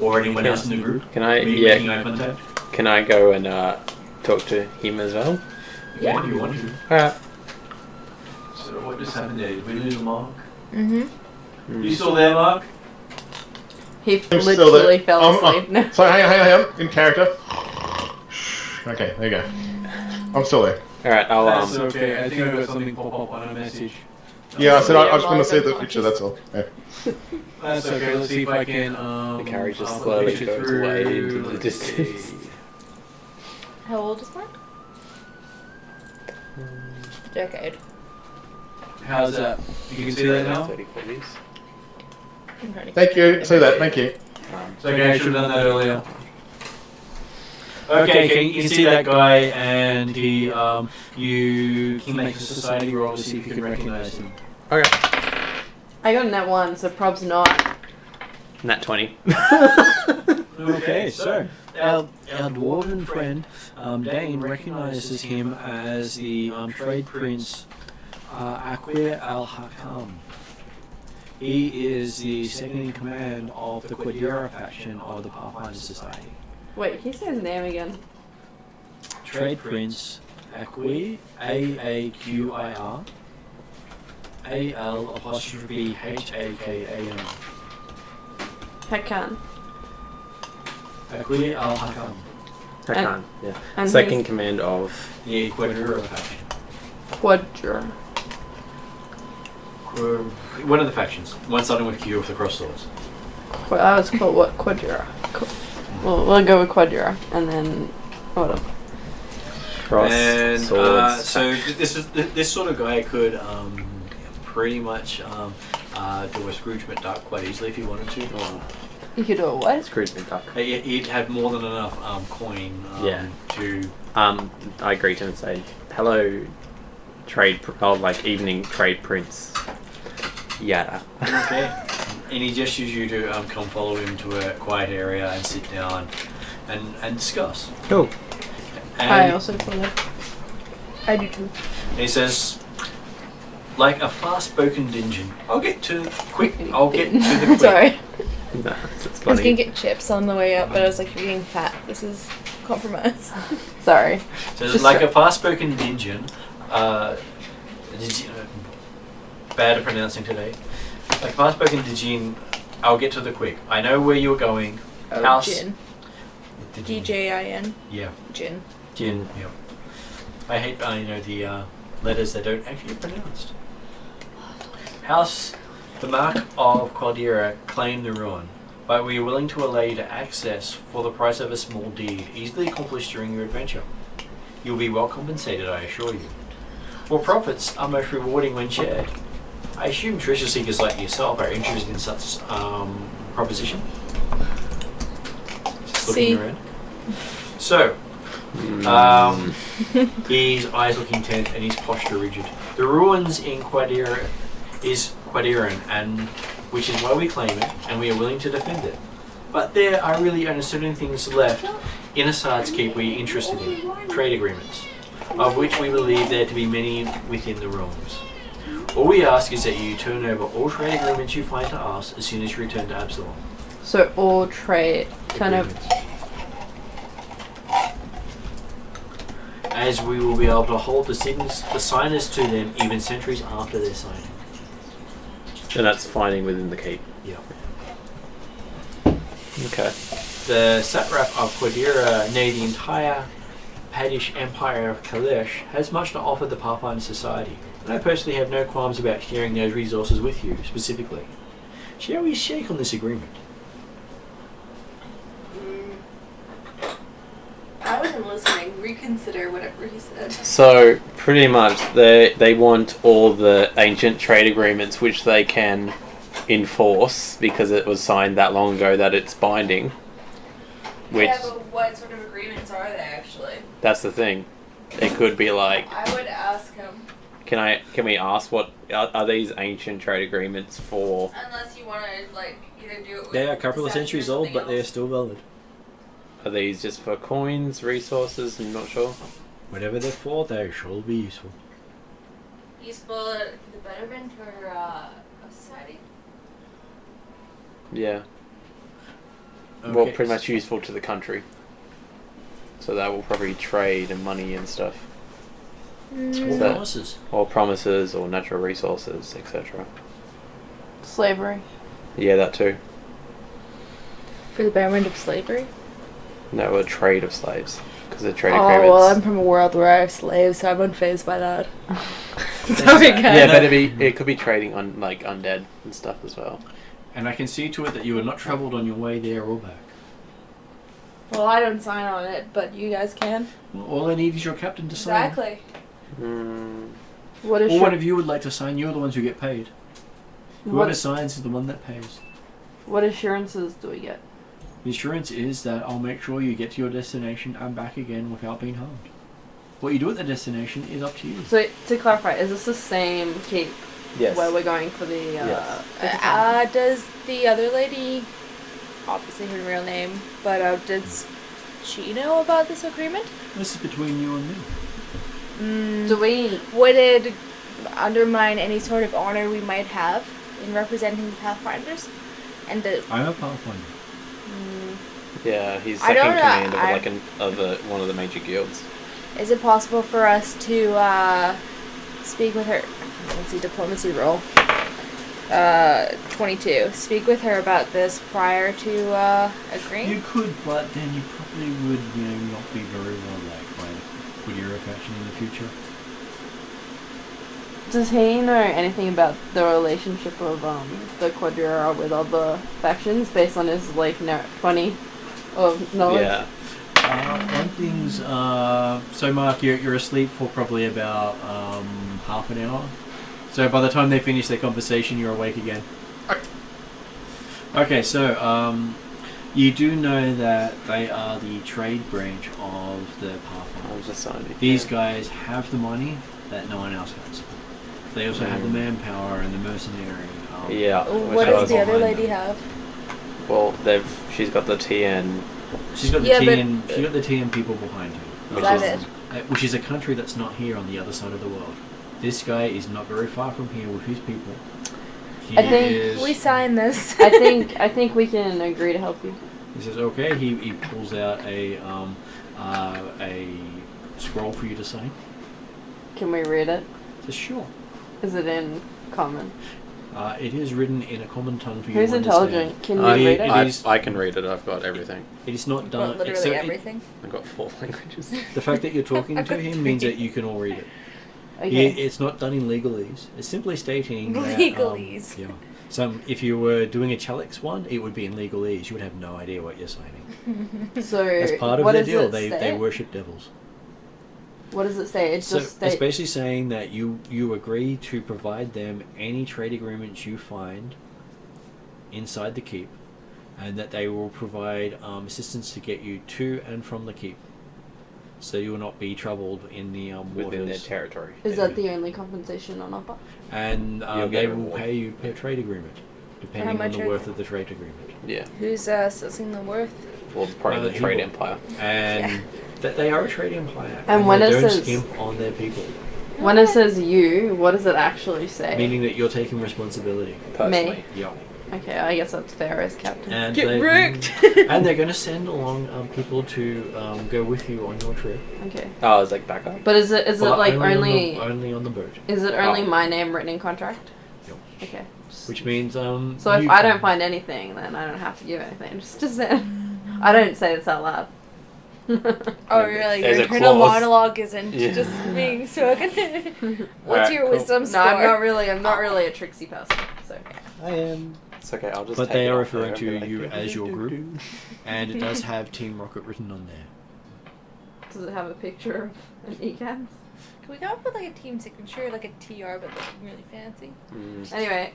Or anyone else in the group. Can I? Making eye contact. Can I go and talk to him as well? Yeah, if you want to. Alright. So what just happened there? Did we lose Mark? Mm-hmm. You still there, Mark? He I'm still literally there. fell asleep. No. So hang on, in character. Okay, there you go. I'm still there. Alright, I'll That's okay. I think I got something pop up on a message. Yeah, I said I just Yeah, want to see the Mark picture. That's all. Yeah. That's okay. Let's see if I can. the carriage just I'll slowly push it goes through. away into the Let's distance. see. How old is Mark? Decade. How's that? You can see that now? 30, 40s. I'm trying to Thank you. See that. Thank you. It's okay. I should have done that earlier. Okay, you can see that guy, and you can make a society roll to see if you can recognize him. Okay. I got a net 1, so prob's not. Nat 20. Okay, so our dwarven friend Dane recognizes him as the trade prince Aquir al-Hakam. He is the second in command of the Quadira faction of the Pathfinder Society. Wait, can you say his name again? Trade Prince Aquir, A-A-Q-I-R, A-L-H-A-K-A-M. Hakan. Aquir al-Hakam, Hakan, yeah. And Second he's command of. the Quadira faction. Quadra. One of the factions. One starting with Q with the cross swords. I was called what? Quadra. Well, we'll go with Quadra, and then hold up. Cross And swords. this sort of guy could pretty much do a Scrooge McDuck quite easily if he wanted to. You could do a what? Scrooge McDuck. He'd have more than enough coin Yeah. to. I agree to and say hello, evening trade prince. Yada. Okay. And he gestures you to come follow him to a quiet area and sit down and discuss. Cool. And I also follow. I do too. he says, like a fast-spoken Dingeon. I'll get to the quick. Sorry. No, it's I was funny. gonna get chips on the way up, but I was like, you're getting fat. This is compromise. Sorry. So it's Just like sorry. a fast-spoken Dingeon. Bad at pronouncing today. Like fast-spoken Dingeon. I'll get to the quick. I know where you're going. Oh, House. Jin. D-J-I-N. Yeah. Jin. Gin. Yeah. I hate the letters that don't actually get pronounced. House, the mark of Quadira claim the ruin, but we are willing to allow you to access for the price of a small deed, easily accomplished during your adventure. You'll be well compensated, I assure you. For profits are most rewarding when shared. I assume treasure seekers like yourself are interested in such proposition. Just looking See. around. So, his eyes look intent and his posture rigid. The ruins in Quadira is Quadiran, and which is why we claim it, and we are willing to defend it. But there are really only certain things left in Assad's Keep we are interested in. Trade agreements, of which we believe there to be many within the realms. All we ask is that you turn over all trade agreements you find to us as soon as you return to Absalom. So all trade kind of. As we will be able to hold the signers to them even centuries after their signing. And that's finding within the keep. Yeah. Okay. The satrap of Quadira, nay, the entire Paddish Empire of Kalesh, has much to offer the Pathfinder Society, and I personally have no qualms about sharing those resources with you, specifically. Shall we shake on this agreement? I wasn't listening. Reconsider whatever he said. So pretty much they want all the ancient trade agreements which they can enforce because it was signed that long ago that it's binding. Which Yeah, but what sort of agreements are they actually? that's the thing. It could be like I would ask him. Can we ask what are these ancient trade agreements for? Unless you want to like either do it. With They are a couple of centuries old, but they are still valid. Are these just for coins, resources? I'm not sure. Whatever they're for, they shall be useful. Useful for the betterment or of society. Yeah. Okay. Well, pretty much useful to the country. So that will probably trade and money and stuff. Or So- promises. Or promises, or natural resources, etc. Slavery. Yeah, that too. For the betterment of slavery. No, a trade of slaves. Because the trade Oh agreements. well, I'm from a world where I have slaves, so I'm unfazed by that. Sorry, guys. Yeah, but it could be trading on like undead and stuff as well. And I can see to it that you were not troubled on your way there or back. Well, I don't sign on it, but you guys can. Well, all I need is your captain to sign. Exactly. What is Or your, one of you would like to sign. You're the ones who get paid. Whoever what, signs is the one that pays. what assurances do we get? The assurance is that I'll make sure you get to your destination and back again without being harmed. What you do at the destination is up to you. So to clarify, is this the same keep Yes. where we're going for the? Yes. Does the other lady, obviously her real name, but does she know about this agreement? This is between you and me. Do we? Would it undermine any sort of honor we might have in representing the Pathfinders? And the, I'm a Pathfinder. Yeah, he's I second don't know, command I- of one of the major guilds. is it possible for us to speak with her? Let's see, diplomacy roll. 22. Speak with her about this prior to agreeing. You could, but then you probably would, not be very well liked by the Quadira faction in the future. Does he know anything about the relationship of the Quadira with other factions based on his 20 of knowledge? Yeah. One thing's, so Mark, you're asleep for probably about half an hour. So by the time they finish their conversation, you're awake again. Okay, so you do know that they are the trade branch of the Pathfinders. Society. These guys have the money that no one else has. They also have the manpower and the mercenary. Yeah. What which does the are other behind lady them. have? Well, she's got the TN. She's got the Yeah, but- TN. She's got the TN people behind her, Is that it? which is a country that's not here on the other side of the world. This guy is not very far from here with his people. He I think is, We sign this. I think we can agree to help you. He says, "Okay." He pulls out a scroll for you to sign. Can we read it? He says, "Sure." Is it in common? It is written in a common tongue for you Who's to understand. intelligent? Can you Uh, read it? it is- I can read it. I've got everything. It is not done. Literally so everything. I've got 4 languages. The fact that you're talking I've to got him means 3. that you can all read it. Okay. It's not done in legalese. It's simply stating that, Legalese. yeah. So if you were doing a Chalix one, it would be in legalese. You would have no idea what you're signing. So That's part of what their does deal. it They state? worship devils. What does it say? It So just it's states. basically saying that you agree to provide them any trade agreements you find inside the keep, and that they will provide assistance to get you to and from the keep, so you will not be troubled in the Within their waters. territory. Is that the only compensation on offer? And You'll they get a will reward. pay you per trade agreement, depending on much the are worth they? of the trade agreement. Yeah. Who's assessing the worth? Well, it's part of the he trade will. empire. And that they are a trade empire, And when they it don't says- skimp on their people, When it says you, what does it actually say? meaning that you're taking responsibility. Personally. Yeah. Okay, I guess that's fair as captain. And Get they- wrecked. And they're going to send along people to go with you on your trip. Okay. Oh, it's like backup. But is it But like only on the boat, is it only Oh. my name written in contract? Yep. Okay. which means So if you I can- don't find anything, then I don't have to give anything. Just I don't say this out loud. Oh, really? There's Your a internal clause. monologue isn't Yeah. just being spoken. What's Alright, your cool. wisdom No, score? I'm not really a tricksy person. So I am. It's okay. I'll just. But take they it are off there referring and to be like, you as your group, "Do-do-do-do." and it does have Team Rocket written on there. does it have a picture of an ECAS? Can we come up with like a team signature, like a TR, but like really fancy? Anyway,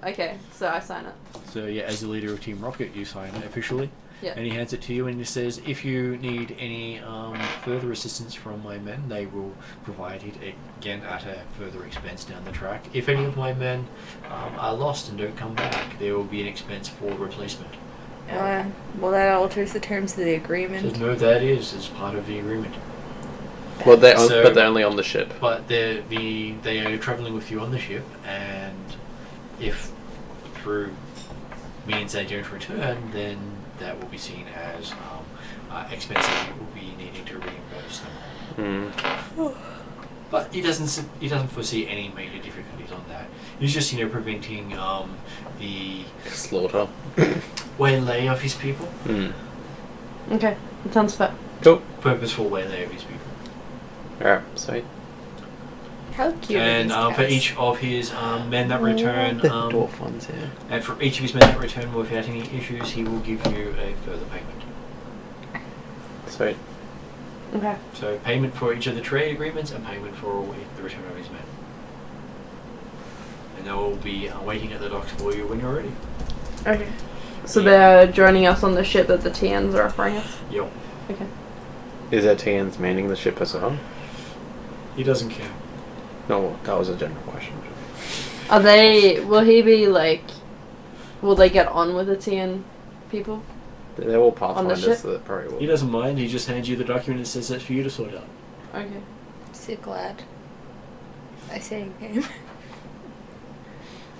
okay, so I sign it. So yeah, as the leader of Team Rocket, you sign it officially. Yeah. And he hands it to you, and he says, "If you need any further assistance from my men, they will provide it again at a further expense down the track. If any of my men are lost and don't come back, there will be an expense for replacement." Well, that alters the terms of the agreement. Says, "No, that is as part of the agreement." Well, but they're only on the ship. But they are travelling with you on the ship, and if through means they don't return, then that will be seen as expenses you will be needing to reimburse them. But he doesn't foresee any major difficulties on that. He's just preventing the Slaughter. waylay of his people. Okay, that sounds fair. Cool. Purposeful waylay of his people. Alright, sweet. How cute And are these for cats? each of his men that return, The dwarf ones, yeah. and for each of his men that return without any issues, he will give you a further payment. Sweet. Okay. So payment for each of the trade agreements and payment for the return of his men. And they will be waiting at the docks for you when you're ready. Okay. So they're joining us on the ship that the TNs are offering us? Yep. Okay. Is there TNs manning the ship as well? He doesn't care. No, that was a general question. Are they, will he be like, will they get on with the TN people? They're all the Pathfinders, ship? so they probably will. He doesn't mind, he just hands you the document and says that's for you to sort out. Okay. Sick lad. I say again.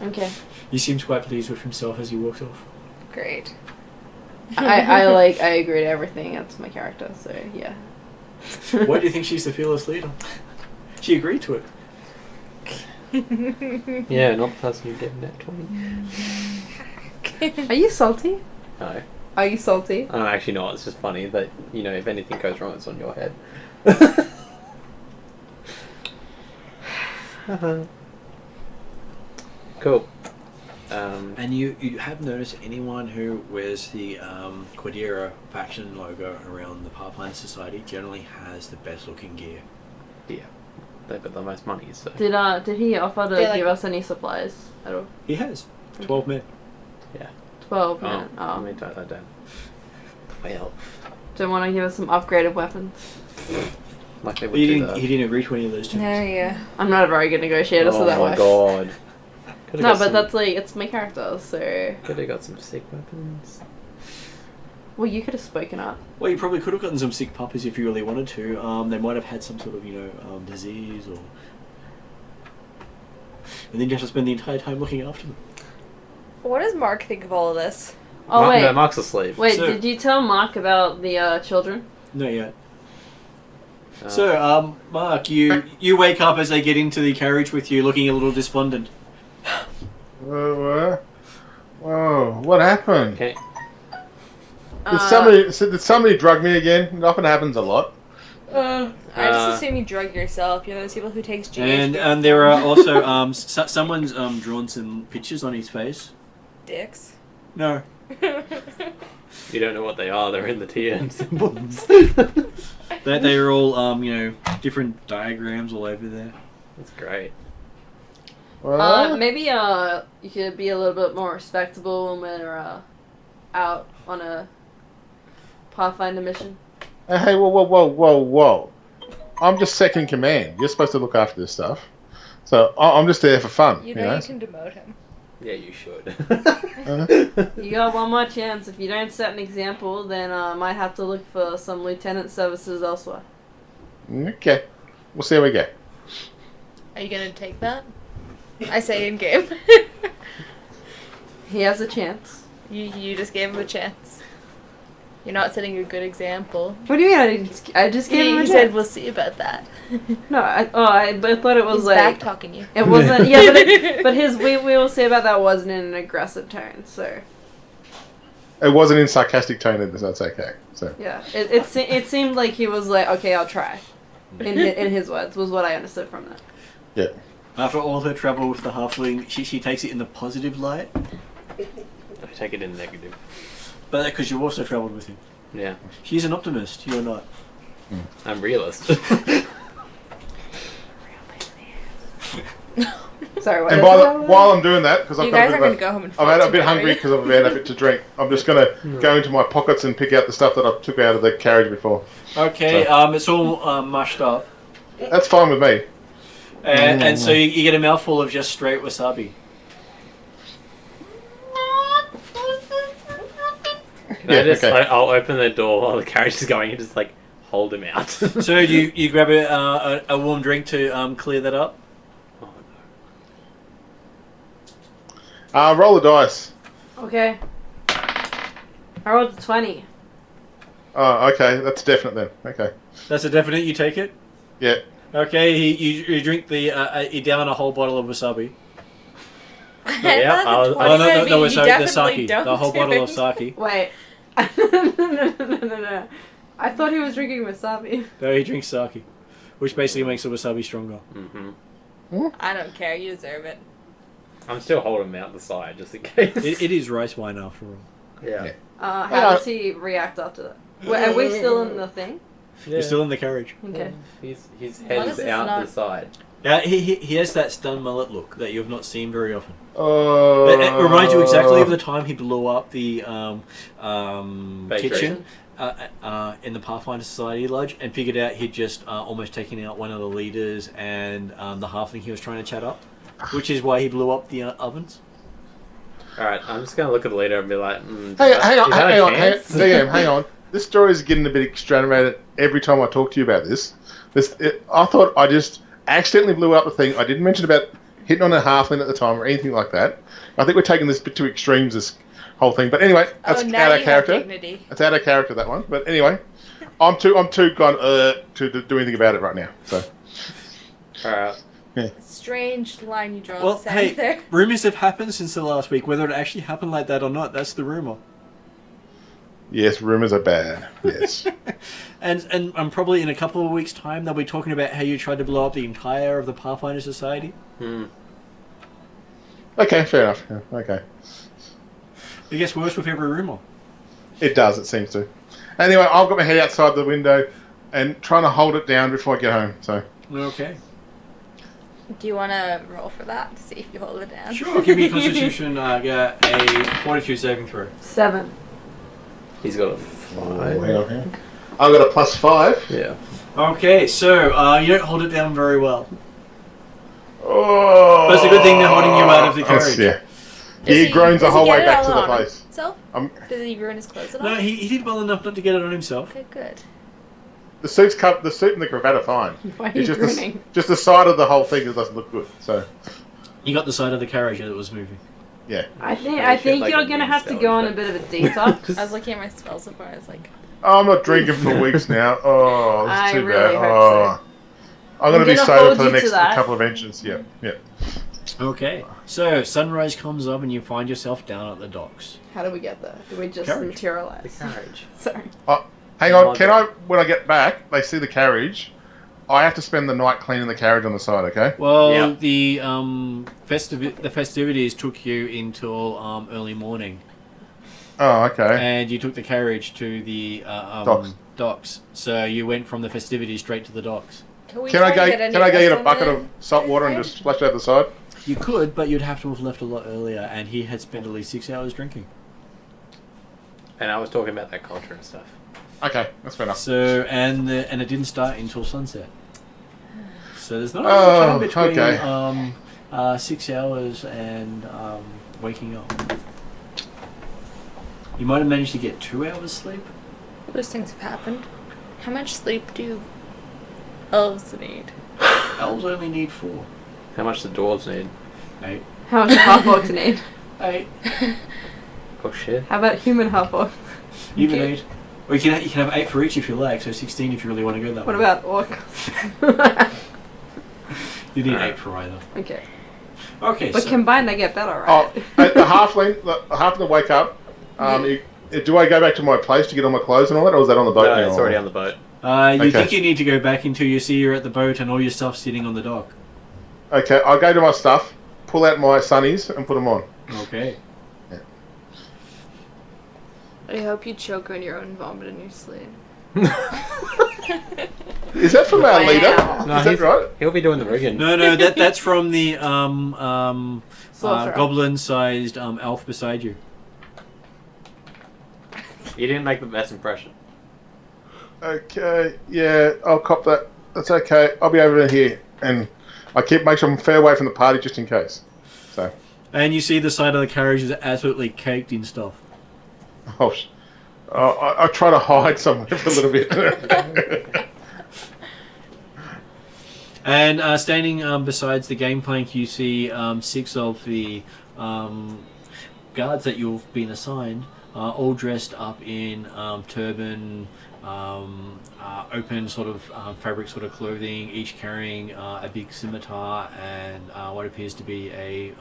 Okay. He seems quite pleased with himself as he walks off. Great. I agree to everything. That's my character, so yeah. Why do you think she's the fearless leader? She agreed to it. Yeah, not the person who gave that 20. Are you salty? No. Are you salty? I'm actually not. It's just funny that, if anything goes wrong, it's on your head. Cool. And you have noticed anyone who wears the Quadira faction logo around the Pathfinder Society generally has the best looking gear. Yeah. They've got the most money, so. Did he offer to They're like- give us any supplies at all? He has 12 men. Yeah. 12 Oh, minutes. let me type that down. 12. Don't want to give us some upgraded weapons. Like they would But he do didn't. that. He didn't agree to any of those terms. No, yeah. I'm not a very good negotiator, so that Oh my way. god. Could've No, got but some- that's like, it's my character, so. Could have got some sick weapons. Well, you could have spoken up. Well, you probably could have gotten some sick puppies if you really wanted to. They might have had some sort of, disease or. And then you have to spend the entire time looking after them. What does Mark think of all of this? Oh, wait. No, Mark's asleep. Wait, So- did you tell Mark about the children? Not yet. So, Mark, you wake up as they get into the carriage with you, looking a little despondent. Whoa, what happened? Okay. Did somebody drug me again? It often happens a lot. I just assume you drug yourself. You're those people who takes GHB. And there are also someone's drawn some pictures on his face. Dicks. No. You don't know what they are. They're in the TN symbols. They are all different diagrams all over there. That's great. Maybe you could be a little bit more respectable when we're out on a Pathfinder mission. Hey, whoa. I'm just second command. You're supposed to look after this stuff. So I'm just there for fun. You know you can demote him. Yeah, you should. You got one more chance. If you don't set an example, then I might have to look for some lieutenant services elsewhere. Okay. We'll see how we go. Are you gonna take that? I say in game. He has a chance. You just gave him a chance. You're not setting a good example. What do you mean? I just gave him a He chance. said we'll see about that. No, I thought it was He's like back talking you. it wasn't. Yeah, but his we will see about that wasn't in an aggressive tone. So It wasn't in sarcastic tone, and that's okay. So yeah, it seemed like he was like, okay, I'll try. In his words was what I understood from that. yeah. After all her travel with the halfling, she takes it in the positive light. I take it in negative. But because you also travelled with him. Yeah. She's an optimist, you're not. I'm realist. Sorry, what And is it? while I'm doing that, because You I've got guys a are bit gonna of go home and I've had a fight bit tonight, hungry right? because I've had a bit to drink. I'm just going to go into my pockets and pick out the stuff that I took out of the carriage before. Okay, So- it's all mushed up. That's fine with me. And so you get a mouthful of just straight wasabi. I'll open the door while the carriage is going and just like hold him out. So you grab a warm drink to clear that up? Oh, no. Roll the dice. Okay. I rolled a 20. Oh, okay. That's definite then. Okay. That's a definite, you take it? Yeah. Okay, you drink you down a whole bottle of wasabi. Yeah, Oh, no, you sorry, the definitely sake. don't The whole do bottle of it. sake. Wait. No. I thought he was drinking wasabi. No, he drinks sake, which basically makes the wasabi stronger. Mm-hmm. I don't care. You deserve it. I'm still holding him out the side just in case. It is rice wine after all. Yeah. How Yeah. does he react after that? Wait, are we still in the thing? You're still in the carriage. Okay. His Long head as is it's out not- the side. Yeah, he has that stunned mullet look that you have not seen very often. It It reminds you exactly of the time he blew up the Bakery. kitchen in the Pathfinder Society lodge and figured out he'd just almost taken out one of the leaders and the halfling he was trying to chat up, which is why he blew up the ovens. Alright, I'm just going to look at the leader and be like, Hang on, chance? DM, hang on. This story is getting a bit exaggerated every time I talk to you about this. I thought I just accidentally blew up the thing. I didn't mention about hitting on a halfling at the time or anything like that. I think we're taking this a bit too extremes, this whole thing. But anyway, that's now out you of have character. dignity. That's out of character, that one. But anyway, I'm too gone to do anything about it right now. So Alright. Strange line you draw. Well, the sand hey, there. rumors have happened since the last week. Whether it actually happened like that or not, that's the rumor. yes, rumors are bad. Yes. And probably in a couple of weeks' time, they'll be talking about how you tried to blow up the entire of the Pathfinder Society. Okay, fair enough. Yeah, okay. It gets worse with every rumor. It does, it seems to. Anyway, I've got my head outside the window and trying to hold it down before I get home. So Okay. Do you want to roll for that to see if you hold it down? Sure, give me a Constitution, get a Fortitude saving throw. 7. He's got a 5. hang on. I've got a +5. Yeah. Okay, so you don't hold it down very well. Oh, But it's a good thing they're holding you out of the carriage. Yeah. Does He groans the does whole get way it back all to the on place. himself? Does he ruin his clothes at all? No, he did well enough not to get it on himself. Okay, good. The suit and the cravat are fine. Why are you It's just grinning? just the side of the whole thing that doesn't look good. So You got the side of the carriage that was moving. yeah. I think Holy shit, like you're a gonna mean have to spell, go on but- a bit of a detox. I was looking at my spells so far. I was like, I'm not drinking for weeks now. Oh, this I is too really bad. hope Oh. I'm going to be gonna sober hold for the you to next that. couple of inches. Yeah, yeah. Okay, so sunrise comes up and you find yourself down at the docks. How do we get there? Do we just Carriage. materialize? The carriage. Sorry. Hang on, can I, when I get back, they see the carriage, I have to spend the night cleaning the carriage on the side, okay? Well, Yeah. the festivities took you until early morning, Oh, okay. and you took the carriage to the docks. So you went from the festivities straight to the docks. can we Can try I and go get any Can I go rest get a on bucket the- of salt water and just splash it over the side? You could, but you'd have to have left a lot earlier, and he had spent at least 6 hours drinking. And I was talking about that culture and stuff. Okay, that's fair enough. So and it didn't start until sunset. So there's not a lot of time between okay. 6 hours and waking up. You might have managed to get 2 hours sleep. Those things have happened. How much sleep do elves need? Elves only need 4. How much the dwarves need? 8. How much half-orcs need? 8. Oh shit. How about human half-orcs? Even 8. Or you can have 8 for each if you like, so 16 if you really want to go that What way. about orcs? You need Alright. 8 for either. Okay. Okay, But so combined, they get better, Oh, right? the halfling wake up. Do I go back to my place to get all my clothes and all that, or is that on the boat No, now? it's already on the boat. you Okay. think you need to go back until you see you're at the boat and all your stuff sitting on the dock. Okay, I'll go to my stuff, pull out my sunnies, and put them on. Okay. I hope you choke on your own vomit in your sleep. Is that from our Wow. leader? No, Is that right? He'll be doing the rigging. No, that's from the Sorcerer. goblin-sized elf beside you. You didn't make the best impression. Okay, yeah, I'll cop that. That's okay. I'll be over here, and I make sure I'm fair away from the party just in case. So, And you see the side of the carriage is absolutely caked in stuff. I try to hide somewhere for a little bit. And standing besides the game plank, you see 6 of the guards that you've been assigned, all dressed up in turban, open sort of fabric sort of clothing, each carrying a big scimitar and what appears to be a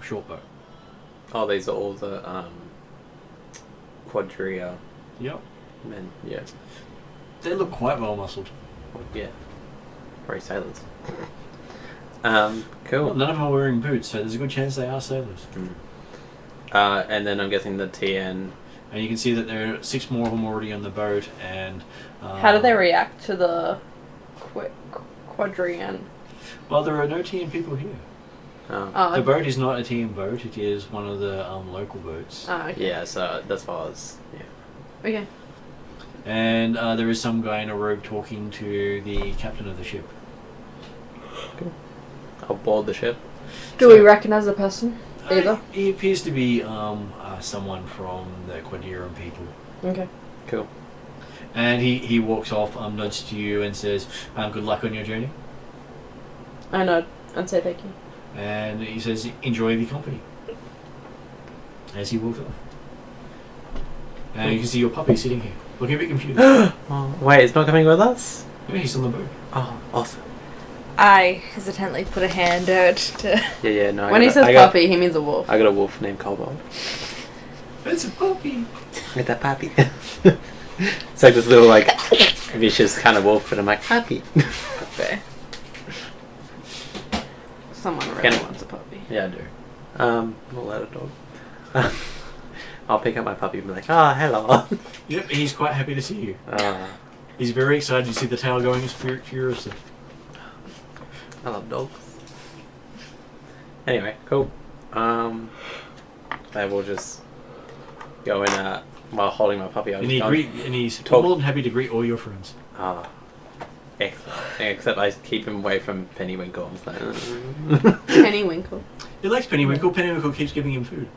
short bow. Oh, these are all the quadria Yep. men. Yeah. They look quite well muscled. Yeah. Very sailors. Cool. Well, none of them are wearing boots, so there's a good chance they are sailors. And then I'm guessing the TN. And you can see that there are 6 more of them already on the boat. And How do they react to the quadrian? well, there are no TN people here. Oh, The boat is not a TN boat; it is one of the local boats. oh, okay. Yeah, so that's what I was. Yeah. Okay. And there is some guy in a robe talking to the captain of the ship. I'll board the ship. Do we recognize the person? Either? He appears to be someone from the Quadiran people. Okay. Cool. And he walks off, nods to you and says, good luck on your journey. I nod and say thank you. And he says, enjoy the company. As he walks off. And you can see your puppy sitting here, looking a bit confused. Oh, wait, it's not coming with us? Yeah, he's on the boat. Oh, awesome. I hesitantly put a hand out to. Yeah, no. When he says puppy, he means a wolf. I got a wolf named Cobalt. It's a puppy. With that puppy. It's like this little, like, vicious kind of wolf, but I'm like, puppy. Okay. Someone really Can- wants a puppy. Yeah, I do. We'll let a dog. I'll pick up my puppy and be like, oh, hello. Yep, he's quite happy to see you. Oh, He's very excited to see the tail going furiously. I love dogs. Anyway, cool. I will just go in while holding my puppy. And he's talk- more than happy to greet all your friends. Ah, excellent. Except I keep him away from Pennywinkle. I'm like, Pennywinkle. He likes Pennywinkle. Pennywinkle keeps giving him food.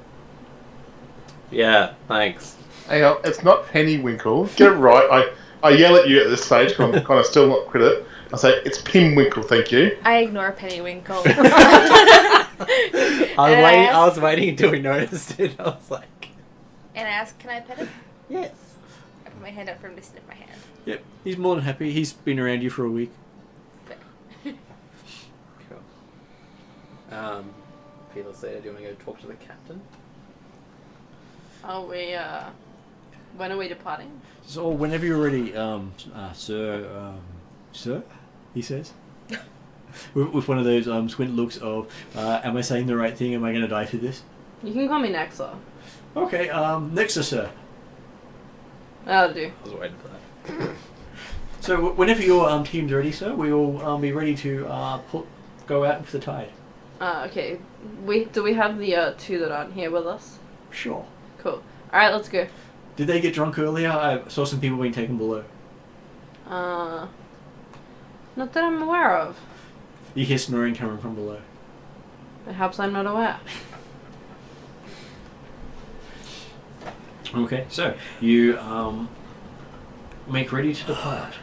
yeah, thanks. Hang on, it's not Pennywinkle. Get it right. I yell at you at this stage because I'm kind of still not quit it. I say, it's Pimwinkle, thank you. I ignore Pennywinkle. I was waiting until he noticed it. I was like, And I ask, can I pet him? yes. I put my hand up for him to sniff my hand. Yep, he's more than happy. He's been around you for a week. Cool. Fearless Leader, do you want to go talk to the captain? Are we, when are we departing? So whenever you're ready, sir, he says, with one of those squint looks of, am I saying the right thing? Am I going to die for this? You can call me Nexa. Okay, next, sir. That'll do. I was waiting for that. So whenever your team's ready, sir, we will be ready to go out for the tide. Okay. Do we have the 2 that aren't here with us? Sure. Cool. Alright, let's go. Did they get drunk earlier? I saw some people being taken below. Not that I'm aware of. You hear snoring coming from below. Perhaps I'm not aware. Okay, so you make ready to depart.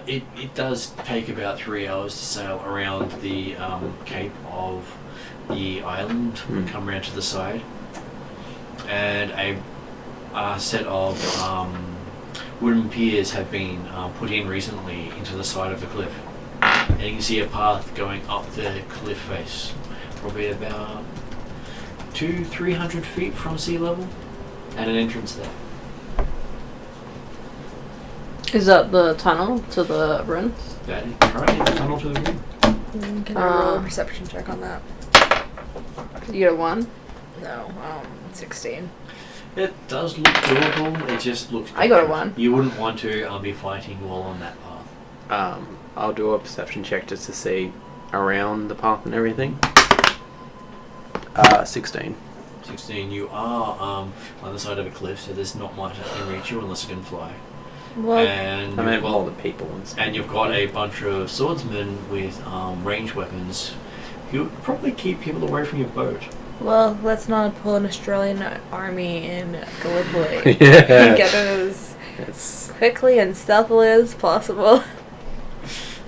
It does take about 3 hours to sail around the cape of the island and come around to the side. And a set of wooden piers have been put in recently into the side of the cliff. And you can see a path going up the cliff face, probably about 200-300 feet from sea level, and an entrance there. Is that the tunnel to the ruins? That is currently the tunnel to the room. Can I roll a perception check on that? You get a 1? No, 16. It does look doable. It just looks. I got a dangerous. 1. You wouldn't want to be fighting while on that path. I'll do a perception check just to see around the path and everything. 16. 16. You are on the side of a cliff, so there's not much that can reach you unless you can fly. Well, And I mean, you've all got, the people and stuff. and you've got a bunch of swordsmen with ranged weapons who would probably keep people away from your boat. well, let's not pull an Australian army in Gallipoli. Yeah. Get it as It's quickly and stealthily as possible.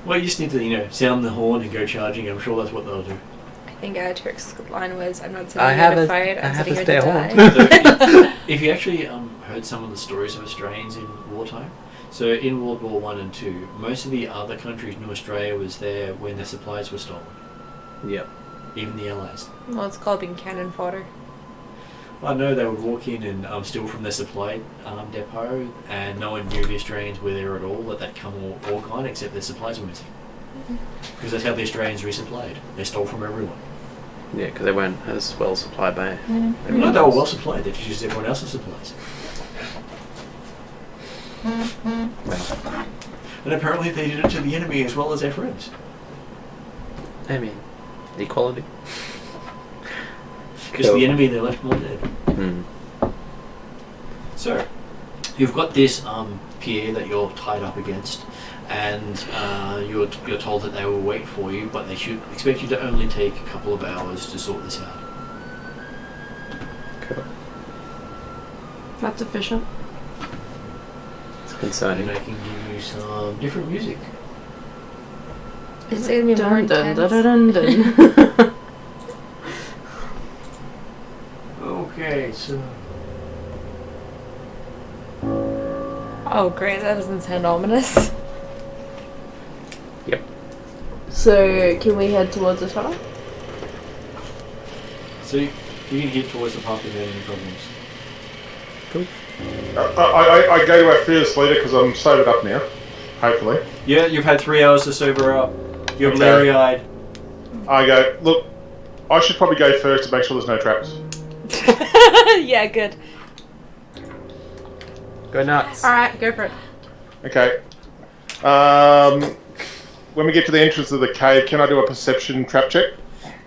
Well, you just need to, sound the horn and go charging. I'm sure that's what they'll do. I think Turk's line was, "I'm not I sitting here have to a- fight. I I'm have sitting a here to spare die." If you actually heard some of the stories of Australians in wartime, so in World War One and Two, most of the other countries knew Australia was there when their supplies were stolen, yep. even the Allies. Well, it's called being cannon fodder. I know they would walk in and steal from their supply depot, and no one knew the Australians were there at all, that they'd come all gone, except their supplies were missing. Because that's how the Australians resupplied. They stole from everyone. Yeah, because they weren't as well supplied by. No, everyone they were else. well supplied. They just used everyone else's supplies. Well, And apparently they did it to the enemy as well as their friends. I mean, equality. Because the enemy, they left more dead. Hmm. So, you've got this pier that you're tied up against, and you're told that they will wait for you, but they should expect you to only take a couple of hours to sort this out. Cool. That's efficient. It's And concerning. I can give you some different music. It's gonna be more Dun dun intense. dun dun dun. Okay, so... Oh, great! That doesn't sound ominous. Yep. So, can we head towards the tunnel? So you can head towards the path without any problems. Cool. I go to our fearless leader because I'm sobered up now. Hopefully. Yeah, you've had 3 hours to sober up. You're Okay. bleary-eyed. I go, look, I should probably go first to make sure there's no traps. Yeah, good. Go nuts. Alright, go for it. Okay. When we get to the entrance of the cave, can I do a perception trap check?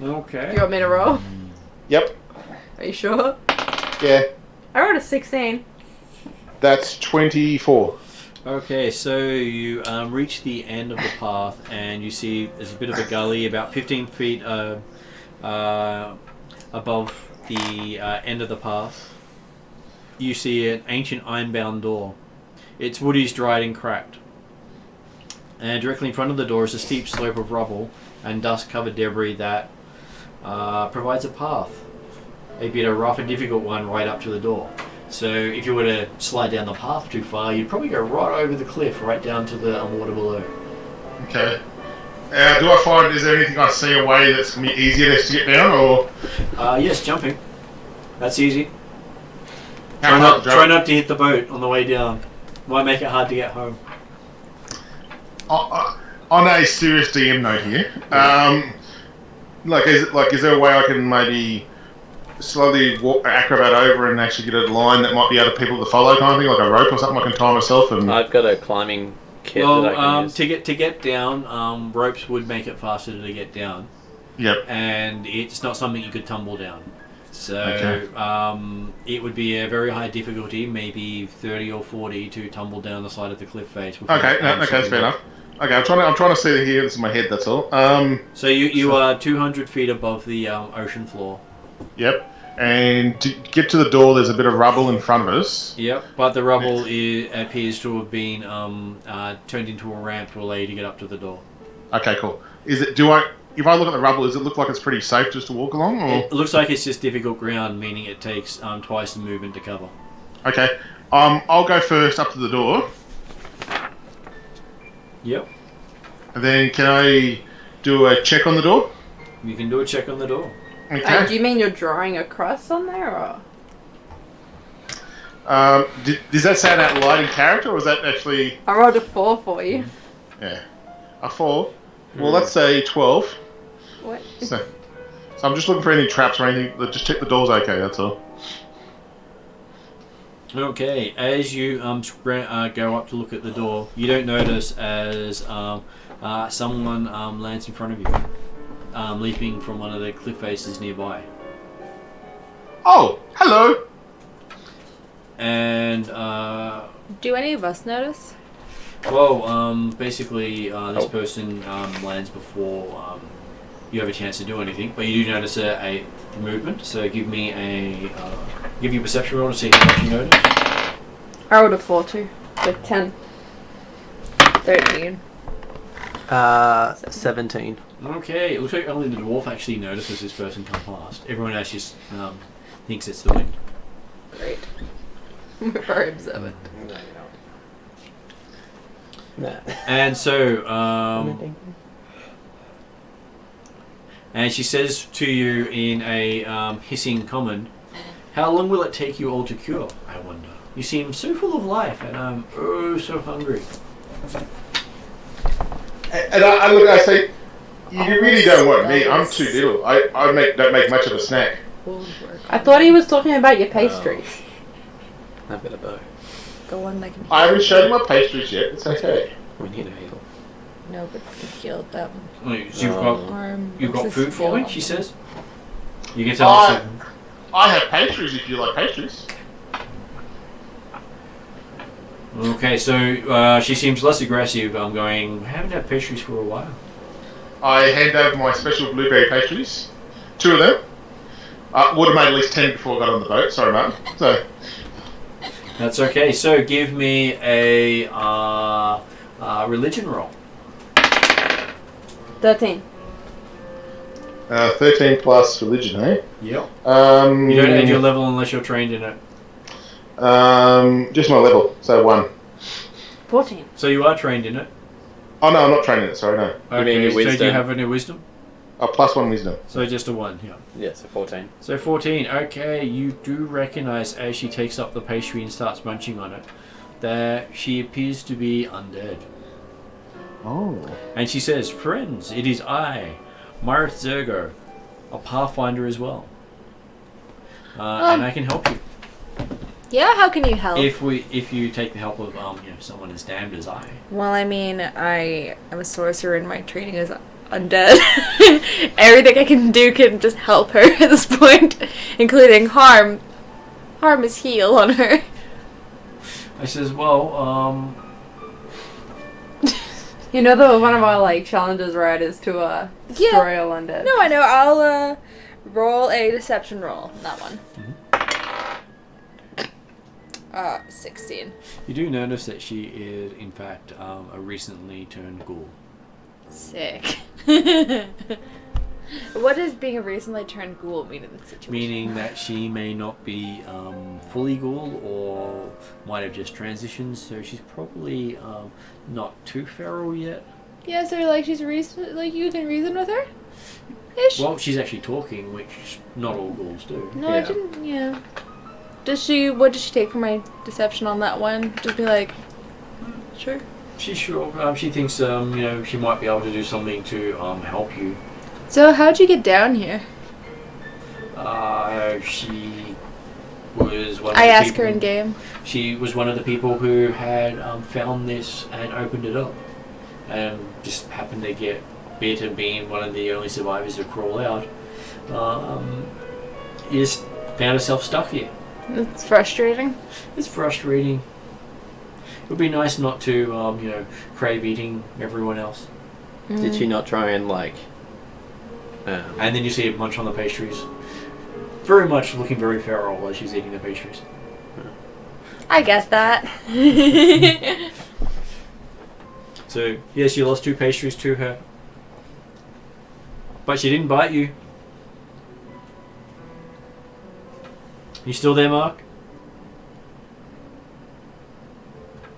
Okay. You want me to roll? Yep. Are you sure? Yeah. I rolled a 16. That's 24. Okay, so you reach the end of the path and you see there's a bit of a gully about 15 feet above the end of the path. You see an ancient ironbound door. Its wood is dried and cracked. And directly in front of the door is a steep slope of rubble and dust-covered debris that provides a path. A bit of a rough and difficult one right up to the door. So if you were to slide down the path too far, you'd probably go right over the cliff, right down to the water below. Okay. Do I find, is there anything I see a way that's going to be easier to get down, or? Yes, jumping. That's easy. How Try hard not, to try jump? not to hit the boat on the way down. Might make it hard to get home. On a serious DM note here, is there a way I can maybe slowly acrobat over and actually get a line that might be other people to follow, kind of thing, like a rope or something I can tie myself? And I've got a climbing kit that I can use. to get down, ropes would make it faster to get down, yep. and it's not something you could tumble down. So Okay. it would be a very high difficulty, maybe 30 or 40, to tumble down the side of the cliff face. Okay, that's fair enough. Okay, I'm trying to see here. This is my head. That's all. So you are 200 feet above the ocean floor. Yep. And to get to the door, there's a bit of rubble in front of us. Yep, but the rubble appears to have been turned into a ramp to allow you to get up to the door. Okay, cool. If I look at the rubble, does it look like it's pretty safe just to walk along? Or? It looks like it's just difficult ground, meaning it takes twice the movement to cover. Okay. I'll go first up to the door, Yep. and then can I do a check on the door? You can do a check on the door. Okay. Do you mean you're drawing a cross on there, or? Does that sound out light in character, or is that actually... I rolled a 4 for you. Yeah. A 4? Well, that's a 12. What? So I'm just looking for any traps or anything. Just check the door's okay, that's all. Okay, as you go up to look at the door, you don't notice as someone lands in front of you, leaping from one of the cliff faces nearby. Oh, hello. And Do any of us notice? basically, this person lands before you have a chance to do anything, but you do notice a movement. So give me give you a perception roll to see how much you notice. I rolled a 4-2 with 10. 13. 17. Okay, it looks like only the dwarf actually notices this person come past. Everyone else just thinks it's the wind. Great. We're very observant. Nah. And so, and she says to you in a hissing common, "How long will it take you all to cure, I wonder? You seem so full of life, and I'm oh so hungry." And I look, I say, you really don't want me. I'm too little. I don't make much of a snack. I thought he was talking about your pastries. I've got a bow. Go on, like I haven't shown you my pastries yet. It's okay. We need a heal. No, but you killed them. So you've got food for me, she says. You can tell us. I have pastries if you like pastries. Okay, so she seems less aggressive. I'm going, I haven't had pastries for a while. I hand over my special blueberry pastries. 2 of them. Would have made at least 10 before I got on the boat. Sorry, Martin. So. That's okay. So give me a religion roll. 13. 13 plus religion, eh? Yep. You don't add your level unless you're trained in it. Just my level, so 1. 14. So you are trained in it. Oh no, I'm not trained in it. Sorry, no. Okay. your So do you wisdom? have any wisdom? Plus 1 wisdom. So just a 1. Yeah. Yeah, so 14. So 14. Okay, you do recognize as she takes up the pastry and starts munching on it that she appears to be undead. Oh. And she says, "Friends, it is I, Marith Zergo, a Pathfinder as well. And I can help you. Yeah, how can you help? If you take the help of someone as damned as I." Well, I mean, I am a sorcerer and my training is undead. Everything I can do can just help her at this point, including harm. Harm is heal on her. I says, "Well, You know that one of our challenges, right, is to destroy all undead. No, I know. I'll roll a deception roll. That one. 16. you do notice that she is, in fact, a recently turned ghoul." Sick. What does being a recently turned ghoul mean in this situation? Meaning that she may not be fully ghoul or might have just transitioned, so she's probably not too feral yet. Yeah, so she's you can reason with her? Ish? Well, she's actually talking, which not all ghouls do. No, I didn't, yeah. What does she take for my deception on that one? Just be like, sure. She's sure. She thinks she might be able to do something to help you. So how'd you get down here? She was one of I the asked people, her in game. She was one of the people who had found this and opened it up, and just happened to get bit and being one of the only survivors to crawl out. Just found herself stuck here. It's frustrating. It's frustrating. It would be nice not to crave eating everyone else. Did she not try and And then you see her munch on the pastries. Very much looking very feral while she's eating the pastries. I get that. So, yes, you lost 2 pastries to her. But she didn't bite you. You still there, Mark?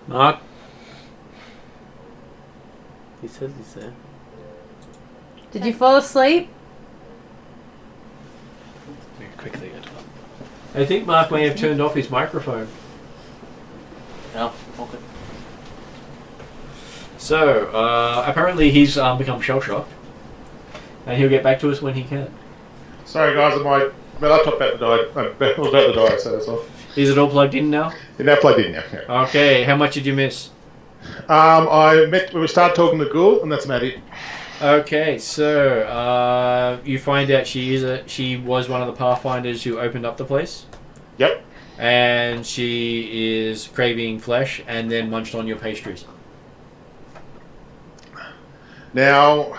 Mark? He says he's there. Did you fall asleep? Very quickly. I think Mark may have turned off his microphone. Oh, okay. So, apparently he's become shell-shocked. And he'll get back to us when he can. Sorry guys, my laptop about to die. My laptop about to die, so that's all. Is it all plugged in now? You're now plugged in now. Yeah. Okay, how much did you miss? I met when we started talking to Ghoul, and that's about it. Okay, so you find out she was one of the Pathfinders who opened up the place. Yep. And she is craving flesh and then munched on your pastries. Now,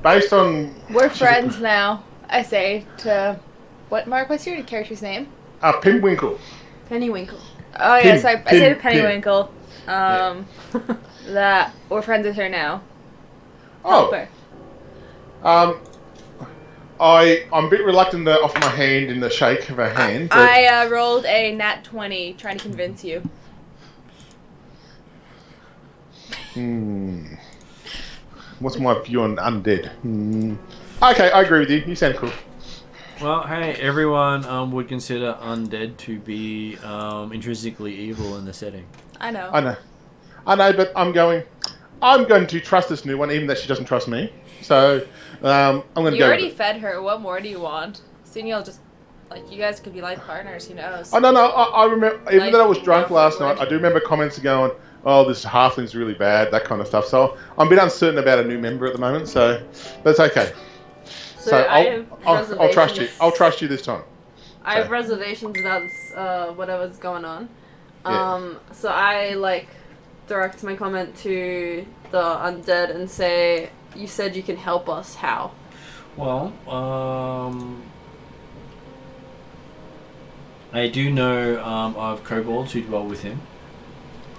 based on... We're friends now, I say to... What, Mark? What's your character's name? Pinwinkle. Pennywinkle. Oh, Pin- yes, I say to Pin- Pennywinkle. That we're friends with her now. Oh. Help her. I'm a bit reluctant to offer my hand in the shake of her hand. But I rolled a nat 20 trying to convince you. What's my view on undead? Okay, I agree with you. You sound cool. Well, hey, everyone would consider undead to be intrinsically evil in the setting. I know. I know, but I'm going to trust this new one, even though she doesn't trust me. So, I'm going to go. You already with it. fed her. What more do you want? Soon you'll just, like, you guys could be life partners. Who knows? Oh, no, I remember, even though I was drunk last night, I do remember comments going, oh, this halfling's really bad, that kind of stuff. So, I'm a bit uncertain about a new member at the moment, so that's okay. So I'll trust you. I'll trust you this time. I have reservations about this, whatever's going on. So I direct my comment to the undead and say, "You said you can help us. How?" Well, I do know of kobolds who dwell with him.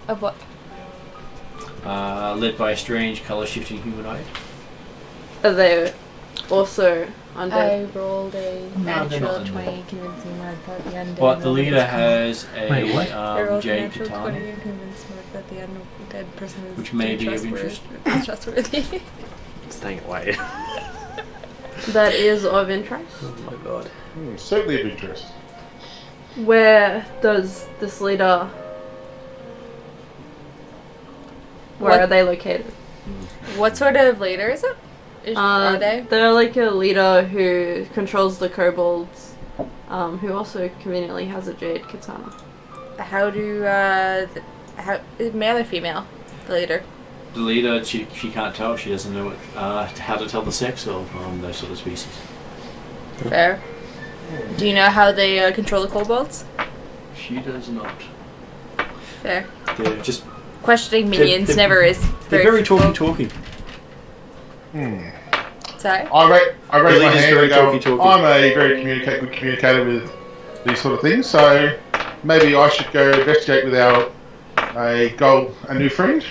Of what? Led by a strange color-shifting humanoid. Are they also undead? I rolled a No, they're not natural undead. 20 convincing Mark that the undead. But the woman leader is cool. has Wait, what? I rolled a Jade natural 20 Katana, and convinced Mark that the undead person is which may be of trustworthy. interest. Staying away. That is of interest. Oh my god. Certainly of interest. Where does this leader? Where are they located? What sort of leader is it? Are they? They're like a leader who controls the kobolds, who also conveniently has a jade katana. How do male or female? The leader. The leader, she can't tell. She doesn't know how to tell the sex of those sort of species. Fair. Do you know how they control the kobolds? She does not. Fair. They're just Questioning minions they're- never is they're very very fruitful. talky. Sorry? I raise my leader's hand very and go, talky. I'm a very good communicator with these sort of things, so maybe I should go investigate with a new friend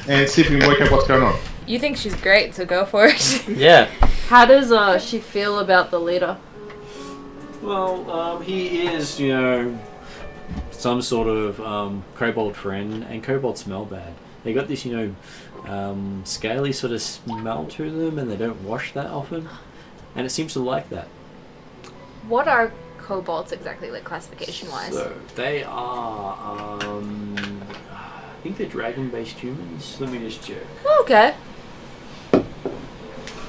and see if we can work out what's going on. You think she's great, so go for it. Yeah. How does she feel about the leader? Well, he is, some sort of kobold friend, and kobolds smell bad. They got this, scaly sort of smell to them, and they don't wash that often, and it seems to like that. What are kobolds exactly, like classification-wise? So they are, I think they're dragon-based humans. Let me just check. Okay.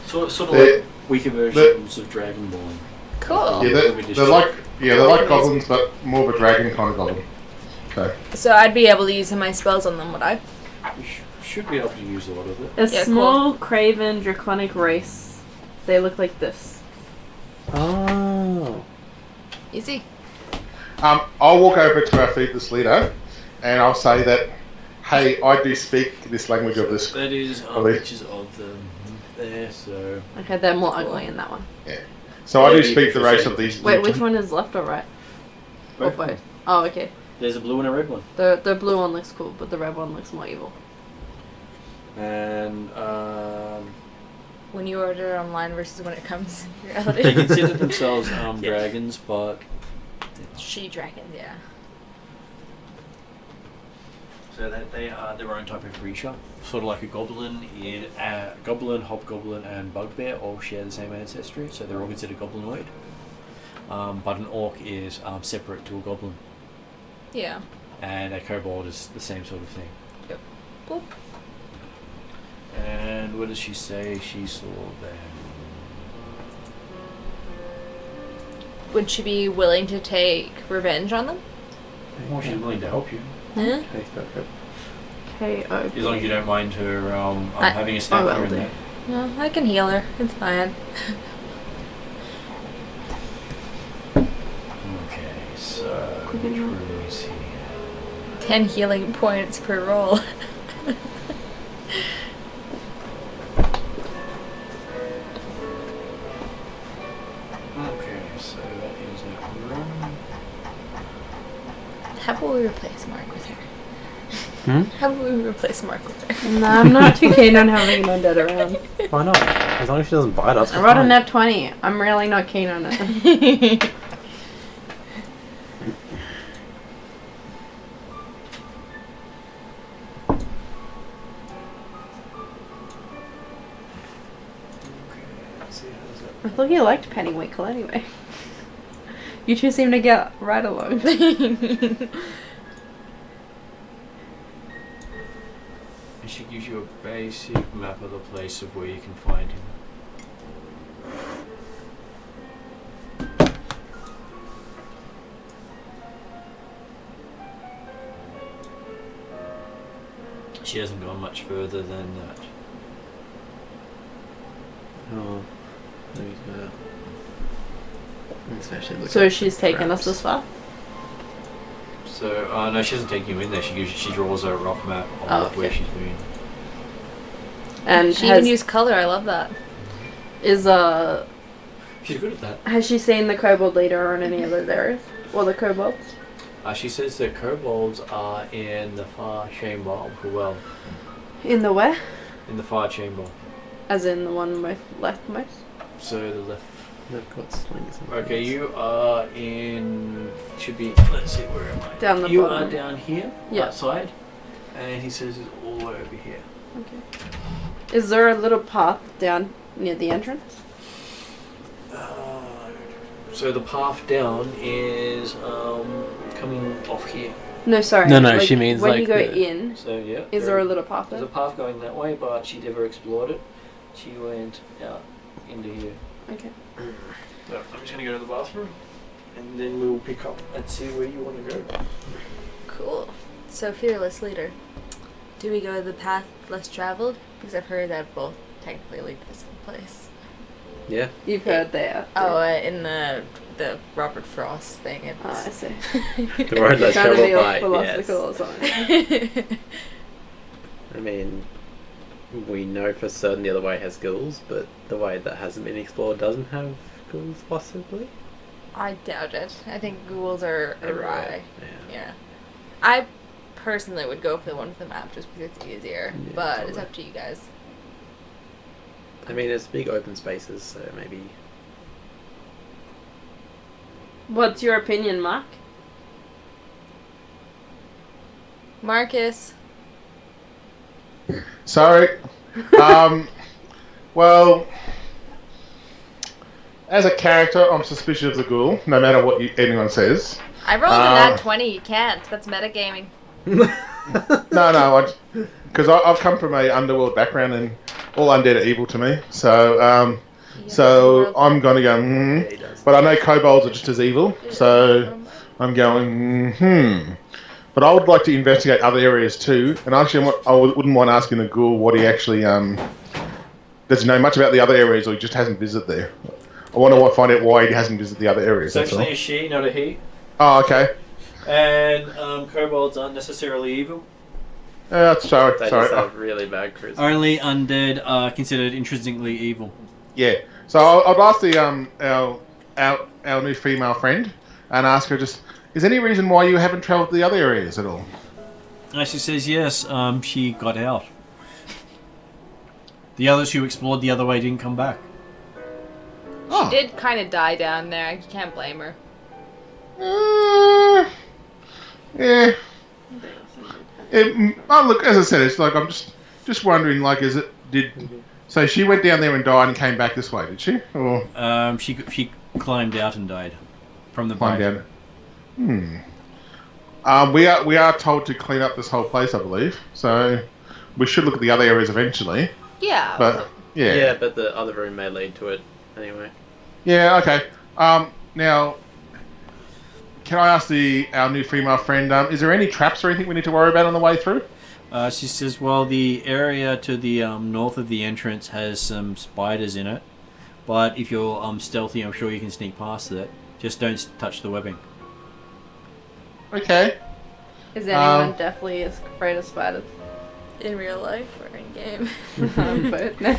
Sort of They're- like weaker versions of Dragonborn. Cool. Yeah, they're like goblins, but more of a dragon kind of goblin. So, So I'd be able to use my spells on them, would I? You should be able to use a lot of it. A Yeah, small, craven, draconic race. They look like this. Oh. Easy. I'll walk over to our feedless leader, and I'll say that, hey, I do speak this language of this. That is Believe. pictures of them there, so... Okay, they're more ugly in that one. So I do Maybe speak the if race you're of these. Wait, which one is left or right? Or Both. both? Oh, okay. There's a blue and a red one. The blue one looks cool, but the red one looks more evil. And, When you order it online versus when it comes in they reality. consider themselves dragons, but... She dragons, yeah. So that they are their own type of creature. Sort of like a goblin, goblin, hobgoblin, and bugbear all share the same ancestry, so they're all considered goblinoid. But an orc is separate to a goblin, Yeah. and a kobold is the same sort of thing. Yep. Cool. And what does she say she saw there? Would she be willing to take revenge on them? Well, she's willing to help you. Yeah. Okay, go for it. K.O. As long as you don't mind her having a I snack will here and do. there. No, I can heal her. It's fine. Okay, so which room is here? 10 healing points per roll. Okay, so that is that room. How about we replace Mark with her? Hmm? How about we replace Mark with her? No, I'm not too keen on having an undead around. Why not? As long as she doesn't bite us. I we're rolled a fine. nat 20. I'm really not keen on it. Let's see, how's that? I thought you liked Pennywinkle anyway. You two seem to get right along. And she gives you a basic map of the place of where you can find him. She hasn't gone much further than that. Oh, there's that. It's actually looking So she's taken us perhaps. this far? So, no, she doesn't take you in there. She draws a rough map of Oh, where okay. she's been. And She has, even used color. I love that. She's good at that. has she seen the kobold leader in any of those areas? Or the kobolds? She says that kobolds are in the far chamber of the well. In the where? In the far chamber. As in the one with leftmost? So the left. They've got slings. and Okay, things. you are in. Should be. Let's see, where am I? Down the You bottom. are down here, Yeah. outside, and he says it's all the way over here. Okay. Is there a little path down near the entrance? So the path down is coming off here. No, sorry. No, she means when like you go the- in, So yeah. is there a little path There's there? a path going that way, but she never explored it. She went out into here. Okay. So I'm just gonna go to the bathroom, and then we'll pick up and see where you want to go. Cool. So, fearless leader. Do we go the path less traveled? Because I've heard that both technically lead to the same place. Yeah. You've heard that. Oh, in the Robert Frost thing. It's Oh, I see. The road less Trying to be traveled all by, philosophical or something. I mean, we know for certain the other way has ghouls, but the way that hasn't been explored doesn't have ghouls, possibly. I doubt it. I think ghouls are They're awry. rare, yeah. Yeah. I personally would go for the one with the map just because it's easier. Yeah, but it's totally. up to you guys. I mean, it's big open spaces, so maybe. What's your opinion, Mark? Marcus. Sorry. Well, as a character, I'm suspicious of the ghoul, no matter what anyone says. I rolled a nat 20. You can't. That's metagaming. No, because I've come from a underworld background, and all undead are evil to me. So, so I'm going to go. Yeah, he does. But I know kobolds are just as evil, so I'm going. But I would like to investigate other areas too. And actually, I wouldn't mind asking the ghoul what he actually does he know much about the other areas, or he just hasn't visited there. I want to find out why he hasn't visited the other areas. It's That's all. actually a she, not a he. Oh, okay. And kobolds aren't necessarily evil. Sorry. They just have really bad charisma. Only undead are considered intrinsically evil. Yeah. So I'd ask the our new female friend and ask her just, is there any reason why you haven't travelled to the other areas at all? And she says yes, she got out. The others who explored the other way didn't come back. Oh. She did kind of die down there. You can't blame her. Yeah. Look, as I said, it's like I'm just wondering, like, so she went down there and died and came back this way, did she? Or She climbed out and died from the climbed boat. down? We are told to clean up this whole place, I believe. So we should look at the other areas eventually. Yeah. But yeah. Yeah, but the other room may lead to it anyway. Yeah. Okay. Now, can I ask our new female friend, is there any traps or anything we need to worry about on the way through? She says, well, the area to the north of the entrance has some spiders in it, but if you're stealthy, I'm sure you can sneak past it. Just don't touch the webbing. Okay. Is anyone definitely afraid of spiders? In real life or in game? But no.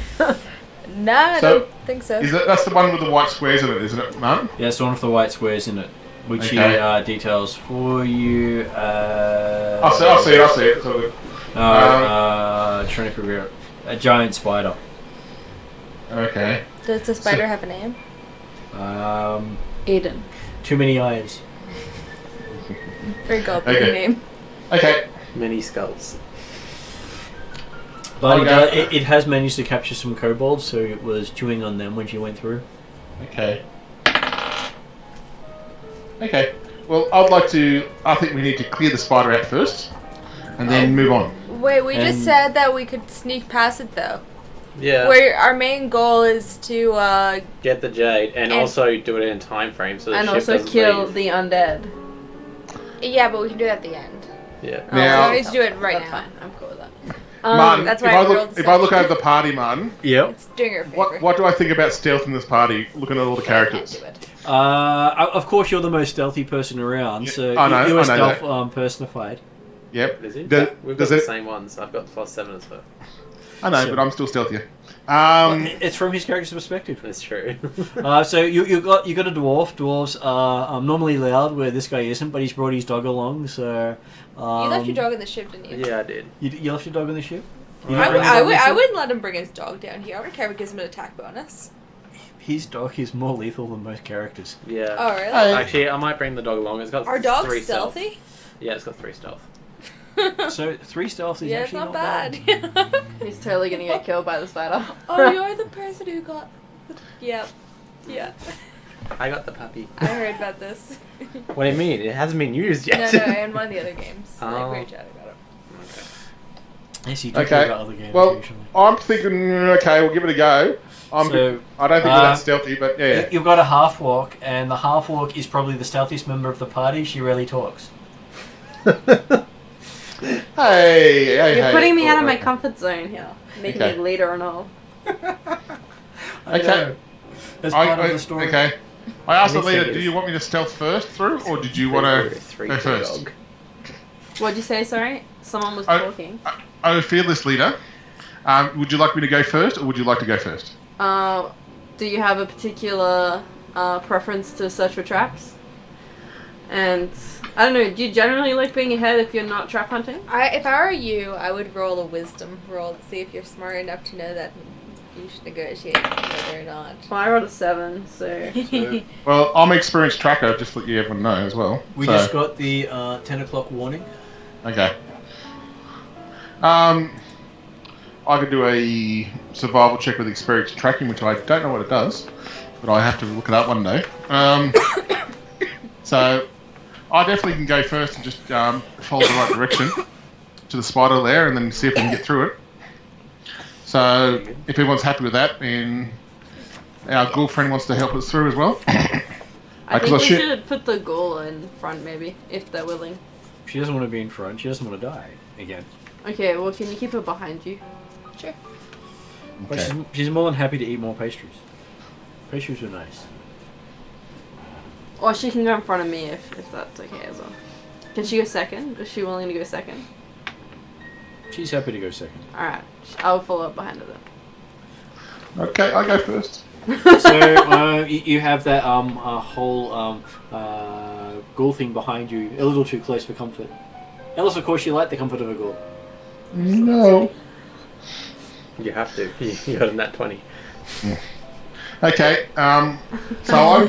No, I So, don't think so. That's the one with the white squares in it, isn't it, Martin? Yeah, it's one of the white squares in it, which Okay. he details for you. I'll see it. It's all good. Trying to figure out a giant spider. Okay. Does the spider have a name? Aiden. Too many eyes. Very good Okay. name. Okay. Many skulls. But Okay. it has managed to capture some kobolds, so it was chewing on them when she went through. Okay. Okay. Well, I think we need to clear the spider out first, and then move on. Wait, we just And- said that we could sneak past it though. Yeah. Where our main goal is to Get the jade and And- also do it in a time frame so the And ship also doesn't kill leave. the undead. yeah, but we can do that at the end. Yeah. Oh, Now- we don't need to do it right That's now. fine. I'm cool with that. Martin, that's if why I I rolled look the if I look section. over the party, Martin, Yep. It's doing her a favor. what do I think about stealth in this party? Looking at all the Can't characters. do it. Of course, you're the most stealthy person around, Yeah, so I know, you're I know stealth personified. Yep. Is it? Does- We've does got the it- same ones. I've got +7 as well. I know, So- but I'm still stealthier. It's from his character's perspective. That's true. So you got a dwarf. Dwarves are normally loud, where this guy isn't, but he's brought his dog along. So You left your dog in the ship, didn't you? Yeah, I did. You left your dog on the ship. You I, didn't bring his I, dog on would, the I ship? wouldn't let him bring his dog down here. I don't care if it gives him an attack bonus. His dog is more lethal than most characters. Yeah. Oh, really? Hey. Actually, I might bring the dog along. It's got Our 3 dog's stealth. stealthy? Yeah, it's got 3 stealth. So 3 stealth is Yeah, it's actually not bad. bad. He's totally gonna get killed by the spider. Oh, you're the person who got... Yep. Yeah. I got the puppy. I heard about this. What do you mean? It hasn't been used no, yet. no, in one of the other games. Oh. Like, we were chatting about it. Okay. Yes, you do Okay. about other games Well, occasionally. I'm thinking, okay, we'll give it a go. So, I don't think we're that stealthy, but yeah. You've got a half walk, and the half walk is probably the stealthiest member of the party. She rarely talks. Hey, You're putting me out of my Okay. comfort zone here, making Okay. me leader and all. Okay. That's part of the story. Okay. I asked the At least leader, it do is. you want me to stealth first through, or did you want to 3 go for the first? dog. What'd you say? Sorry, someone was Oh. talking. Oh, fearless leader, would you like me to go first, or would you like to go first? Do you have a particular preference to search for traps? And I don't know. Do you generally like being ahead if you're not trap hunting? If I were you, I would roll a wisdom roll to see if you're smart enough to know that you should negotiate whether or not. Well, I rolled a 7, so Well, I'm an experienced tracker, just to let you everyone know as well. We So, just got the 10 o'clock warning. Okay. I could do a survival check with experienced tracking, which I don't know what it does, but I have to look it up one day. So I definitely can go first and just follow the right direction to the spider lair and then see if we can get through it. So if everyone's happy with that, then our girlfriend wants to help us through as well. I think Because we should put the ghoul in front, maybe, if they're willing. She doesn't want to be in front. She doesn't want to die again. Okay, well, can you keep her behind you? Sure. But Okay. she's more than happy to eat more pastries. Pastries are nice. Or she can go in front of me if that's okay as well. Can she go second? Is she willing to go second? She's happy to go second. Alright, I'll follow up behind her then. Okay, I go first. So you have that whole ghoul thing behind you, a little too close for comfort. Unless, of course, you like the comfort of a ghoul. No. You have to. You got a nat 20. Okay. So I'll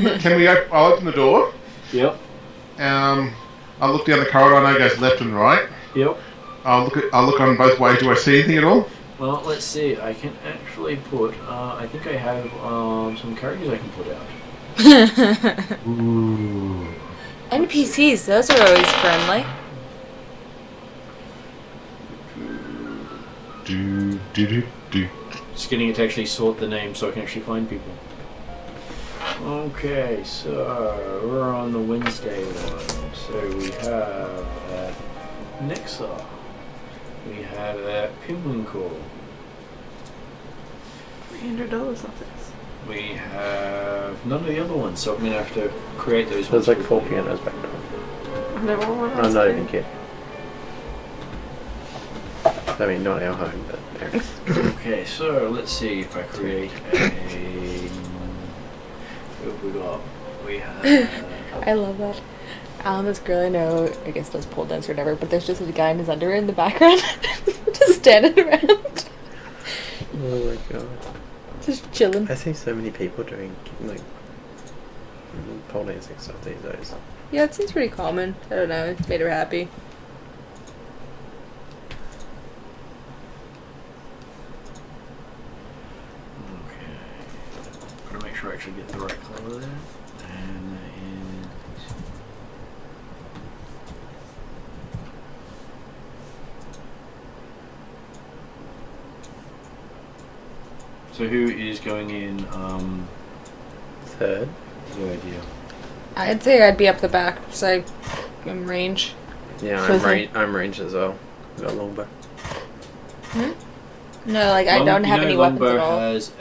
open the door. Yep. I'll look down the corridor. I know it goes left and right. Yep. I'll look on both ways. Do I see anything at all? Well, let's see. I can actually put. I think I have some characters I can put out. Ooh. NPCs, those are always friendly. Do. Just getting it to actually sort the names so I can actually find people. Okay, so we're on the Wednesday one. So we have at Nexa. We have at Pimwinkle. $300 off this. We have none of the other ones, so I'm going to have to create those There's ones. like 4 pianos back there. I never want I'm not even kidding. I mean, not our home, but parents. Okay, so let's see if I create a. What have we got? We have. I love that. This girl I know, I guess does pole dance or whatever, but there's just a guy in his underwear in the background, just standing around, Oh my god. just chilling. I see so many people doing like pole dancing stuff these days. Yeah, it seems pretty common. I don't know. It's made her happy. Okay. Gotta make sure I actually get the right color there. And that is. So who is going in? Third. No idea. I'd say I'd be up the back, so I'm range. Yeah, So I'm ranged as well. I've got a longbow. No, like I don't have any weapons at all. Has,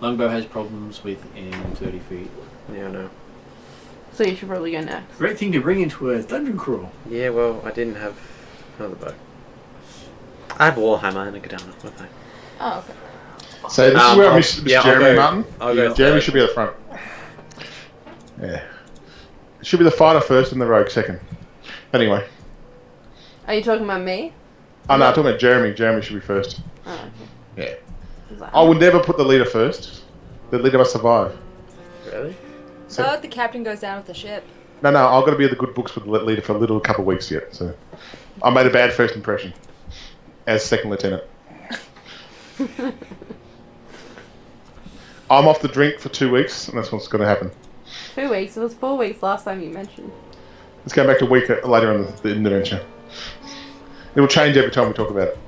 Longbow has problems within 30 feet. Yeah, I know. So you should probably go next. Great thing to bring into a dungeon crawl. Yeah, well, I didn't have another bow. I have a warhammer and a katana. Okay. Oh, okay. So this is where Miss I'll Jeremy go- Martin. I'll go Jeremy third. should be at the front. Yeah. It should be the fighter first and the rogue second. Anyway. Are you talking about me? Oh no, I'm talking about Jeremy. Jeremy should be first. Oh, okay. Yeah. Was that- I would never put the leader first. The leader must survive. Really? So, Oh, the captain goes down with the ship. no, I've got to be in the good books with the leader for a couple of weeks yet. So I made a bad first impression as second lieutenant. I'm off the drink for 2 weeks, and that's what's going to happen. 2 weeks. It was 4 weeks last time you mentioned. Let's go back to a week later in the adventure. It will change every time we talk about it.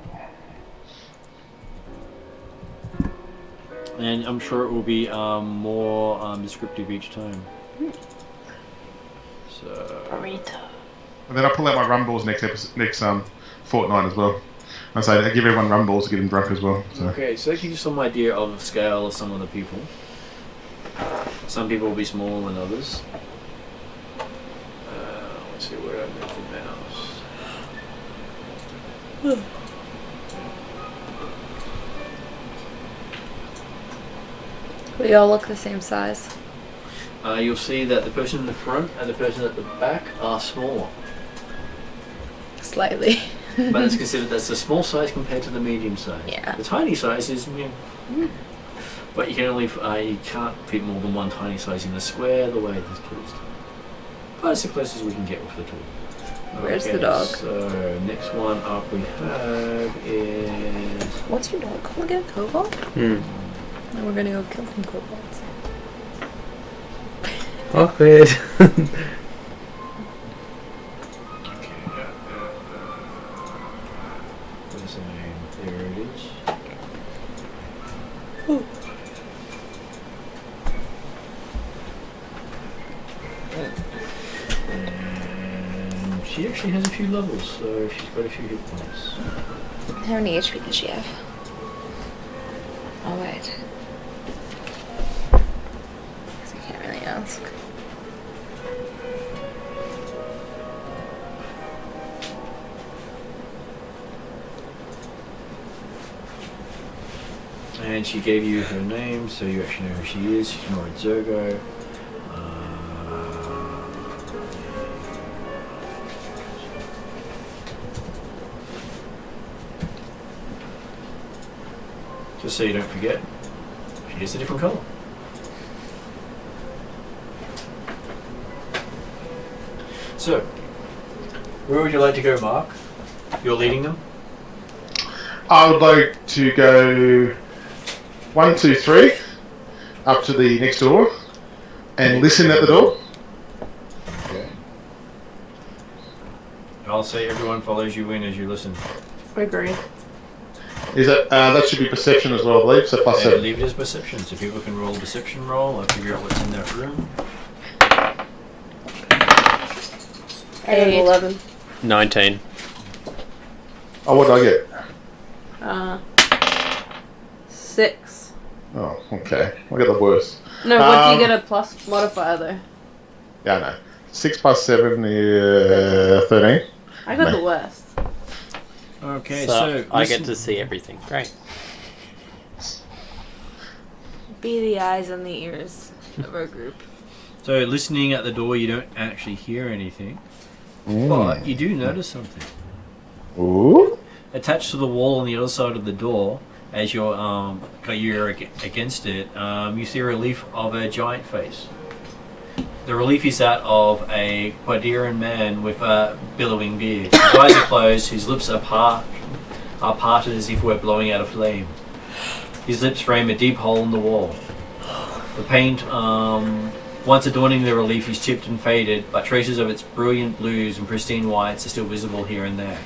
And I'm sure it will be more descriptive each time. So. Burrito. And then I'll pull out my rum balls next fortnight as well. I say I give everyone rum balls to get them drunk as well. So. Okay, so that gives you some idea of the scale of some of the people. Some people will be smaller than others. Let's see where I moved the mouse. We all look the same size. You'll see that the person in the front and the person at the back are smaller. Slightly. But it's considered that's a small size compared to the medium size. Yeah. The tiny size is, but you can only you can't fit more than one tiny size in the square the way this is. But it's the closest we can get with the tool. Where's the dog? So next one up we have is What's your dog called again? Cobalt? And we're gonna go kill some kobolds. Awkward. where's the name? There it is. And she actually has a few levels, so she's got a few hit points. How many HP does she have? Oh wait. Guess I can't really ask. And she gave you her name, so you actually know who she is. She's Nora Zergo. Just so you don't forget, she is a different colour. So, where would you like to go, Mark? You're leading them? I would like to go 1, 2, 3 up to the next door and listen at the door. Okay. I'll say everyone follows you in as you listen. I agree. Is it? That should be perception as well, I believe. So I +7. believe it is perception, so people can roll a perception roll. I'll figure out what's in that room. I got an 11. 19. Oh, what did I get? 6. Oh, okay. I got the worst. No, what do you get a plus modifier though? Yeah, I know. 6 + 7 is 13. I got No. the worst. Okay, So I listen- get to see everything. Great. Be the eyes and the ears of our group. So listening at the door, you don't actually hear anything, but you do notice something. Ooh. Attached to the wall on the other side of the door, as you're against it, you see a relief of a giant face. The relief is that of a Quadiran man with a billowing beard. His eyes are closed, his lips are parted as if we're blowing out a flame. His lips frame a deep hole in the wall. The paint, once adorning the relief, is chipped and faded, but traces of its brilliant blues and pristine whites are still visible here and there.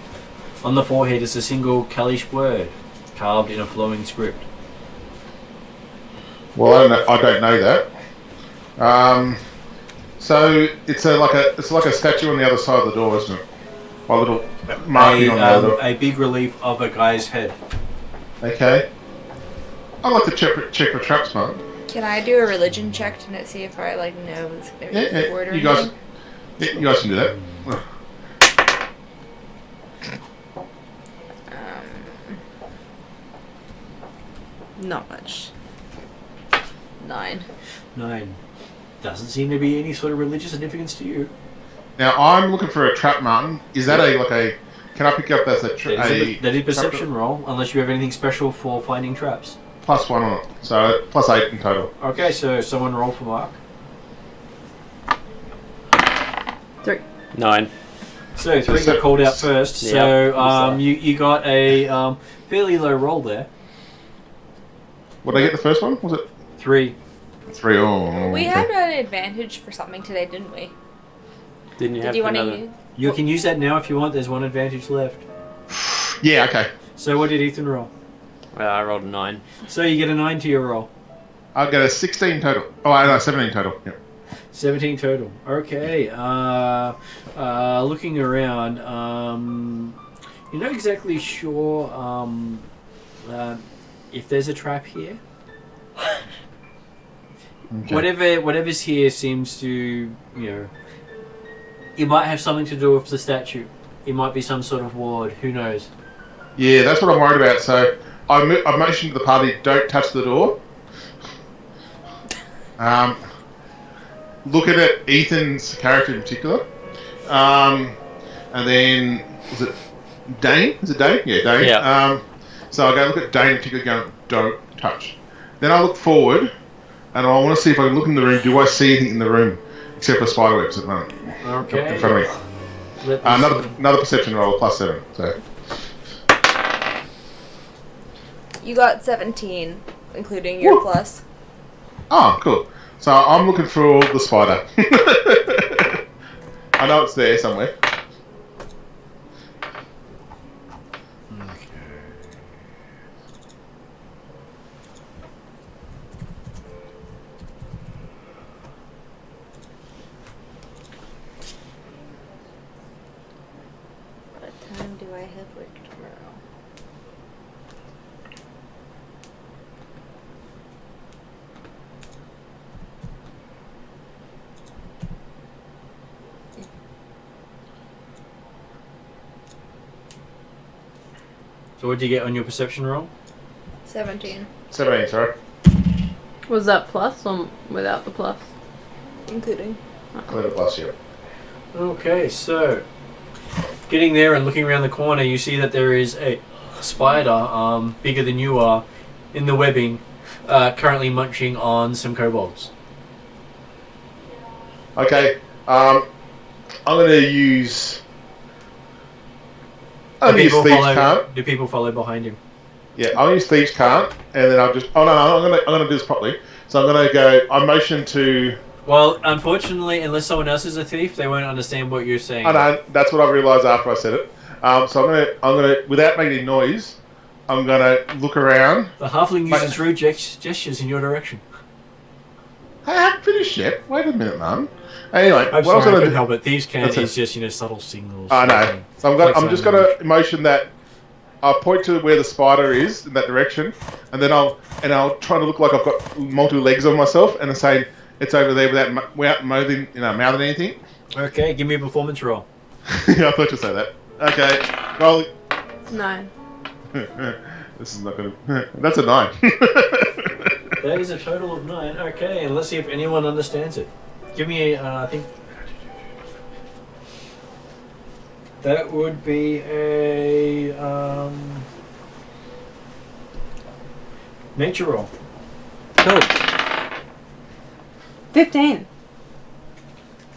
On the forehead is a single Kalish word, carved in a flowing script. Well, I don't know that. So it's like a statue on the other side of the door, isn't it? A little marking on the other door. A big relief of a guy's head. Okay. I'd like to check for traps, man. Can I do a religion check to see if I know the word or You guys, anything? you guys can do that. Not much. 9. 9. Doesn't seem to be any sort of religious significance to you. Now I'm looking for a trap, Martin. Is that a? Can I pick up that That is perception roll, unless you have anything special for finding traps. +1 on it, so +8 in total. Okay, so someone roll for Mark. 3. 9. So 3 got called out first. Yeah. So you got a fairly low roll there. What did I get the first one? Was it 3. 3? Oh. We okay. had an advantage for something today, didn't we? Didn't you have Did you want another? to? You can use that now if you want. There's one advantage left. Yeah. Okay. So what did Ethan roll? I rolled a 9. So you get a 9 to your roll. I'll get a 16 total. Oh, I know, 17 total. Yep. 17 total. Okay. Looking around, you're not exactly sure if there's a trap here. Okay. Whatever's here seems to, it might have something to do with the statue. It might be some sort of ward. Who knows? Yeah, that's what I'm worried about. So I motioned to the party, don't touch the door. Looking at Ethan's character in particular. And then, was it Dane? Is it Dane? Yeah, Dane. Yeah. So I go look at Dane in particular going, don't touch. Then I look forward, and I want to see if I can look in the room. Do I see anything in the room except for spiderwebs at the moment? Okay. In front of me. Another perception roll, +7. So. You got 17, including your plus. Oh, cool. So I'm looking for the spider. I know it's there somewhere. What time do I have work tomorrow? So what did you get on your perception roll? 17, 17, sorry. Was that plus or without the plus? including. Clear plus, yeah. Okay, so getting there and looking around the corner, you see that there is a spider, bigger than you are, in the webbing, currently munching on some kobolds. Okay, I'm going to use... I'm going to use Thieves' Cant. Do people follow behind him? Yeah, I'll use Thieves' Cant, and then I'll just... Oh, no, I'm going to do this properly. So I'm going to go... I motion to... Well, unfortunately, unless someone else is a thief, they won't understand what you're saying. I know, that's what I realised after I said it. So I'm gonna, without making any noise, I'm gonna look around. The halfling But- uses rude gestures in your direction. I haven't finished yet. Wait a minute, man. Anyway, I'm what I was sorry, I gonna couldn't do. help it. Thieves can't. That's it. It's just subtle signals. I know. So I'm just Flex gonna motion that. I'll point to where the spider is in that direction, and then I'll try to look like I've got multiple legs on myself, and saying it's over there without mouthing anything. Okay, give me a performance roll. Yeah, I thought you'd say that. Okay, roll. 9. This is not gonna. That's a 9. That is a total of 9. Okay, and let's see if anyone understands it. Give me a, I think... That would be a, nature roll. Cool. 15.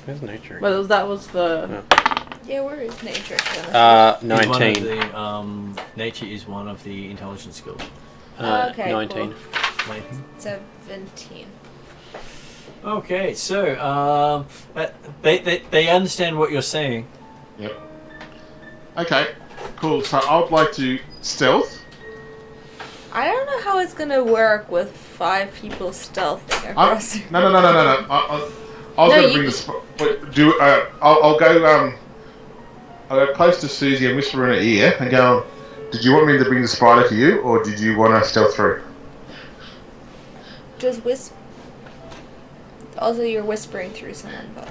Where's nature? Well, that was the... Yeah, where is nature? Is one of 19. the, nature is one of the intelligence skills. Okay, 19. 17. Okay, so they understand what you're saying. Yep. Okay, cool. So I would like to stealth. I don't know how it's gonna work with 5 people stealthing across. No. I was No, going to you- bring the I'll go. I'll go close to Susie and whisper in her ear and go. Did you want me to bring the spider to you, or did you want to stealth through? Just whisper. Also, you're whispering through someone, but.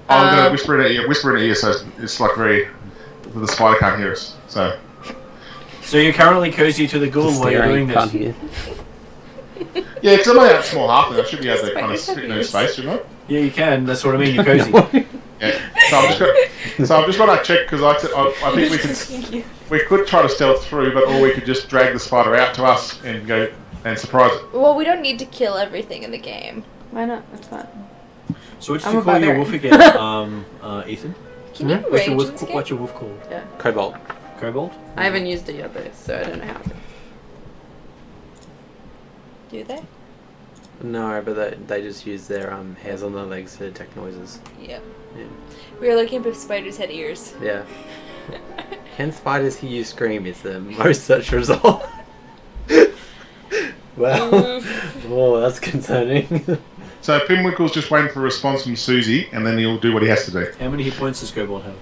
I'm going to whisper in her ear. Whisper in her ear, so it's like very. The spider can't hear us. So. So you're currently cozy to the ghoul while you're doing Can't this. hear. Yeah, because I'm only a small half, and I should be able to kind of fit in her space, shouldn't I? Yeah, you can. That's what I mean. You're cozy. Yeah. So I'm just going to check because I think we can. We could try to stealth through, but or we could just drag the spider out to us and go and surprise it. Well, we don't need to kill everything in the game. Why not? That's fine. So what did I'm you a call your barbarian. wolf again, Ethan? Can you What's rage your in wolf? this game? What's your wolf called? Cobalt. Kobold. I haven't used it yet, though, so I don't know how to. Do they? No, but they just use their hairs on their legs to detect noises. Yeah. Yeah. We were looking if spiders had ears. Yeah. Can spiders hear you scream is the most search result. Well, oh, that's concerning. So Pinwinkle's just waiting for a response from Susie, and then he'll do what he has to do. How many hit points does Kobold have?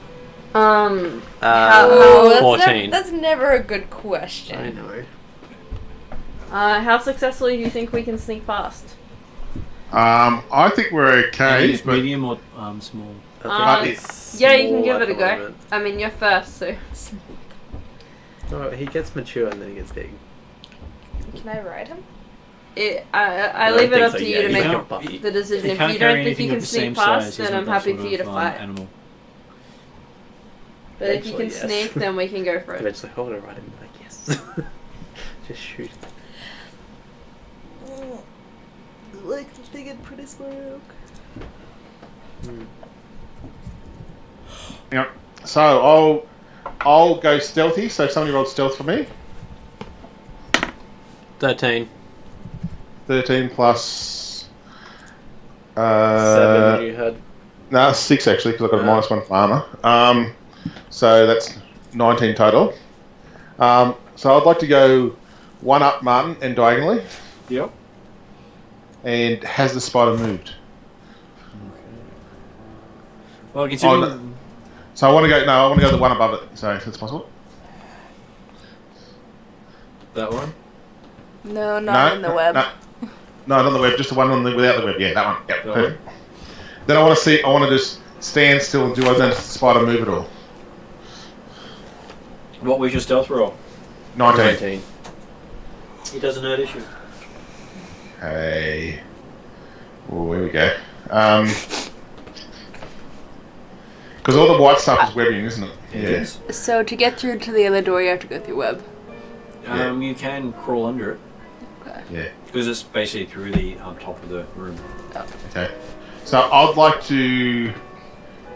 Oh, How 14. That's never a good I question. know. how successfully do you think we can sneak past? I think we're okay, Is but medium or small? I think it's Yeah, you can small give at it a the go. moment. I mean, you're first, so. Oh, he gets mature and then he gets big. Can I ride him? I don't leave it think up so, to yeah, you to you make can't- the decision. He If can't you carry don't think anything you of can the sneak same past, size. then He's I'm not that happy sort for you to of, fight. Animal. But if you can Eventually, yes. sneak, then we can go for it. Eventually, hold it right and be like, yes. Just shoot. Like the thing in pretty smoke. yeah. So I'll go stealthy. So somebody rolled stealth for me. 13. 13 plus. 7 you had. No, 6 actually, because I've got a -1 for armor. So that's 19 total. So I'd like to go 1 up Martin and diagonally. Yep. And has the spider moved? Well, considering... Oh, no. So I want to go. No, I want to go the one above it. So if it's possible. That one? No, not in the web. No, not on the web. Just the one without the web. Yeah, that one. Yep. That Perfect. Then I want to see. I want to just stand still and do I don't spider move at all. What was your stealth roll? 19. He doesn't hurt issue. Hey. Oh, here we go. Because all the white stuff is webbing, isn't it? Yes. So to get through to the other door, you have to go through web. You can crawl under it. Okay. Yeah. Because it's basically through the top of the room. Okay. So I'd like to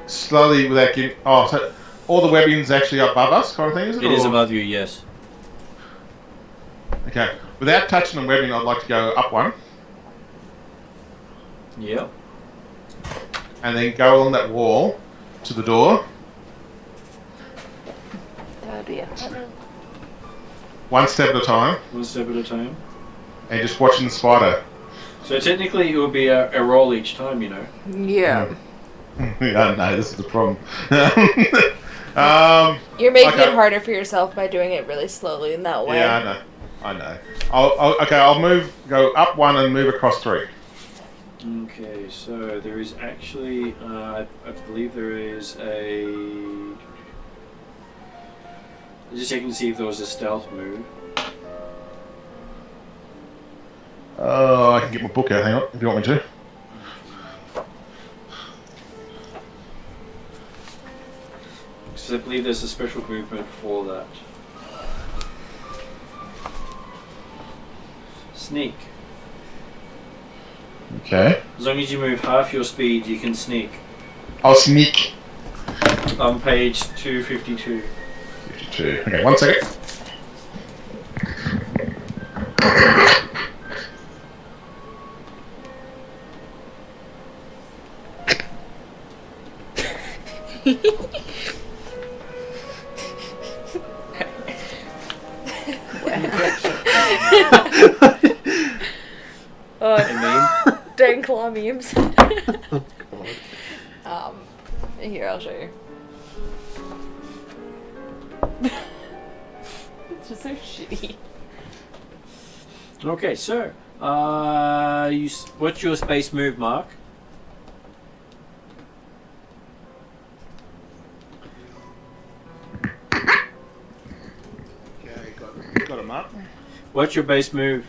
slowly, without getting. Oh, so all the webbing's actually above us, kind of thing, is it? It is or- above you, yes. Okay. Without touching the webbing, I'd like to go up one, Yep. and then go along that wall to the door. Oh dear. one step at a time, One step at a time. and just watching the spider. So technically, it would be a roll each time, you know. Yeah. Yeah, no, this is the problem. You're making Okay. it harder for yourself by doing it really slowly in that way. Yeah, I know. I'll go up 1 and move across 3. Okay, so there is actually, I believe there is a. Just checking to see if there was a stealth move. I can get my book out. Hang on, if you want me to. Because I believe there's a special movement for that. Sneak. Okay. As long as you move half your speed, you can sneak. I'll sneak. On page 252. 52. Okay, 1 second. Darn claw memes. Here, I'll show you. It's just so shitty. Okay, so, what's your space move, Mark? Okay, got him up. What's your base move?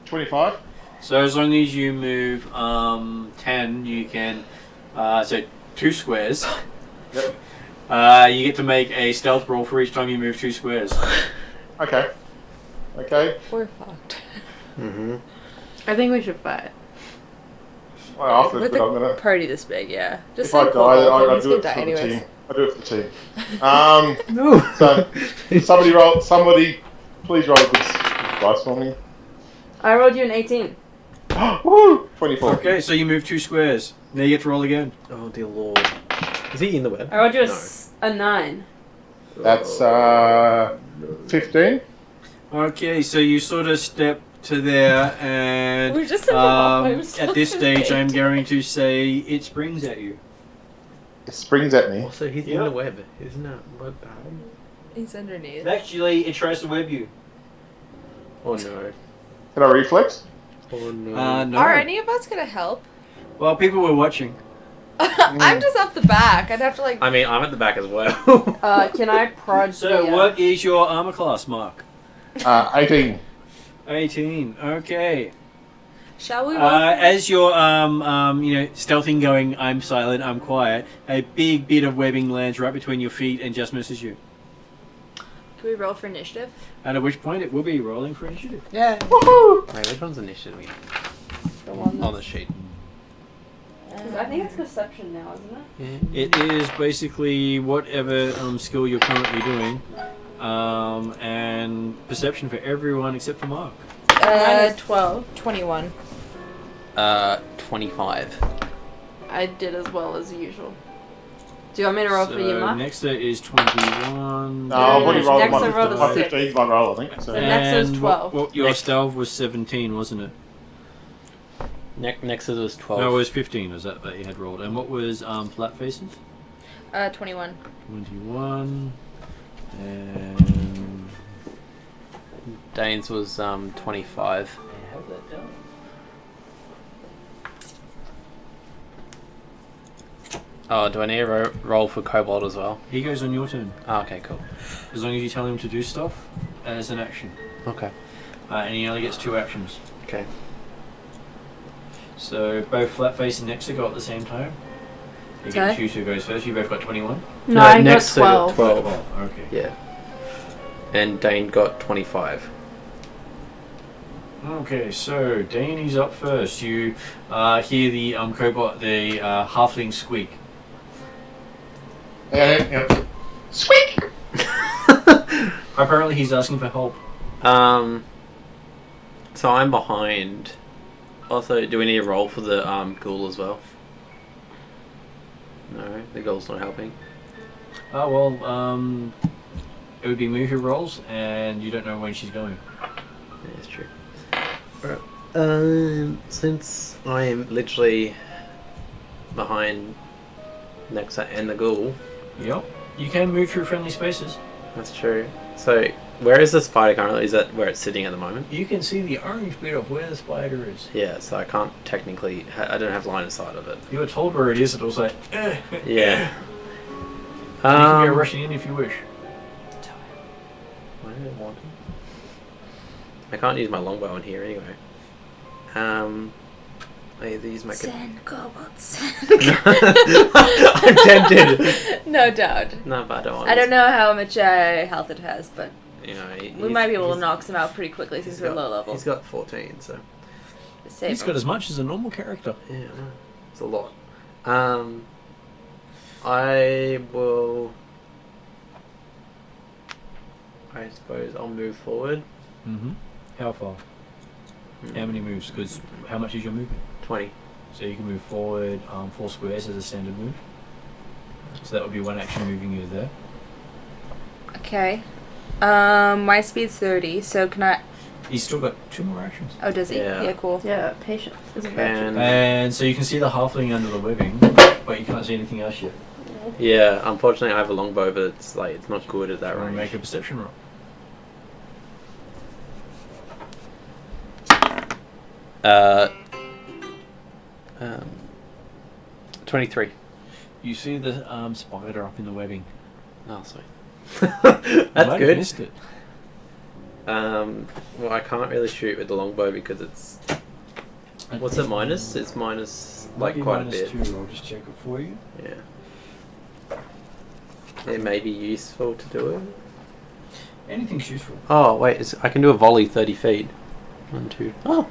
25. So as long as you move 10, you can, so 2 squares. Yep. You get to make a stealth roll for each time you move 2 squares. Okay. Okay. We're fucked. Mm-hmm. I think we should fight. Well, after With but I'm a gonna. party this big, yeah. Just If I say die, I Cobalt, do he's it gonna die for the anyways. team. I do it for the team. No. So somebody, please roll this dice for me. I rolled you an 18. Woo! 24. Okay, so you move 2 squares. Now you get to roll again. Oh dear lord. Is he in the web? I rolled you a, No. a 9. That's 15. Okay, so you sort of step to there, and We're just in the halfway, we're still at this in stage, the I'm gate. going to say it springs at you. It springs at me. Also, he's in Yep. the web. Isn't that web? He's underneath. Actually, it tries to web you. Oh no. Can I reflex? Oh no. No. Are any of us gonna help? Well, people were watching. I'm just up the back. I'd have to like. I mean, I'm at the back as well. Can I prod So, the, what is your armor class, Mark? 18. 18. Okay. Shall we? Roll? As you're, stealthing, going, I'm silent, I'm quiet, a big bit of webbing lands right between your feet and just misses you. Can we roll for initiative? And at which point it will be rolling for initiative. Yeah. Wait, which one's initiative again? the one On the sheet. I think it's perception now, isn't it? Yeah. It is basically whatever skill you're currently doing, and perception for everyone except for Mark. 12. 21. 25. I did as well as usual. Do you want me to roll for you, So Mark? Nexa is 21. No, I've already rolled Next I rolled a my 6. 15's my roll, I think. So. The next is And 12. What your Next. stealth was 17, wasn't it? Next was 12. No, it was 15. Was that you had rolled? And what was flat faces? 21. 21. And Dane's was 25. I have that down. Oh, do I need to roll for Kobold as well? He goes on your turn. Oh, okay, cool. As long as you tell him to do stuff as an action. Okay. And he only gets 2 actions. Okay. So both Flatface and Nexa go at the same time. You Okay. can choose who goes first. You both got 21? No, I got next 12. 12. Okay. Yeah. And Dane got 25. Okay, so Dane is up first. You hear the Cobot, the halfling squeak. Yeah. Squeak! Apparently he's asking for help. So I'm behind. Also, do we need a roll for the ghoul as well? No, the ghoul's not helping. Oh, well, it would be movie rolls, and you don't know when she's going. Yeah, that's true. Alright. Since I am literally behind Nexa and the ghoul. Yep. You can move through friendly spaces. That's true. So, where is the spider currently? Is that where it's sitting at the moment? You can see the orange bit of where the spider is. Yeah, so I can't technically... I don't have line of sight of it. You were told where it is, it was like, Yeah. You can go rushing in if you wish. Why do I want to? I can't use my longbow in here anyway. I either use my... Send kobolds. I'm tempted. No doubt. No, but I don't want I don't know how much health it has, but You know, we might be able to knock some out pretty quickly since we're low level. He's got 14, so... Save He's him. got as much as a normal character. Yeah, I know. It's a lot. I will... I suppose I'll move forward. Mm-hmm. How far? How many moves? Because how much is your movement? 20. So you can move forward 4 squares as a standard move. So that would be one action moving you there. Okay. My speed's 30, so can I... He's still got 2 more actions. Oh, does he? Yeah. Yeah, cool. Yeah, patience is a virtue. And so you can see the halfling under the webbing, but you can't see anything else yet. Yeah, unfortunately I have a longbow, but it's like it's not good at that Wanna range. make a perception roll. 23. You see the spider up in the webbing. Oh, sweet. You That's might have good. missed it. Well, I can't really shoot with the longbow because it's... What's it minus? It's minus, like, quite a bit. -2. I'll just check it for you. Yeah. It may be useful to do it. Anything's useful. Oh, wait, I can do a volley 30 feet. 1, 2... Oh!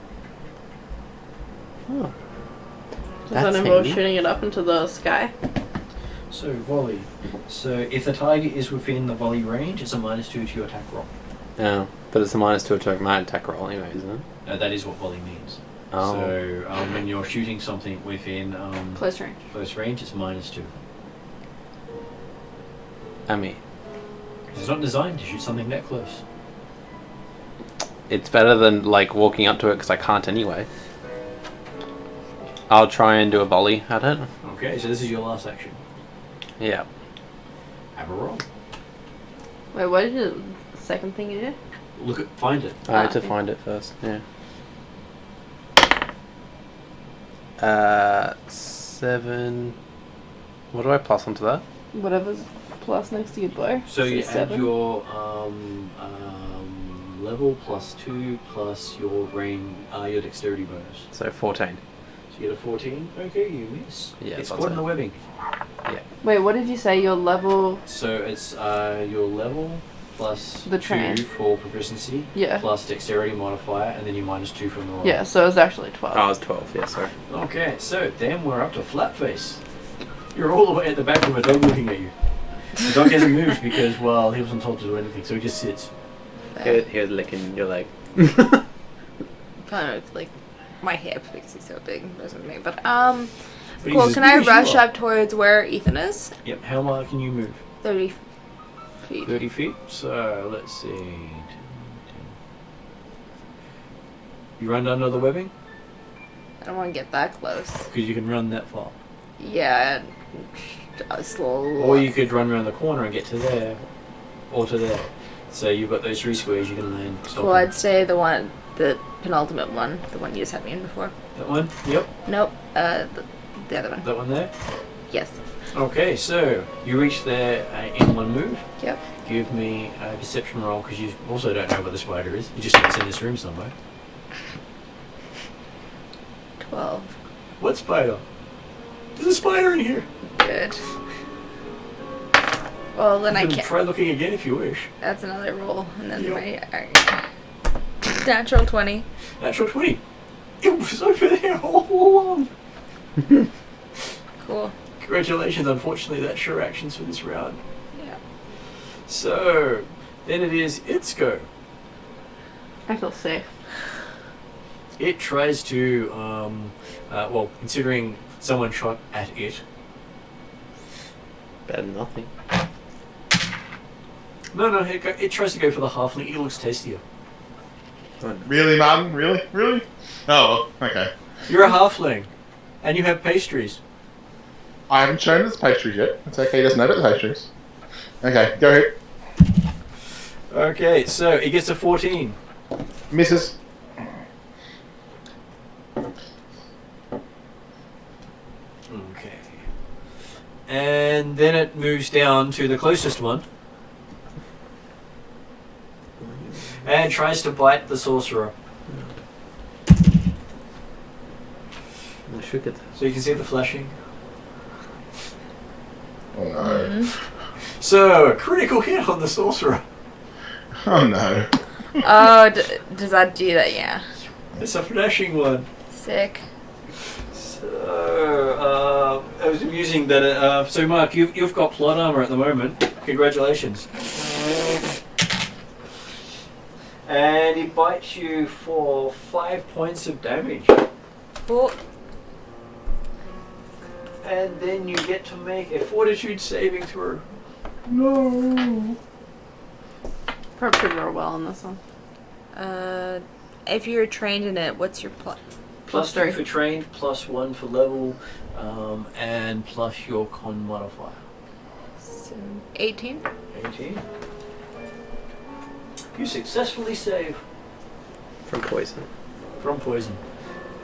Oh. Does that involve handy. shooting it up into the sky? So, volley. So, if the target is within the volley range, it's a -2 to your attack roll. Oh, but it's a -2 to my attack roll anyway, isn't it? That is what volley means. Oh. So, when you're shooting something within Close range. close range, it's -2. I mean, It's not designed to shoot something that close. it's better than, like, walking up to it because I can't anyway. I'll try and do a volley at it. Okay, so this is your last action. Yeah. Have a roll. Wait, what did the second thing you do? Look at, find it. I had to okay. find it first, yeah. 7... What do I plus onto that? Whatever's plus next to your bow. So you add 7. your level +2 plus your your dexterity bonus. So 14. So you get a 14. Okay, you miss. Yeah, it's that's caught in it. the webbing. Wait, what did you say? Your level? So it's your level plus The 2 train. for proficiency, Yeah. plus dexterity modifier, and then you -2 from the roll. Yeah, so it's actually 12. Oh, I was 12, yeah, sorry. Okay, so then we're up to Flatface. You're all the way at the back of a dog looking at you. The dog hasn't moved because, well, he wasn't told to do anything, so he just sits. He was licking your leg. Kind of like my hip because he's so big. Doesn't make, but But he's cool. as Can big I as you rush are. up towards where Ethan is? Yep, how far can you move? 30 feet. 30 feet? So, let's see. You run under the webbing? I don't want to get that close. Because you can run that far. Yeah, slow. Or you could run around the corner and get to there. Or to there. So you've got those 3 squares you can land. Stop Cool. them. I'd say the penultimate one, the one you just had me in before. That one? Yep. Nope. The other one. That one there? Yes. Okay, so you reach there in 1 move. Yep. Give me a perception roll because you also don't know what the spider is. You just think it's in this room somewhere. 12. What spider? There's a spider in here. Good. Well, then I You can can't. try looking again if you wish. That's another roll, and then Yep. my natural 20. Natural 20. It was over there all along. Cool. Congratulations, unfortunately that's your actions for this round. Yeah. So, then it is its go. I feel safe. It tries to, well, considering someone shot at it, Better than nothing. No, it tries to go for the halfling. It looks tastier. Really, Martin? Really? Oh, well, okay. You're a halfling, and you have pastries. I haven't shown this pastries yet. It's okay, he doesn't know about the pastries. Okay, go ahead. Okay, so it gets a 14. Misses. Okay. And then it moves down to the closest one. And tries to bite the sorcerer. I should get that. So you can see the flashing. Oh no. So, a critical hit on the sorcerer. Oh no. Oh, does that do that? Yeah. It's a flashing one. Sick. So, it was amusing that so Mark, you've got plot armor at the moment. Congratulations. And it bites you for 5 points of damage. Cool. And then you get to make a fortitude saving throw. No. Probably should roll well on this one. If you're trained in it, what's your plot? Plus +3 for trained, +1 for level, and plus your con modifier. 18. 18. You successfully save From poison. from poison.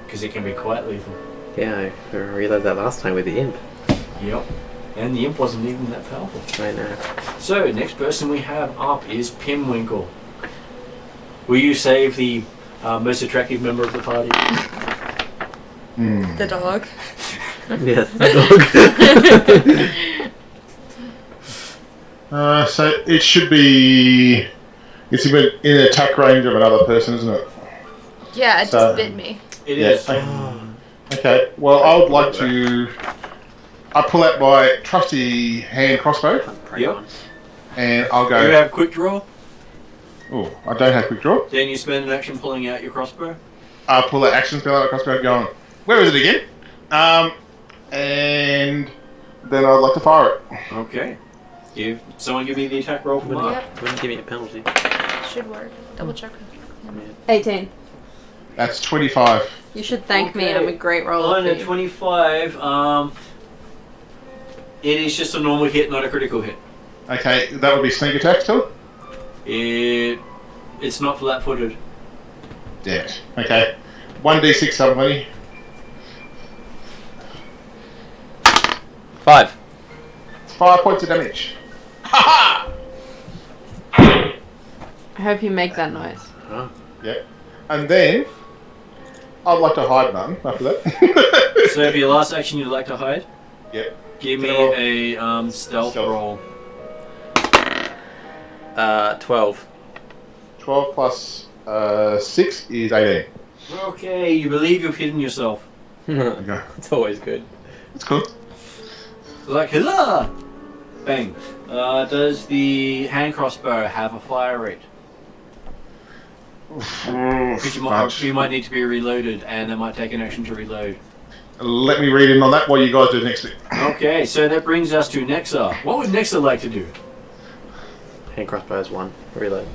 Because it can be quite lethal. Yeah, I realised that last time with the imp. Yep. And the imp wasn't even that powerful. I know. So, next person we have up is Pimwinkle. Will you save the most attractive member of the party? The dog. Yes, the dog. So it should be. It's in attack range of another person, isn't it? Yeah, it So- just bit me. It Yeah. is. Okay. Well, I would like to. I pull out my trusty hand crossbow, Yep. and I'll You go. have quick draw. Oh, I don't have quick draw. Then you spend an action pulling out your crossbow. I pull that action spell out of crossbow, going. Where is it again? And then I'd like to fire it. Okay. Someone give me the attack roll for Mark. Yep. Wouldn't give me a penalty. Should work. Double check. 18. That's 25. You should thank me. Okay. I'm a great roller. On a 25, it is just a normal hit, not a critical hit. Okay, that would be sneak attack still. It's not flat-footed. Damn it. Okay. 1d6 somebody. 5. It's 5 points of damage. Ha I hope you make that noise. Oh. Yep. And then I'd like to hide none after that. So for your last action, you'd like to hide? Yep. Give Can I roll? me a stealth Stealth. roll. 12. 12 plus 6 is 18. Okay, you believe you've hidden yourself. Okay. It's always good. That's cool. Like, huzzah! Bang. Does the hand crossbow have a fire rate? Because you might need to be reloaded, and that might take an action to reload. Let me read in on that while you guys do the next bit. Okay, so that brings us to Nexa. What would Nexa like to do? Hand crossbow is 1. Reload.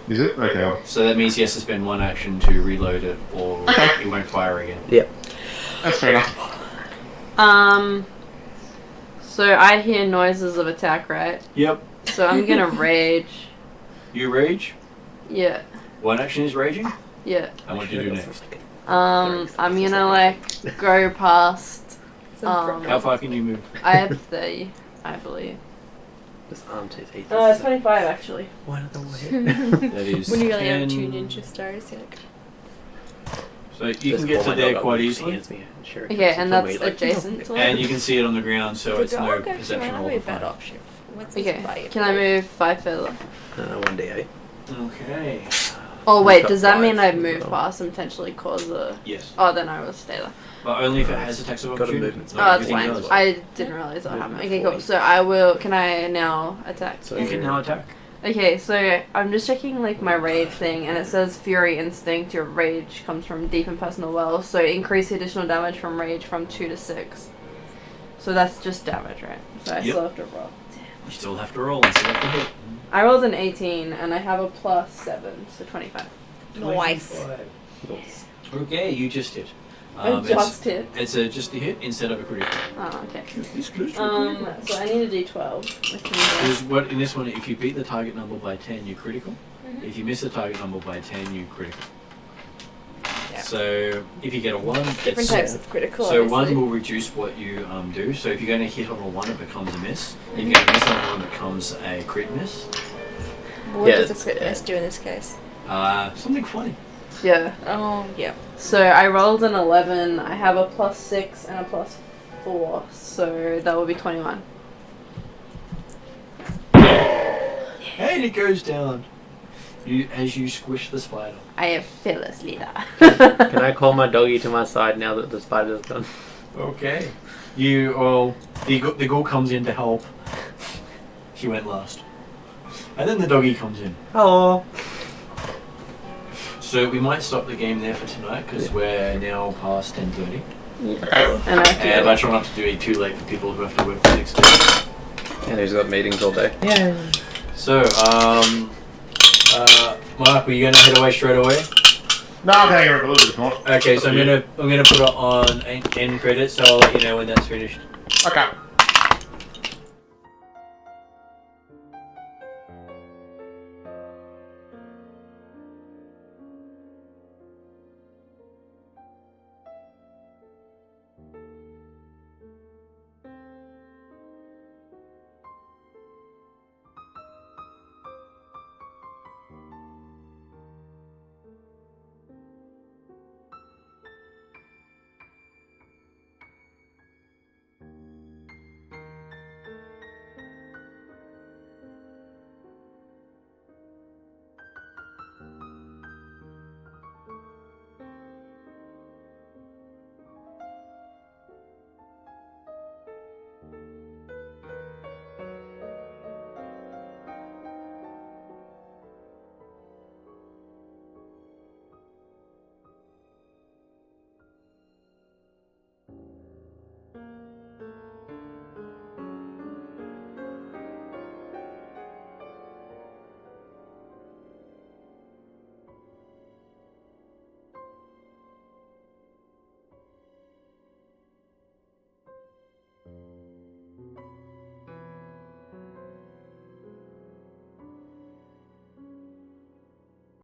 Is it? Okay. So that means he has to spend one action to reload it, or Okay. it won't fire again. Yep. That's fair enough. So I hear noises of attack, right? Yep. So I'm gonna rage. You rage. Yeah. One action is raging. Yeah. And what do you do next? I'm gonna like go past. How far can you move? I have 30, I believe. This arm to teeth. 25 actually. One of the way. That is When you only 10. have 2 ninja stars, you're like, So you can get to there quite easily, Okay, and that's adjacent to and it. you can see it on the ground, so the it's no dog actually perception might roll not be a to bad find. option. What's his body? Okay, can I move 5 further? 1d8. Okay. Oh wait, got does that 5 mean I in the move middle. past and potentially cause a... Yes, Oh, then I will stay there. but only if it has attacks of Got a opportunity. movement. Oh, Not that's everything fine. does. I didn't realize that happened. Movement Okay, cool. 40. So I will... Can I now attack? So You can now attack. Okay, so I'm just checking like my rage thing, and it says Fury Instinct. Your rage comes from deep and personal wells, so increase the additional damage from rage from 2 to 6. So that's just damage, right? So I Yep. still have to roll. You still have to roll and select the hit. I rolled an 18 and I have a +7, so 25. Nice. 25. Okay, you just hit. I just hit. It's just a hit instead of a critical. Oh, okay. It's close to a critical. So I need a d12. Which Because what in this one, if you beat the target number by 10, you critical. Mhm. If you miss the target number by 10, you critical. Yeah. So if you get a 1, Different it's, types of critical. so obviously. 1 will reduce what you do. So if you're going to hit on a 1, it becomes a miss. If you're going to miss on a 1, it becomes a crit miss. What Yeah, does a it's- crit miss do in this case? Something funny. Yeah. Oh, yeah. So I rolled an 11. I have a +6 and a +4, so that will be 21. And it goes down. As you squish the spider. I am fearless leader. Can I call my doggy to my side now that the spider's gone? Okay. The ghoul comes in to help. She went last. And then the doggy comes in. Hello. So we might stop the game there for tonight because we're now past 10:30. And I have to And go. I try not to do it too late for people who have to work the next day. And who's got meetings all day? Yeah. So, Mark, were you gonna head away straight away? No, I'm hanging around a little bit more. Okay, so I'm gonna put it on end credits, so I'll let you know when that's finished. Okay.